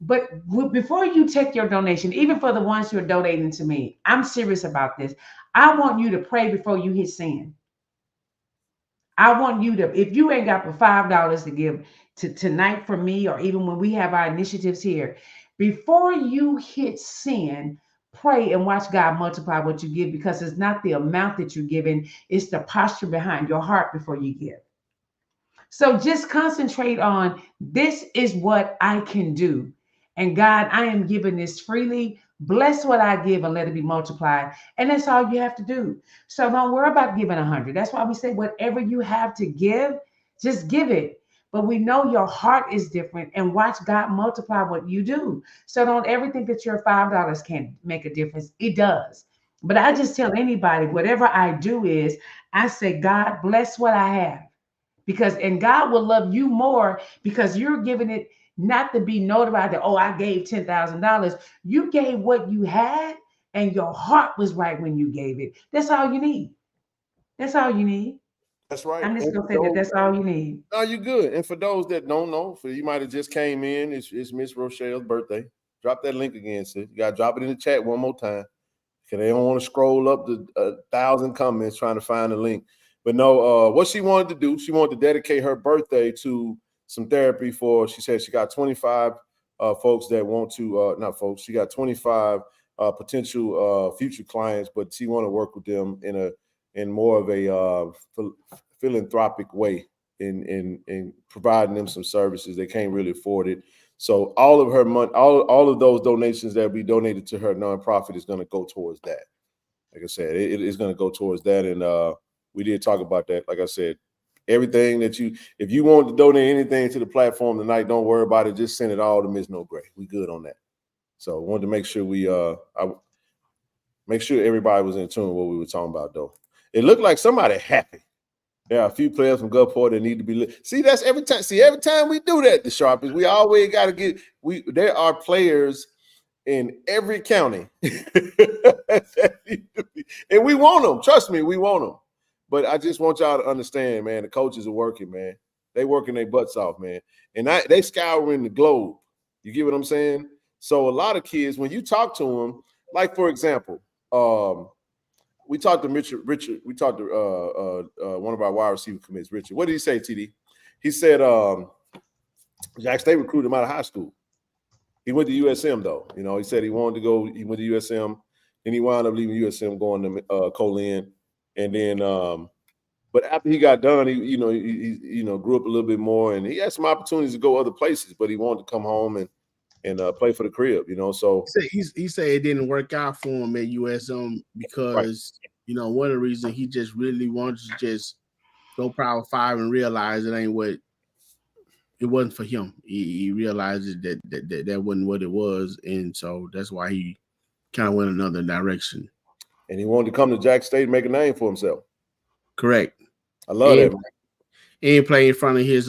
but before you take your donation, even for the ones who are donating to me, I'm serious about this. I want you to pray before you hit send. I want you to, if you ain't got but $5 to give to tonight for me, or even when we have our initiatives here, before you hit send, pray and watch God multiply what you give, because it's not the amount that you're giving, it's the posture behind your heart before you give. So just concentrate on, this is what I can do. And God, I am giving this freely. Bless what I give and let it be multiplied. And that's all you have to do. So don't worry about giving 100. That's why we say whatever you have to give, just give it. But we know your heart is different, and watch God multiply what you do. So don't ever think that your $5 can make a difference. It does. But I just tell anybody, whatever I do is, I say, God, bless what I have. And God will love you more because you're giving it not to be notified that, oh, I gave $10,000. You gave what you had, and your heart was right when you gave it. That's all you need. That's all you need. That's right. I'm just gonna say that that's all you need. No, you're good. And for those that don't know, for you might have just came in, it's Miss Rochelle's birthday. Drop that link again, sis. You gotta drop it in the chat one more time. Because they don't want to scroll up to 1,000 comments trying to find the link. But no, what she wanted to do, she wanted to dedicate her birthday to some therapy for, she said she got 25 folks that want to, not folks, she got 25 potential future clients, but she want to work with them in more of a philanthropic way in providing them some services. They can't really afford it. So all of her money, all of those donations that be donated to her nonprofit is going to go towards that. Like I said, it is going to go towards that. And we did talk about that. Like I said, everything that if you want to donate anything to the platform tonight, don't worry about it. Just send it all to Ms. No Gray. We good on that. So I wanted to make sure make sure everybody was in tune with what we were talking about, though. It looked like somebody happy. There are a few players from Gulfport that need to be lit. See, that's every time. See, every time we do that, the Sharpies, we always got to get. There are players in every county, and we want them. Trust me, we want them. But I just want y'all to understand, man. The coaches are working, man. They working their butts off, man, and they scouring the globe. You get what I'm saying? So a lot of kids, when you talk to them, like for example, we talked to Richard. We talked to one of our wide receiver commits, Richard. What did he say, TD? He said Jack State recruited him out of high school. He went to USM, though. You know, he said he wanted to go. He went to USM, and he wound up leaving USM, going to Colin. And then, But after he got done, he grew up a little bit more, and he had some opportunities to go other places. But he wanted to come home and play for the crib, So he said it didn't work out for him at USM because one of the reasons he just really wanted to just go Power 5 and realize it wasn't for him. He realized that wasn't what it was, and so that's why he kind of went another direction. And he wanted to come to Jackson State and make a name for himself. Correct. I love that, man. And play in front of his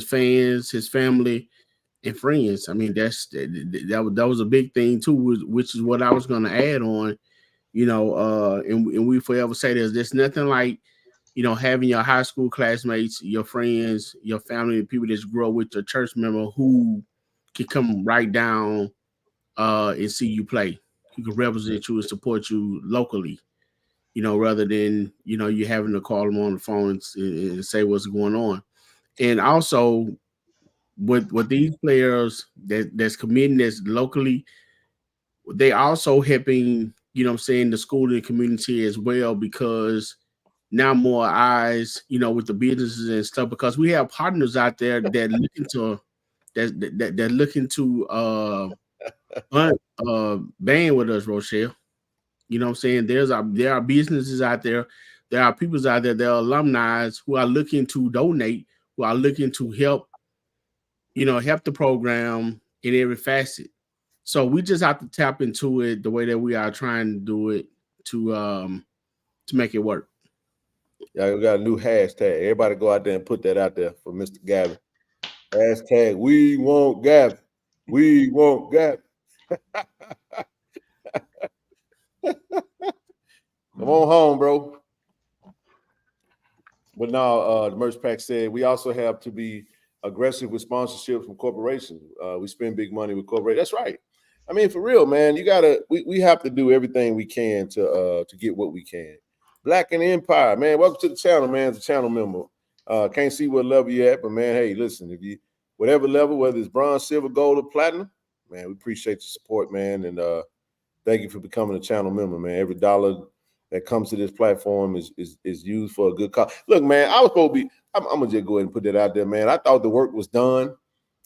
fans, his family, and friends. I mean, that was a big thing too, which is what I was going to add on. And we forever say there's nothing like having your high school classmates, your friends, your family, the people that you grow with, your church member who can come right down and see you play, who can represent you and support you locally. Rather than, you having to call them on the phone and say what's going on. And also with these players that's committing this locally, they also helping, the school and community as well, because now more eyes, with the businesses and stuff, because we have partners out there that looking to band with us, Rochelle. You know what I'm saying? There are businesses out there, there are people out there, there are alumni who are looking to donate, who are looking to help, help the program in every facet. So we just have to tap into it the way that we are trying to do it to make it work. Yeah, we got a new hashtag. Everybody go out there and put that out there for Mr. Gavin. Hashtag we want Gavin. We want Gavin. Come on home, bro. But now the merch pack said we also have to be aggressive with sponsorships from corporations. We spend big money with corporations. That's right. I mean, for real, man, we have to do everything we can to get what we can. Black and Empire, man. Welcome to the channel, man. As a channel member. Can't see what level you're at, but man, hey, listen, if you whatever level, whether it's bronze, silver, gold, or platinum, man, we appreciate the support, man. And thank you for becoming a channel member, man. Every dollar that comes to this platform is used for a good cause. Look, man, I was supposed to be, I'm gonna just go ahead and put that out there, man. I thought the work was done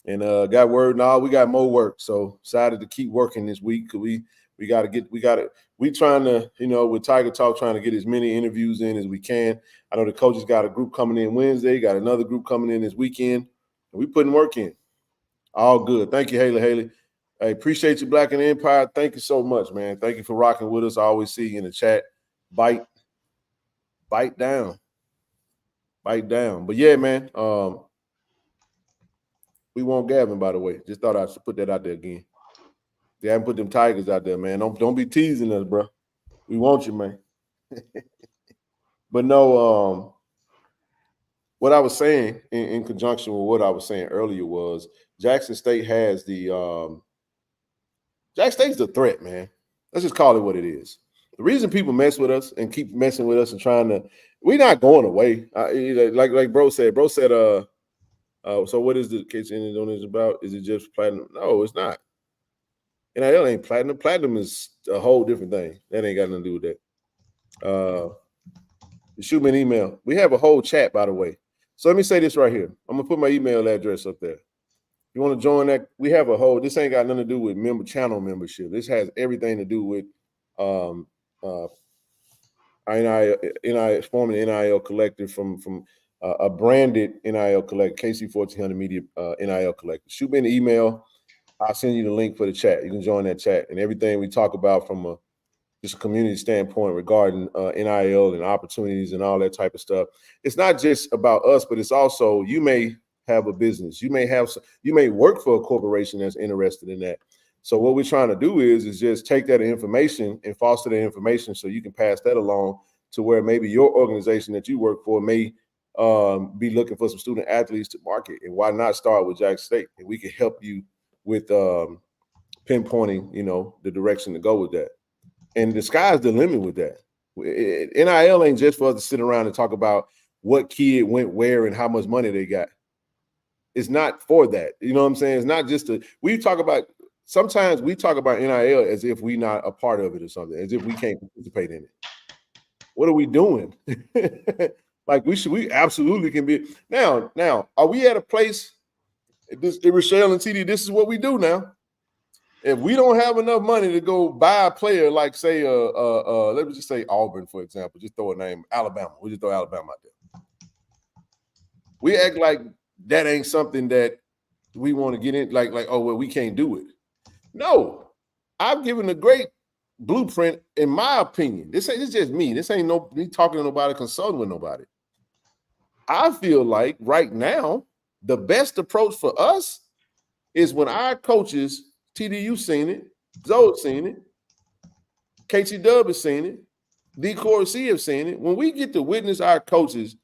and got word. No, we got more work. So decided to keep working this week because we trying to, with Tiger Talk, trying to get as many interviews in as we can. I know the coaches got a group coming in Wednesday, got another group coming in this weekend, and we putting work in. All good. Thank you, Haley. I appreciate you, Black and Empire. Thank you so much, man. Thank you for rocking with us. I always see you in the chat. Bite down. But yeah, man, we want Gavin, by the way. Just thought I should put that out there again. They haven't put them Tigers out there, man. Don't be teasing us, bro. We want you, man. But no, what I was saying in conjunction with what I was saying earlier was Jackson State has Jackson State's the threat, man. Let's just call it what it is. The reason people mess with us and keep messing with us and we're not going away. Like bro said, so what is the KC-1400 about? Is it just platinum? No, it's not. NIL ain't platinum. Platinum is a whole different thing. That ain't got nothing to do with that. Shoot me an email. We have a whole chat, by the way. So let me say this right here. I'm gonna put my email address up there. You want to join that? We have a whole. This ain't got nothing to do with channel membership. This has everything to do with NIL, forming an NIL collective from a branded NIL collective, KC-1400 Media NIL collective. Shoot me an email. I'll send you the link for the chat. You can join that chat, and everything we talk about from just a community standpoint regarding NIL and opportunities and all that type of stuff. It's not just about us, but it's also, you may have a business. You may work for a corporation that's interested in that. So what we're trying to do is just take that information and foster that information so you can pass that along to where maybe your organization that you work for may be looking for some student athletes to market. And why not start with Jackson State? And we can help you with pinpointing, the direction to go with that. And the sky's the limit with that. NIL ain't just for us to sit around and talk about what kid went where and how much money they got. It's not for that. You know what I'm saying? It's not just sometimes we talk about NIL as if we're not a part of it or something, as if we can't participate in it. What are we doing? Like we absolutely can be. Now, are we at a place? Rochelle and TD, this is what we do now. If we don't have enough money to go buy a player, like say, let me just say Auburn, for example, just throw a name, Alabama. We just throw Alabama out there. We act like that ain't something that we want to get in, like, oh, well, we can't do it. No, I've given a great blueprint, in my opinion. This just me. This ain't me talking to nobody, consulting with nobody. I feel like right now, the best approach for us is when our coaches, TDU seen it, Zoe seen it, KT Dub has seen it, D Corey C have seen it. When we get to witness our coaches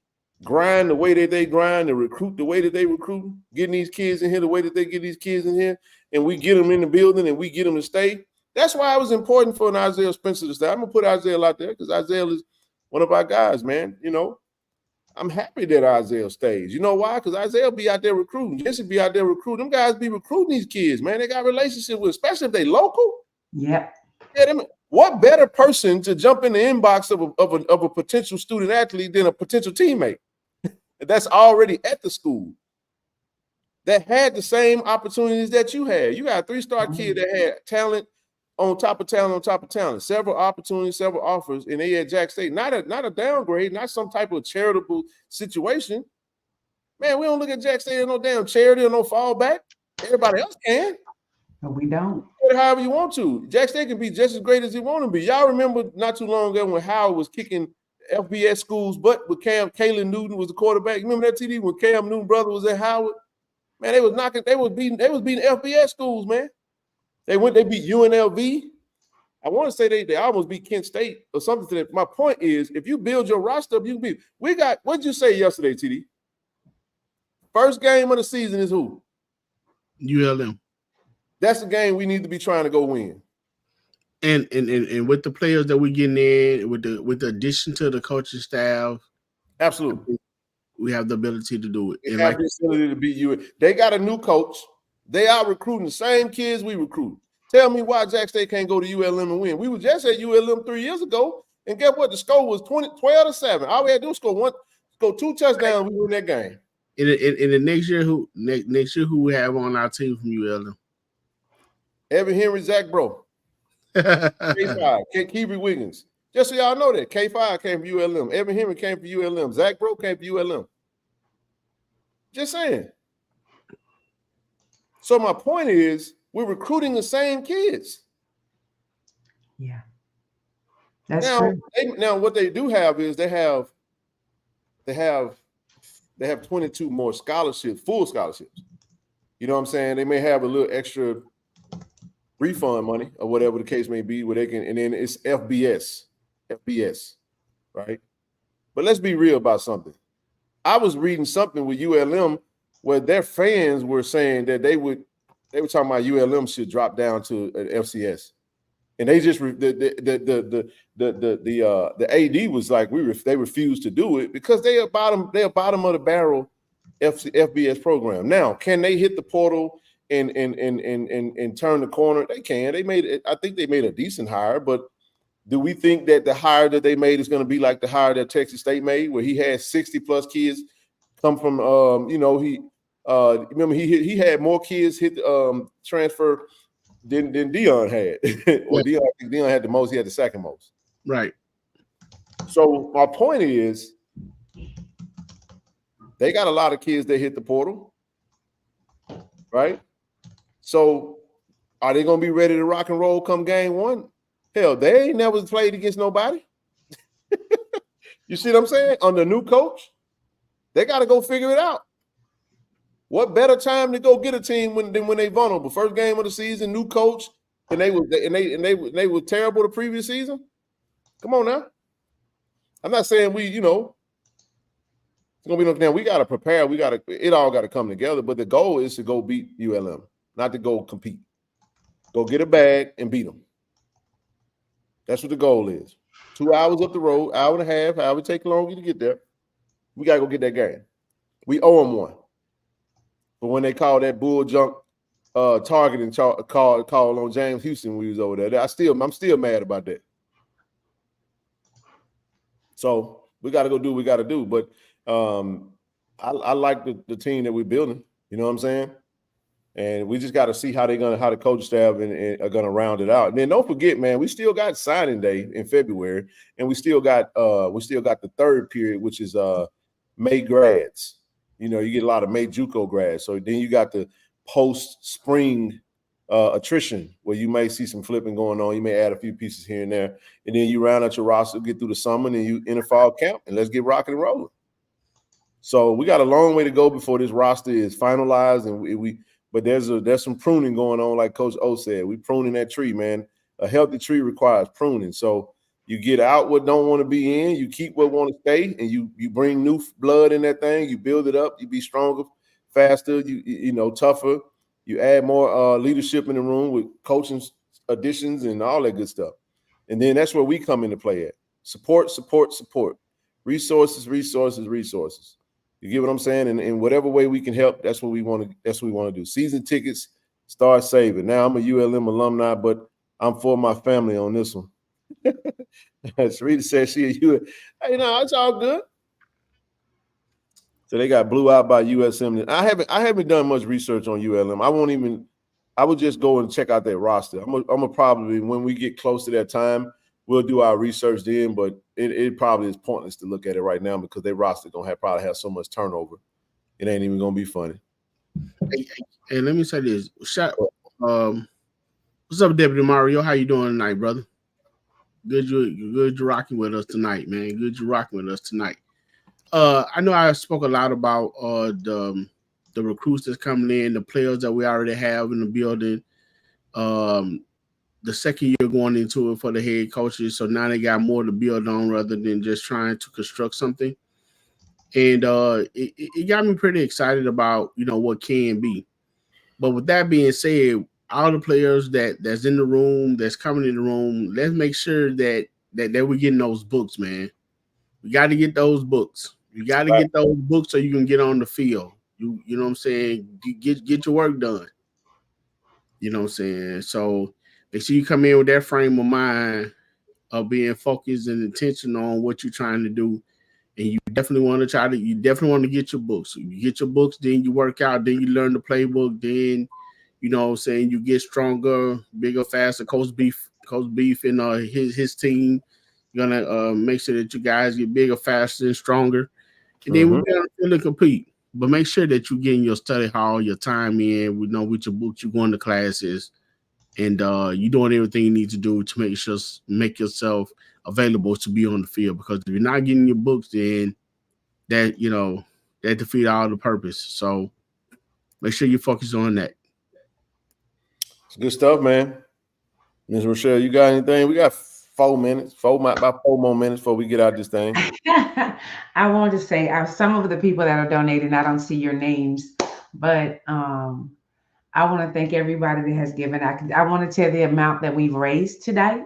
grind the way that they grind, and recruit the way that they recruit, getting these kids in here the way that they get these kids in here, and we get them in the building and we get them to stay. That's why it was important for an Isaiah Spencer to stay. I'm gonna put Isaiah out there because Isaiah is one of our guys, man. You know, I'm happy that Isaiah stays. You know why? Because Isaiah be out there recruiting. Jesse be out there recruiting. Them guys be recruiting these kids, man. They got relationships with, especially if they local. Yep. Yeah, what better person to jump in the inbox of a potential student athlete than a potential teammate that's already at the school that had the same opportunities that you had? You got a 3-star kid that had talent on top of talent on top of talent, several opportunities, several offers, and they at Jack State. Not a downgrade, not some type of charitable situation. Man, we don't look at Jack State as no damn charity or no fallback. Everybody else can. But we don't. However you want to. Jack State can be just as great as he want to be. Y'all remember not too long ago when Howard was kicking FBS schools' butt with Kalen Newton was the quarterback. You remember that TD when Cam Newton brother was at Howard? Man, they was beating FBS schools, man. They beat UNLV. I want to say they almost beat Kent State or something to that. My point is, if you build your roster up, you can beat. What'd you say yesterday, TD? First game of the season is who? ULM. That's the game we need to be trying to go win. And with the players that we're getting in, with the addition to the coaching staff, absolutely, we have the ability to do it. And have the ability to beat you. They got a new coach. They are recruiting the same kids we recruit. Tell me why Jack State can't go to ULM and win. We were just at ULM 3 years ago, and guess what? The score was 12-7. All we had to do was score 2 touchdowns. We win that game. In the next year, who we have on our team from ULM? Evan Henry, Zach Bro. K5, Keery Wiggins. Just so y'all know that. K5 came from ULM. Evan Henry came from ULM. Zach Bro came from ULM. Just saying. So my point is, we're recruiting the same kids. Yeah. That's true. Now what they do have is they have 22 more scholarships, full scholarships. You know what I'm saying? They may have a little extra refund money or whatever the case may be, where they can, and then it's FBS, right? But let's be real about something. I was reading something with ULM where their fans were saying that they were talking about ULM should drop down to an FCS, and they just the AD was like they refused to do it because they're bottom of the barrel FBS program. Now, can they hit the portal and turn the corner? They can. I think they made a decent hire, but do we think that the hire that they made is going to be like the hire that Texas State made, where he had 60+ kids come from? Remember he had more kids hit transfer than Dion had. Or Dion had the most. He had the second most. Right. So my point is, they got a lot of kids that hit the portal, right? So are they going to be ready to rock and roll come game one? Hell, they ain't never played against nobody. You see what I'm saying? Under new coach, they got to go figure it out. What better time to go get a team than when they vulnerable? First game of the season, new coach, and they were terrible the previous season. Come on now. I'm not saying it's gonna be no damn. We gotta prepare. It all gotta come together. But the goal is to go beat ULM, not to go compete. Go get a bag and beat them. That's what the goal is. 2 hours up the road, hour and a half, however it take longer to get there. We gotta go get that game. We owe them one. But when they call that bull junk targeting call on James Houston when we was over there, I'm still mad about that. So we got to go do what we got to do. But I like the team that we're building. You know what I'm saying? And we just got to see how the coach staff and are gonna round it out. And then don't forget, man, we still got signing day in February, and we still got the third period, which is May grads. You know, you get a lot of May JUCO grads. So then you got the post spring attrition where you may see some flipping going on. You may add a few pieces here and there, and then you round out your roster, get through the summer, and then you enter fall camp, and let's get rocking and rolling. So we got a long way to go before this roster is finalized, and but there's some pruning going on, like Coach O said. We pruning that tree, man. A healthy tree requires pruning. So you get out what don't want to be in, you keep what want to stay, and you bring new blood in that thing. You build it up. You be stronger, faster. You know, tougher. You add more leadership in the room with coaching additions and all that good stuff. And then that's where we come into play at. Support. Resources. You get what I'm saying? And in whatever way we can help, that's what we want to do. Season tickets, start saving. Now I'm a ULM alumni, but I'm for my family on this one. Sarita said she a ULM. Hey, no, it's all good. So they got blew out by USM. I haven't done much research on ULM. I would just go and check out their roster. I'm a probably, when we get close to that time, we'll do our research then, but it probably is pointless to look at it right now because their roster gonna probably have so much turnover. It ain't even gonna be funny. Hey, let me say this. What's up, Deputy Mario? How you doing tonight, brother? Good you're rocking with us tonight, man. Good you're rocking with us tonight. I know I spoke a lot about the recruits that's coming in, the players that we already have in the building. The second year going into it for the head coaches, so now they got more to build on rather than just trying to construct something. And it got me pretty excited about, you know, what can be. But with that being said, all the players that's in the room, that's coming in the room, let's make sure that we're getting those books, man. We got to get those books. You got to get those books so you can get on the field. You know what I'm saying? Get your work done. You know what I'm saying? So make sure you come in with that frame of mind of being focused and intentional on what you're trying to do. And you definitely want to get your books. So you get your books, then you work out, then you learn the playbook, then, you know what I'm saying, you get stronger, bigger, faster. Coach Beef and his team gonna make sure that you guys get bigger, faster, and stronger. And then we're gonna really compete. But make sure that you're getting your study hall, your time in. We know with your books, you're going to classes, and you're doing everything you need to do to make yourself available to be on the field. Because if you're not getting your books, then that defeats all the purpose. So make sure you focus on that. It's good stuff, man. Ms. Rochelle, you got anything? We got 4 minutes, about 4 more minutes before we get out this thing. I wanted to say some of the people that are donating, I don't see your names, but I want to thank everybody that has given. I want to tell the amount that we've raised today,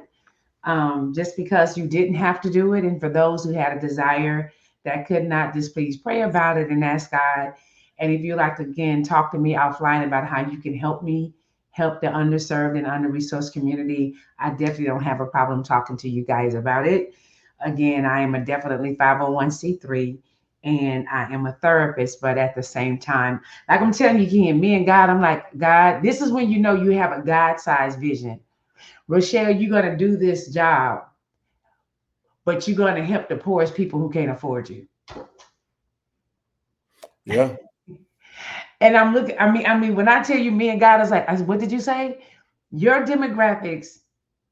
just because you didn't have to do it. And for those who had a desire that could not, just please pray about it and ask God. And if you'd like to, again, talk to me offline about how you can help me help the underserved and under-resourced community, I definitely don't have a problem talking to you guys about it. Again, I am a definitely 501c3 and I am a therapist, but at the same time, like I'm telling you again, me and God, I'm like, God, this is when you know you have a God-sized vision. Rochelle, you're going to do this job, but you're going to help the poorest people who can't afford you. Yeah. And I'm looking, I mean, when I tell you me and God, I was like, what did you say? Your demographics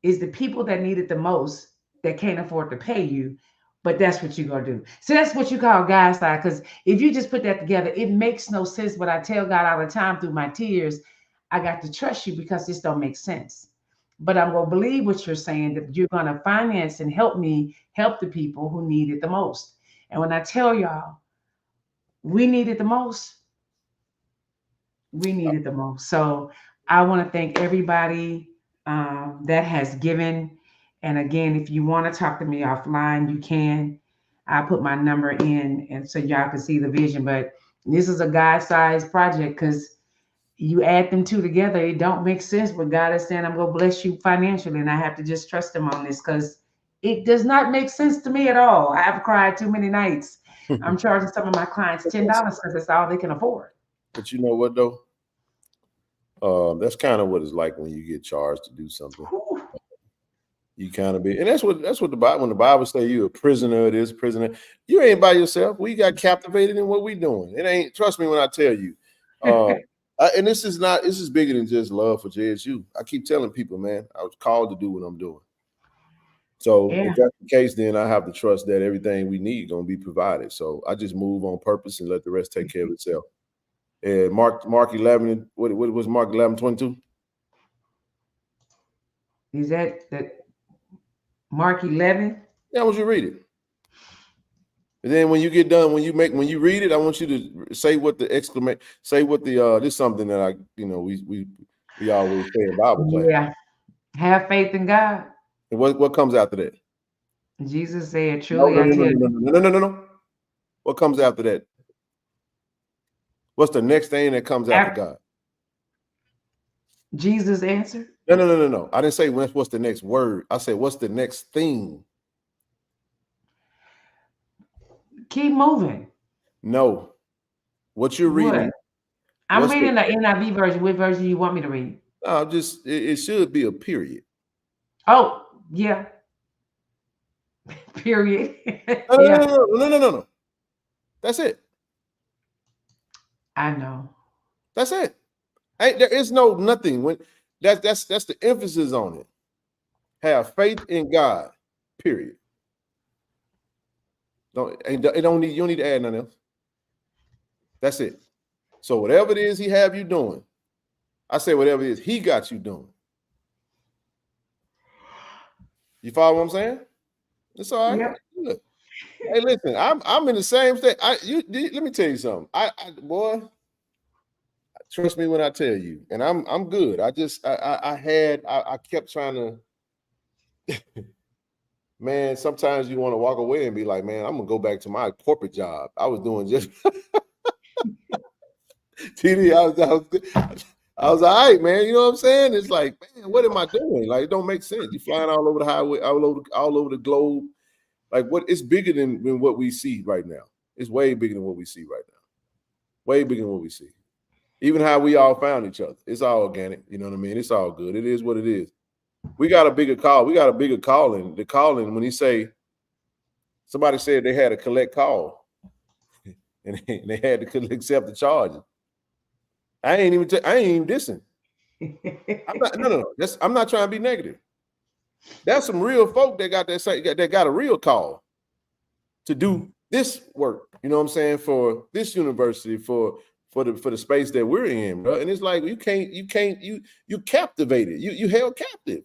is the people that need it the most that can't afford to pay you, but that's what you're going to do. So that's what you call God's side. Because if you just put that together, it makes no sense. But I tell God all the time through my tears, I got to trust you because this don't make sense. But I'm going to believe what you're saying, that you're going to finance and help me help the people who need it the most. And when I tell y'all, we need it the most. We need it the most. So I want to thank everybody that has given. And again, if you want to talk to me offline, you can. I'll put my number in and so y'all can see the vision. But this is a God-sized project because you add them two together, it don't make sense. But God is saying, I'm going to bless you financially. And I have to just trust him on this because It does not make sense to me at all. I have cried too many nights. I'm charging some of my clients $10 because that's all they can afford. But you know what though? That's kind of what it's like when you get charged to do something. Whew. You kind of be, and that's what the Bible, when the Bible say you're a prisoner of this, prisoner, you ain't by yourself. We got captivated in what we doing. It ain't, trust me when I tell you. And this is bigger than just love for JSU. I keep telling people, man, I was called to do what I'm doing. So if that's the case, then I have to trust that everything we need gonna be provided. So I just move on purpose and let the rest take care of itself. And Mark 11, what was Mark 11:22? Is that Mark 11? Yeah, I want you to read it. And then when you get done, when you read it, I want you to say what the this is something that we always say in Bible class. Yeah. Have faith in God. And what comes after that? Jesus said, truly I tell you. No. What comes after that? What's the next thing that comes after God? Jesus answered. No. I didn't say what's the next word. I said, what's the next thing? Keep moving. No. What you're reading. What? I'm reading the NIV version. What version you want me to read? No, it should be a period. Oh, yeah. Period. No. That's it. I know. That's it. There is no nothing. When that's the emphasis on it. Have faith in God. Period. You don't need to add nothing else. That's it. So whatever it is he have you doing, I say whatever it is he got you doing. You follow what I'm saying? It's all right. Yeah. Hey, listen, I'm in the same state. Let me tell you something. Boy, trust me when I tell you, and I'm good. I kept trying to. Man, sometimes you want to walk away and be like, man, I'm gonna go back to my corporate job. I was doing just TD. I was all right, man. You know what I'm saying? It's like, man, what am I doing? Like, it don't make sense. You're flying all over the highway, all over the globe. Like, it's bigger than what we see right now. It's way bigger than what we see right now. Way bigger than what we see. Even how we all found each other. It's all organic. You know what I mean? It's all good. It is what it is. We got a bigger call. We got a bigger calling. The calling, when he say, somebody said they had to collect call and they had to accept the charges. I ain't even dissing. I'm not trying to be negative. That's some real folk that got a real call to do this work. You know what I'm saying? For this university, for the space that we're in, bro. And it's like you captivated. You held captive.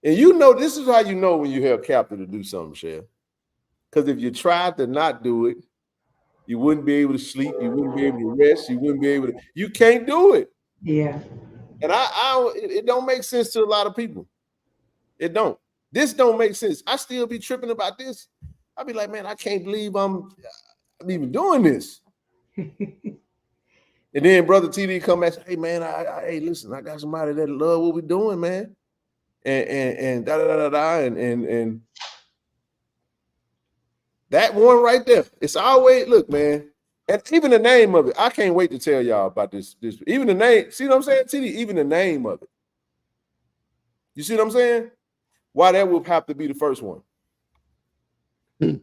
And this is how you know when you held captive to do something, Shell. Because if you tried to not do it, you wouldn't be able to sleep, you wouldn't be able to rest, you can't do it. Yeah. And it don't make sense to a lot of people. It don't. This don't make sense. I still be tripping about this. I be like, man, I can't believe I'm even doing this. And then Brother TD come back and say, hey man, hey, listen, I got somebody that love what we're doing, man. And and that one right there. It's always, look, man. And even the name of it, I can't wait to tell y'all about this. Even the name, see what I'm saying, TD? Even the name of it. You see what I'm saying? Why that would have to be the first one. Think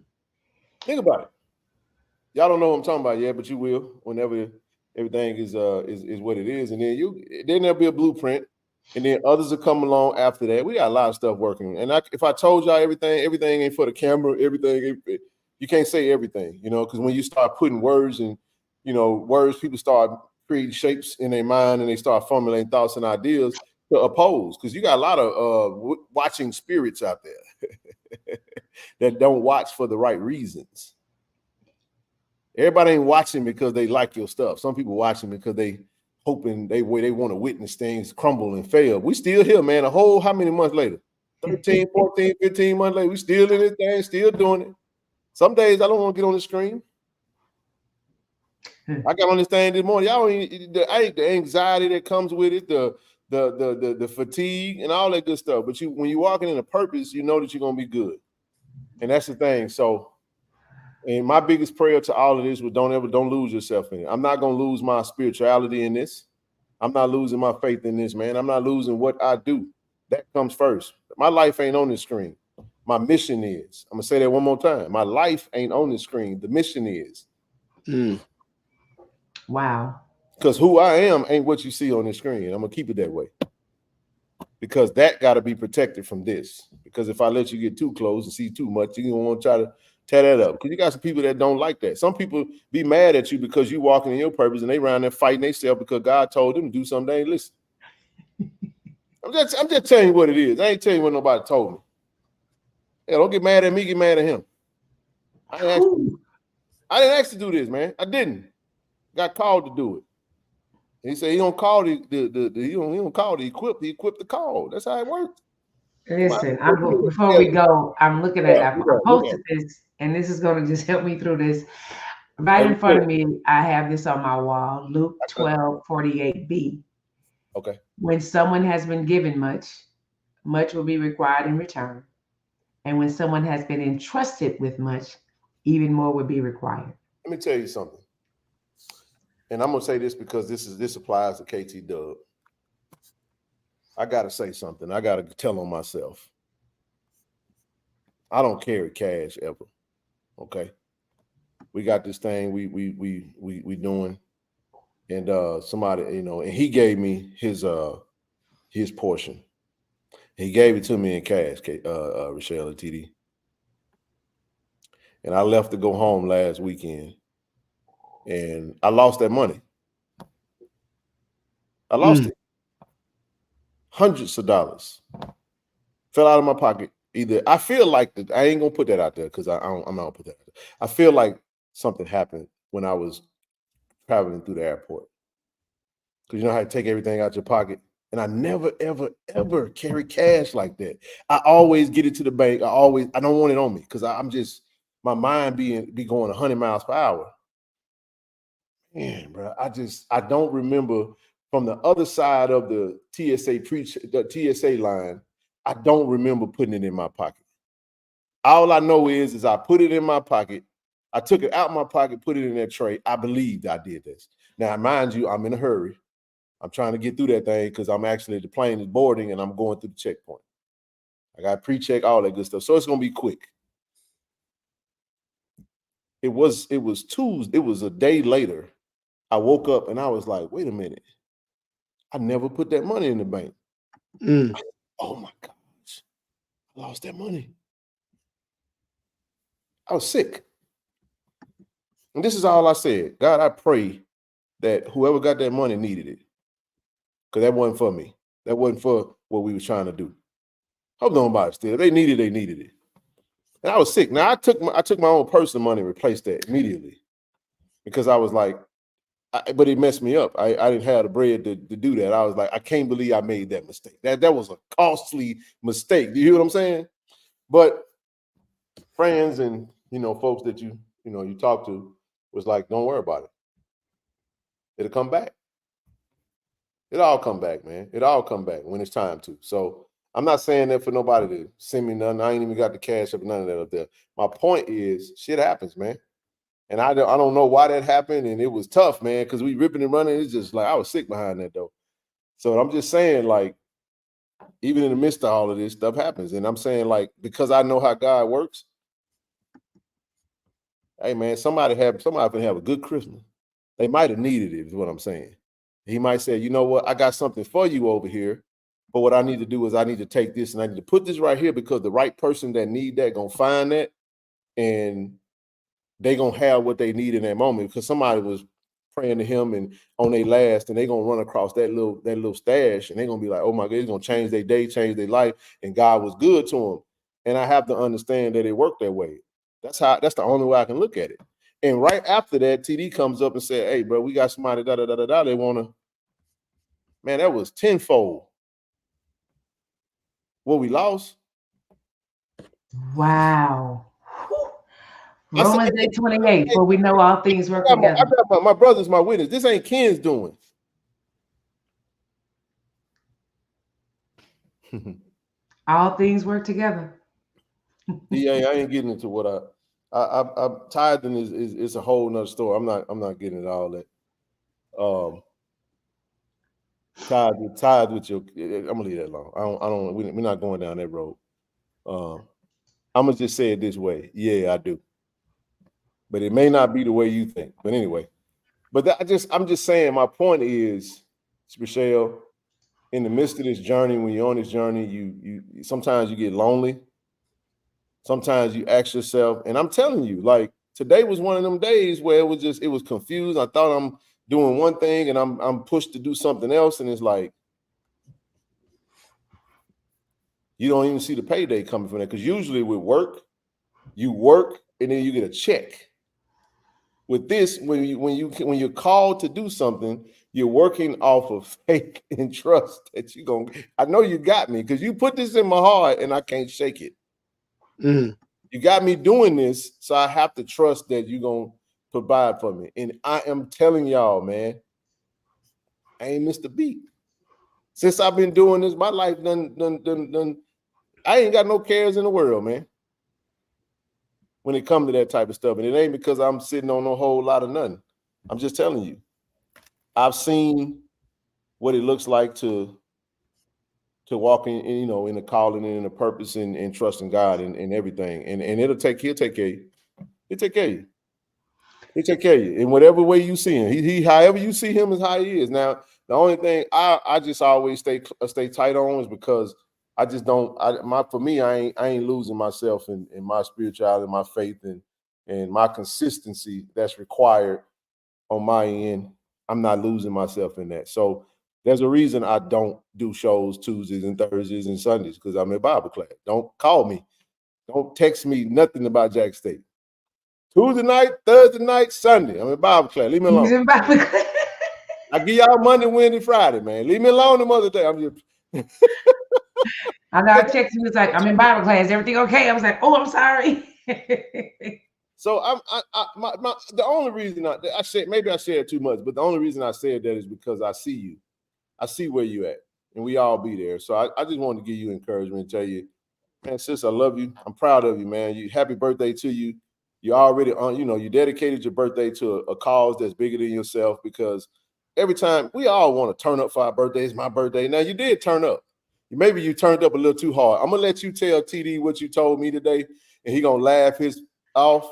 about it. Y'all don't know what I'm talking about yet, but you will whenever everything is what it is. And then there'll be a blueprint, and then others will come along after that. We got a lot of stuff working. And if I told y'all everything ain't for the camera, you can't say everything, because when you start putting words and, words, people start creating shapes in their mind and they start formulating thoughts and ideas to oppose, because you got a lot of watching spirits out there that don't watch for the right reasons. Everybody ain't watching because they like your stuff. Some people watching because they hoping they want to witness things crumble and fail. We still here, man. How many months later? 13, 14, 15 months later, we still in this thing, still doing it. Some days I don't want to get on the screen. I got on this thing this morning. Y'all, the anxiety that comes with it, the the fatigue and all that good stuff. But when you're walking in a purpose, you know that you're gonna be good. And that's the thing. So, and my biggest prayer to all of this was don't lose yourself in it. I'm not gonna lose my spirituality in this. I'm not losing my faith in this, man. I'm not losing what I do. That comes first. My life ain't on the screen. My mission is. I'm gonna say that one more time. My life ain't on the screen. The mission is. Wow. Because who I am ain't what you see on the screen. I'm gonna keep it that way. Because that got to be protected from this. Because if I let you get too close and see too much, you're gonna want to try to tear that up. Because you got some people that don't like that. Some people be mad at you because you walking in your purpose and they around there fighting themselves because God told them to do something they ain't listen. I'm just telling you what it is. I ain't telling you what nobody told me. Yeah, don't get mad at me, get mad at him. I didn't ask to do this, man. I didn't. Got called to do it. He said he don't call he don't call the equip, he equipped the call. That's how it works. Listen, before we go, I'm looking at I posted this, and this is going to just help me through this. Right in front of me, I have this on my wall, Luke 12:48b. Okay. When someone has been given much, much will be required in return. And when someone has been entrusted with much, even more will be required. Let me tell you something. And I'm gonna say this because this applies to KT Dub. I gotta say something. I gotta tell on myself. I don't carry cash ever. Okay. We got this thing we doing, and somebody, and he gave me his portion. He gave it to me in cash, Rochelle and TD. And I left to go home last weekend, and I lost that money. I lost it. Hundreds of dollars fell out of my pocket. Either I feel like I ain't gonna put that out there because I'm not gonna put that out there. I feel like something happened when I was traveling through the airport. Because you know how to take everything out your pocket. And I never, ever, ever carry cash like that. I always get it to the bank. I don't want it on me because I'm just, my mind be going 100 miles per hour. Man, bro, I don't remember from the other side of the TSA line. I don't remember putting it in my pocket. All I know is I put it in my pocket. I took it out of my pocket, put it in that tray. I believed I did this. Now, mind you, I'm in a hurry. I'm trying to get through that thing because the plane is boarding and I'm going through the checkpoint. I got pre-check, all that good stuff. So it's gonna be quick. It was Tuesday. It was a day later. I woke up and I was like, wait a minute. I never put that money in the bank. Oh my gosh. I lost that money. I was sick. And this is all I said. God, I pray that whoever got that money needed it. Because that wasn't for me. That wasn't for what we were trying to do. Hope nobody still. If they needed it. And I was sick. Now I took my own personal money and replaced that immediately. Because I was like, but it messed me up. I didn't have the bread to do that. I was like, I can't believe I made that mistake. That was a costly mistake. Do you hear what I'm saying? But friends and folks that you talk to was like, don't worry about it. It'll come back. It all come back, man. It all come back when it's time to. So I'm not saying that for nobody to send me nothing. I ain't even got the cash up, none of that up there. My point is, shit happens, man. And I don't know why that happened. And it was tough, man, because we ripping and running. It's just like I was sick behind that, though. So I'm just saying, like, even in the midst of all of this, stuff happens. And I'm saying, like, because I know how God works, hey, man, somebody can have a good Christmas. They might have needed it, is what I'm saying. He might say, you know what, I got something for you over here, but what I need to do is I need to take this and I need to put this right here because the right person that need that gonna find that and they gonna have what they need in that moment because somebody was praying to him and on their last and they gonna run across that little stash and they gonna be like, oh my God, it's gonna change their day, change their life, and God was good to them. And I have to understand that it worked that way. That's the only way I can look at it. And right after that, TD comes up and said, hey, bro, we got somebody, they want to, man, that was tenfold what we lost. Wow. Romans 8:28, for we know all things work together. My brother's my witness. This ain't Ken's doing. All things work together. Yeah, I ain't getting into what I'm tithing is a whole nother story. I'm not getting into all that. Tithe with your. I'm gonna leave that alone. I don't. We're not going down that road. I'm gonna just say it this way. Yeah, I do. But it may not be the way you think. But anyway, I'm just saying. My point is, Michelle, in the midst of this journey, when you're on this journey, you sometimes you get lonely. Sometimes you ask yourself, and I'm telling you, like today was one of them days where it was confused. I thought I'm doing one thing and I'm pushed to do something else, and it's like you don't even see the payday coming from that. Because usually with work, you work and then you get a check. With this, when you're called to do something, you're working off of faith and trust that you're gonna. I know you got me because you put this in my heart and I can't shake it. Mm. You got me doing this, so I have to trust that you're gonna provide for me. And I am telling y'all, man, I ain't missed a beat. Since I've been doing this, my life done. I ain't got no cares in the world, man. When it comes to that type of stuff. And it ain't because I'm sitting on a whole lot of nothing. I'm just telling you. I've seen what it looks like to walk in, in a calling and in a purpose and trusting God and everything. And he'll take care of you. He'll take care of you. He'll take care of you in whatever way you see him. He however you see him is how he is. Now, the only thing I just always stay tight on is because I just don't. For me, I ain't losing myself in my spirituality, my faith, and my consistency that's required on my end. I'm not losing myself in that. So there's a reason I don't do shows Tuesdays and Thursdays and Sundays because I'm in Bible class. Don't call me. Don't text me nothing about Jack State. Tuesday night, Thursday night, Sunday. I'm in Bible class. Leave me alone. He's in Bible class. I give y'all Monday, Wednesday, Friday, man. Leave me alone the other day. I'm just. I know I texted him. It's like, I'm in Bible class. Everything okay? I was like, oh, I'm sorry. So the only reason I said, maybe I said too much, but the only reason I said that is because I see you. I see where you at, and we all be there. So I just wanted to give you encouragement and tell you, man, sis, I love you. I'm proud of you, man. Happy birthday to you. You already you dedicated your birthday to a cause that's bigger than yourself because every time we all want to turn up for our birthdays, my birthday. Now you did turn up. Maybe you turned up a little too hard. I'm gonna let you tell TD what you told me today, and he gonna laugh his off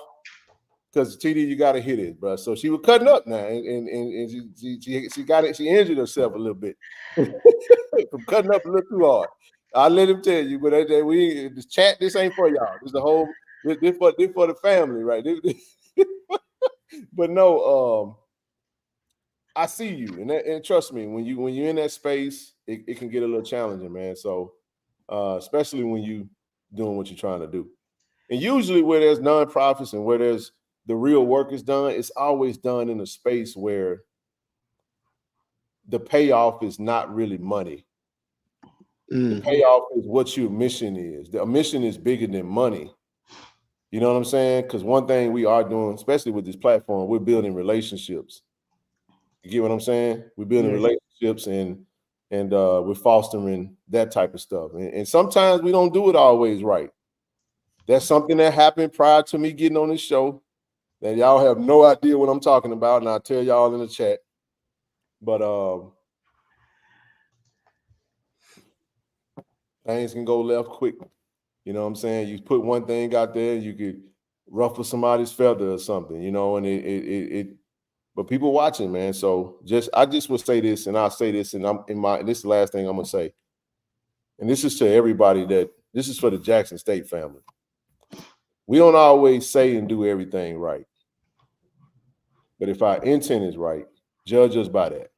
because TD, you gotta hit it, bro. So she was cutting up now, and she got it. She injured herself a little bit from cutting up a little too hard. I'll let him tell you, but this chat, this ain't for y'all. This the whole this for the family, right? But no, I see you, and trust me, when you're in that space, it can get a little challenging, man. So, especially when you doing what you're trying to do, and usually where there's nonprofits and where there's the real work is done, it's always done in a space where the payoff is not really money. The payoff is what your mission is. The mission is bigger than money. You know what I'm saying? Because one thing we are doing, especially with this platform, we're building relationships. You get what I'm saying? We're building relationships and we're fostering that type of stuff. And sometimes we don't do it always right. That's something that happened prior to me getting on this show that y'all have no idea what I'm talking about, and I'll tell y'all in the chat. But things can go left quick. You know what I'm saying? You put one thing out there, you could ruffle somebody's feather or something, and it but people watching, man. So I just will say this, and I'll say this, and this is the last thing I'm gonna say. And this is to everybody this is for the Jackson State family. We don't always say and do everything right. But if our intent is right, judge us by that.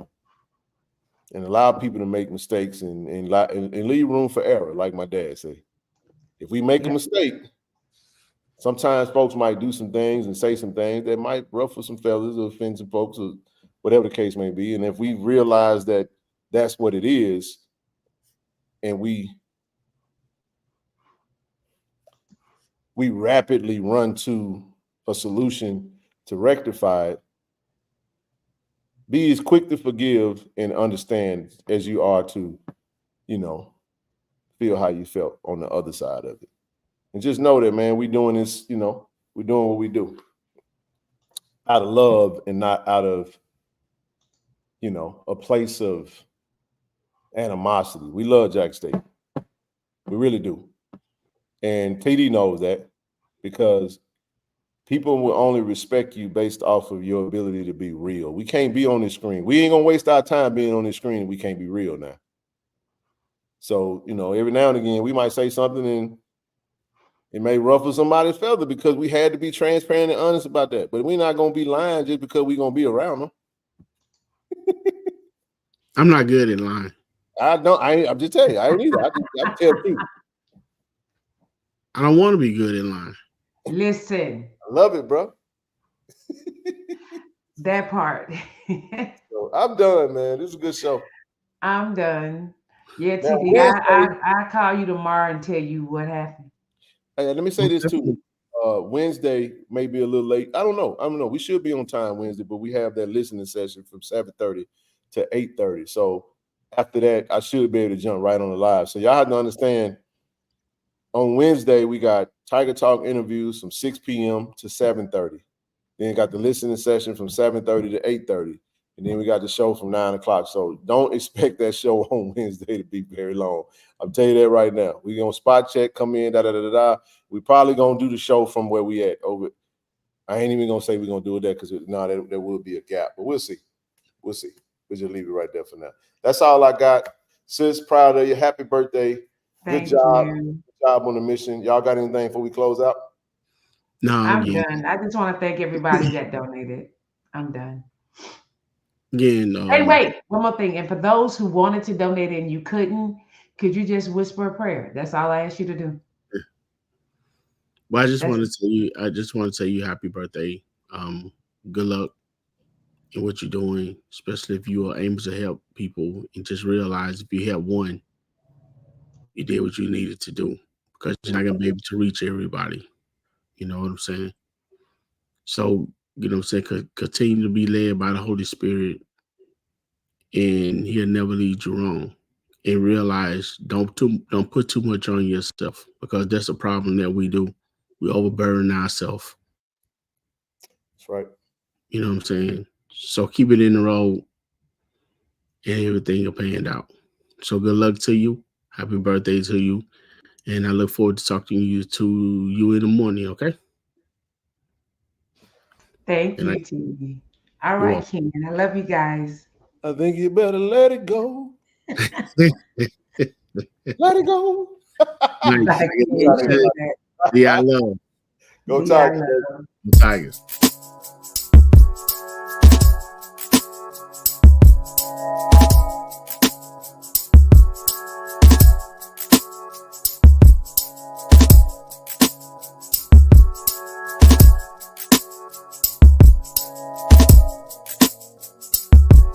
And allow people to make mistakes and leave room for error, like my dad said. If we make a mistake, sometimes folks might do some things and say some things that might ruffle some feathers or offend some folks or whatever the case may be. And if we realize that that's what it is, and we rapidly run to a solution to rectify it, be as quick to forgive and understand as you are to, feel how you felt on the other side of it. And just know that, man, we doing this, you know, we're doing what we do out of love and not out of, you know, a place of animosity. We love Jack State. We really do. And TD knows that, because people will only respect you based off of your ability to be real. We can't be on this screen. We ain't gonna waste our time being on this screen. We can't be real now. So, you know, every now and again, we might say something and it may ruffle somebody's feather because we had to be transparent and honest about that. But we're not gonna be lying just because we're gonna be around them. I'm not good at lying. I'm just telling you, I ain't either. I tell people. I don't want to be good at lying. Listen, I love it, bro. that part. So I'm done, man. This is a good show. I'm done. Yeah, Now, TD, I call you tomorrow and tell you what happened. Hey, let me say this too. Wednesday may be a little late. I don't know. We should be on time Wednesday, but we have that listening session from 7:30 to 8:30. So after that, I should be able to jump right on the live. So y'all have to understand, on Wednesday, we got Tiger Talk interviews from 6 p.m. to 7:30. Then got the listening session from 7:30 to 8:30. And then we got the show from 9 o'clock. So don't expect that show on Wednesday to be very long. I'll tell you that right now. We're going to spot check, come in, da-da-da-da-da. We probably going to do the show from where we at. Over. I ain't even going to say we're going to do it there because there will be a gap. But we'll see. We'll see. We'll just leave it right there for now. That's all I got. Sis, proud of you. Happy birthday. Thank Good job. you. Good job on the mission. Y'all got anything before we close out? No, I'm done. I just want to thank everybody that donated. I'm done. Again, Hey, wait, one more thing. And for those who wanted to donate and you couldn't, could you just whisper a prayer? That's all I asked you to do. Well, I just want to tell you happy birthday. Good luck in what you're doing, especially if you are able to help people, and just realize if you help one, you did what you needed to do, because you're not going to be able to reach everybody. You know what I'm saying? So, you know what I'm saying? Continue to be led by the Holy Spirit, and He'll never lead you wrong. And realize don't put too much on yourself, because that's a problem that we do. We overburden ourselves. That's right. You know what I'm saying? So keep it in the road, and everything will pan out. So good luck to you. Happy birthday to you. And I look forward to talking to you in the morning, okay? Thank you, TV. All right, Ken. I love you guys. I think you better let it go. Let it go. Nice. Yeah, I love. Go Tigers. Tigers.